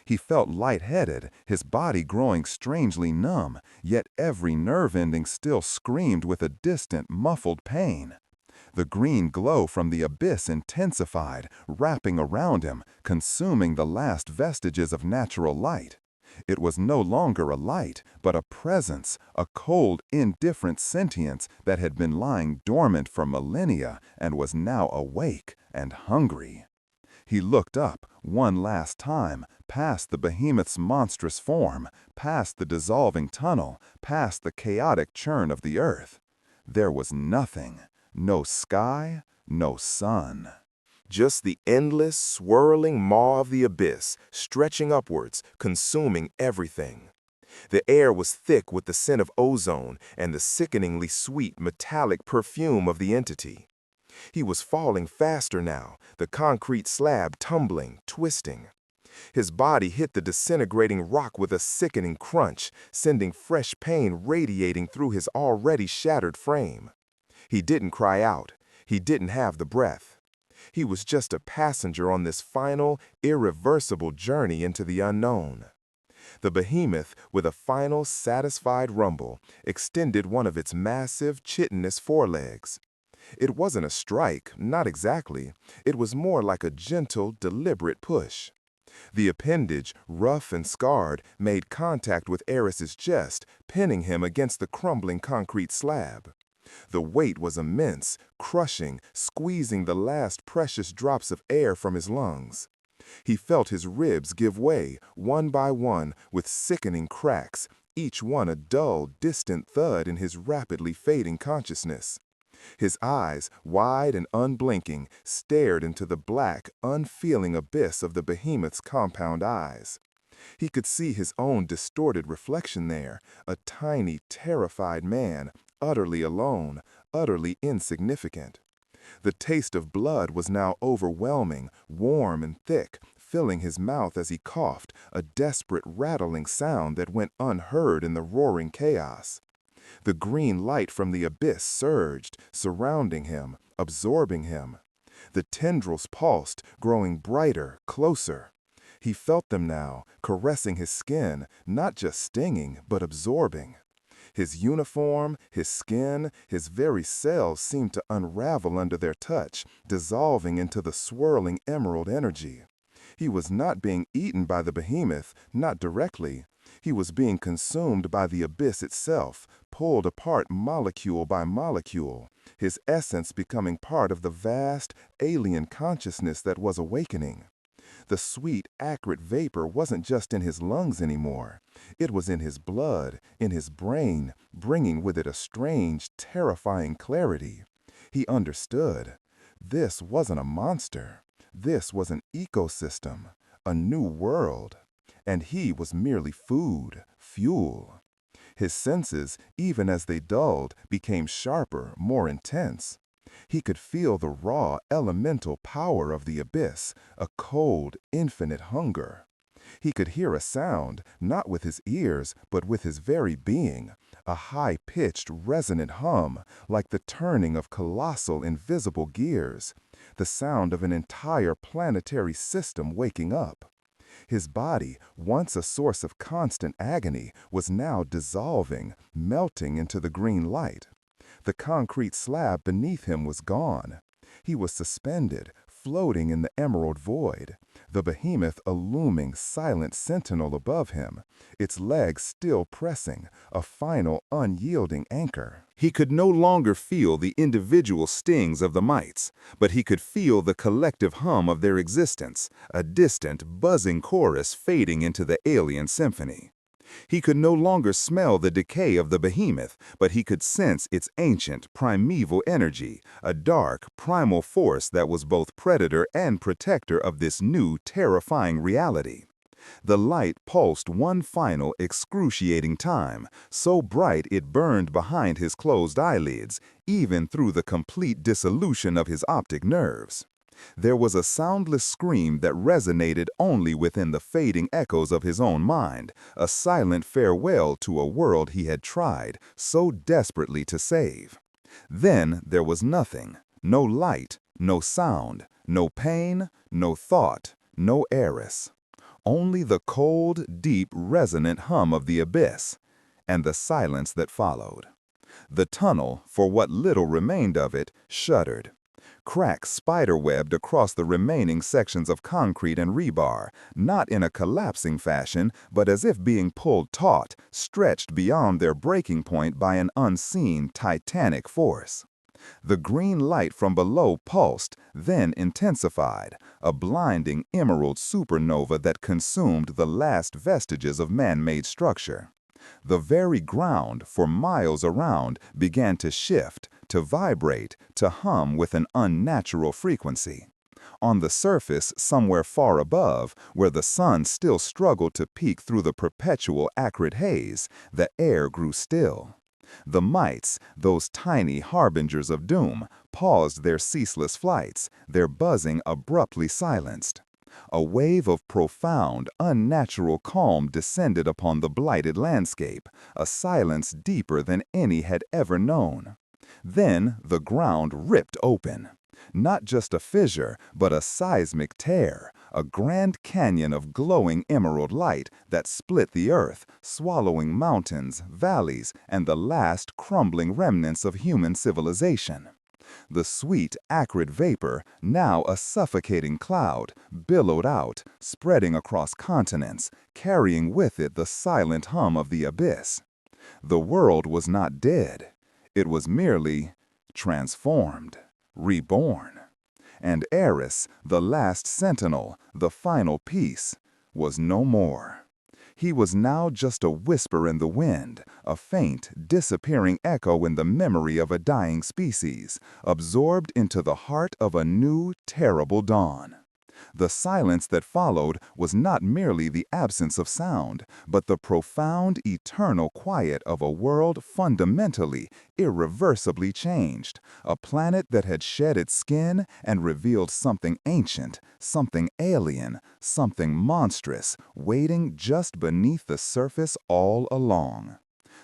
Speaker 2: He felt lightheaded, his body growing strangely numb, yet every nerve ending still screamed with a distant, muffled pain. The green glow from the abyss intensified, wrapping around him, consuming the last vestiges of natural light. It was no longer a light, but a presence, a cold, indifferent sentience that had been lying dormant for millennia and was now awake and hungry. He looked up, one last time, past the behemoth's monstrous form, past the dissolving tunnel, past the chaotic churn of the earth. There was nothing, no sky, no sun.
Speaker 1: Just the endless, swirling maw of the abyss, stretching upwards, consuming everything. The air was thick with the scent of ozone and the sickeningly sweet, metallic perfume of the entity. He was falling faster now, the concrete slab tumbling, twisting. His body hit the disintegrating rock with a sickening crunch, sending fresh pain radiating through his already shattered frame. He didn't cry out. He didn't have the breath. He was just a passenger on this final, irreversible journey into the unknown. The behemoth, with a final, satisfied rumble, extended one of its massive, chitinous forelegs. It wasn't a strike, not exactly. It was more like a gentle, deliberate push. The appendage, rough and scarred, made contact with Eris's chest, pinning him against the crumbling concrete slab. The weight was immense, crushing, squeezing the last precious drops of air from his lungs. He felt his ribs give way, one by one, with sickening cracks, each one a dull, distant thud in his rapidly fading consciousness. His eyes, wide and unblinking, stared into the black, unfeeling abyss of the behemoth's compound eyes. He could see his own distorted reflection there, a tiny, terrified man, utterly alone, utterly insignificant. The taste of blood was now overwhelming, warm and thick, filling his mouth as he coughed, a desperate rattling sound that went unheard in the roaring chaos. The green light from the abyss surged, surrounding him, absorbing him. The tendrils pulsed, growing brighter, closer. He felt them now, caressing his skin, not just stinging, but absorbing. His uniform, his skin, his very cells seemed to unravel under their touch, dissolving into the swirling emerald energy. He was not being eaten by the behemoth, not directly. He was being consumed by the abyss itself, pulled apart molecule by molecule, his essence becoming part of the vast, alien consciousness that was awakening. The sweet, acrid vapor wasn't just in his lungs anymore. It was in his blood, in his brain, bringing with it a strange, terrifying clarity. He understood. This wasn't a monster. This was an ecosystem, a new world. And he was merely food, fuel. His senses, even as they dulled, became sharper, more intense. He could feel the raw, elemental power of the abyss, a cold, infinite hunger. He could hear a sound, not with his ears, but with his very being, a high-pitched, resonant hum, like the turning of colossal, invisible gears, the sound of an entire planetary system waking up. His body, once a source of constant agony, was now dissolving, melting into the green light. The concrete slab beneath him was gone. He was suspended, floating in the emerald void, the behemoth a looming, silent sentinel above him, its legs still pressing, a final, unyielding anchor. He could no longer feel the individual stings of the mites, but he could feel the collective hum of their existence, a distant, buzzing chorus fading into the alien symphony. He could no longer smell the decay of the behemoth, but he could sense its ancient, primeval energy, a dark, primal force that was both predator and protector of this new, terrifying reality. The light pulsed one final, excruciating time, so bright it burned behind his closed eyelids, even through the complete dissolution of his optic nerves. There was a soundless scream that resonated only within the fading echoes of his own mind, a silent farewell to a world he had tried so desperately to save. Then there was nothing, no light, no sound, no pain, no thought, no Eris. Only the cold, deep, resonant hum of the abyss, and the silence that followed. The tunnel, for what little remained of it, shuddered. Cracks spiderwebbed across the remaining sections of concrete and rebar, not in a collapsing fashion, but as if being pulled taut, stretched beyond their breaking point by an unseen, titanic force. The green light from below pulsed, then intensified, a blinding emerald supernova that consumed the last vestiges of man-made structure. The very ground, for miles around, began to shift, to vibrate, to hum with an unnatural frequency. On the surface, somewhere far above, where the sun still struggled to peek through the perpetual acrid haze, the air grew still. The mites, those tiny harbingers of doom, paused their ceaseless flights, their buzzing abruptly silenced. A wave of profound, unnatural calm descended upon the blighted landscape, a silence deeper than any had ever known. Then the ground ripped open. Not just a fissure, but a seismic tear, a grand canyon of glowing emerald light that split the earth, swallowing mountains, valleys, and the last crumbling remnants of human civilization. The sweet, acrid vapor, now a suffocating cloud, billowed out, spreading across continents, carrying with it the silent hum of the abyss. The world was not dead. It was merely transformed, reborn. And Eris, the last sentinel, the final piece, was no more. He was now just a whisper in the wind, a faint, disappearing echo in the memory of a dying species, absorbed into the heart of a new, terrible dawn. The silence that followed was not merely the absence of sound, but the profound, eternal quiet of a world fundamentally, irreversibly changed, a planet that had shed its skin and revealed something ancient, something alien, something monstrous, waiting just beneath the surface all along.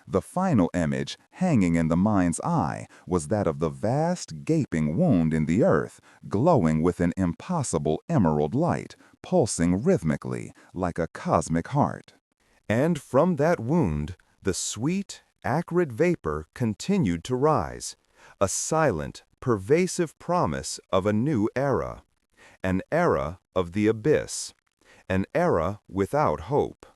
Speaker 2: The final image, hanging in the mind's eye, was that of the vast, gaping wound in the earth, glowing with an impossible emerald light, pulsing rhythmically like a cosmic heart.
Speaker 1: And from that wound, the sweet, acrid vapor continued to rise, a silent, pervasive promise of a new era, an era of the abyss, an era without hope.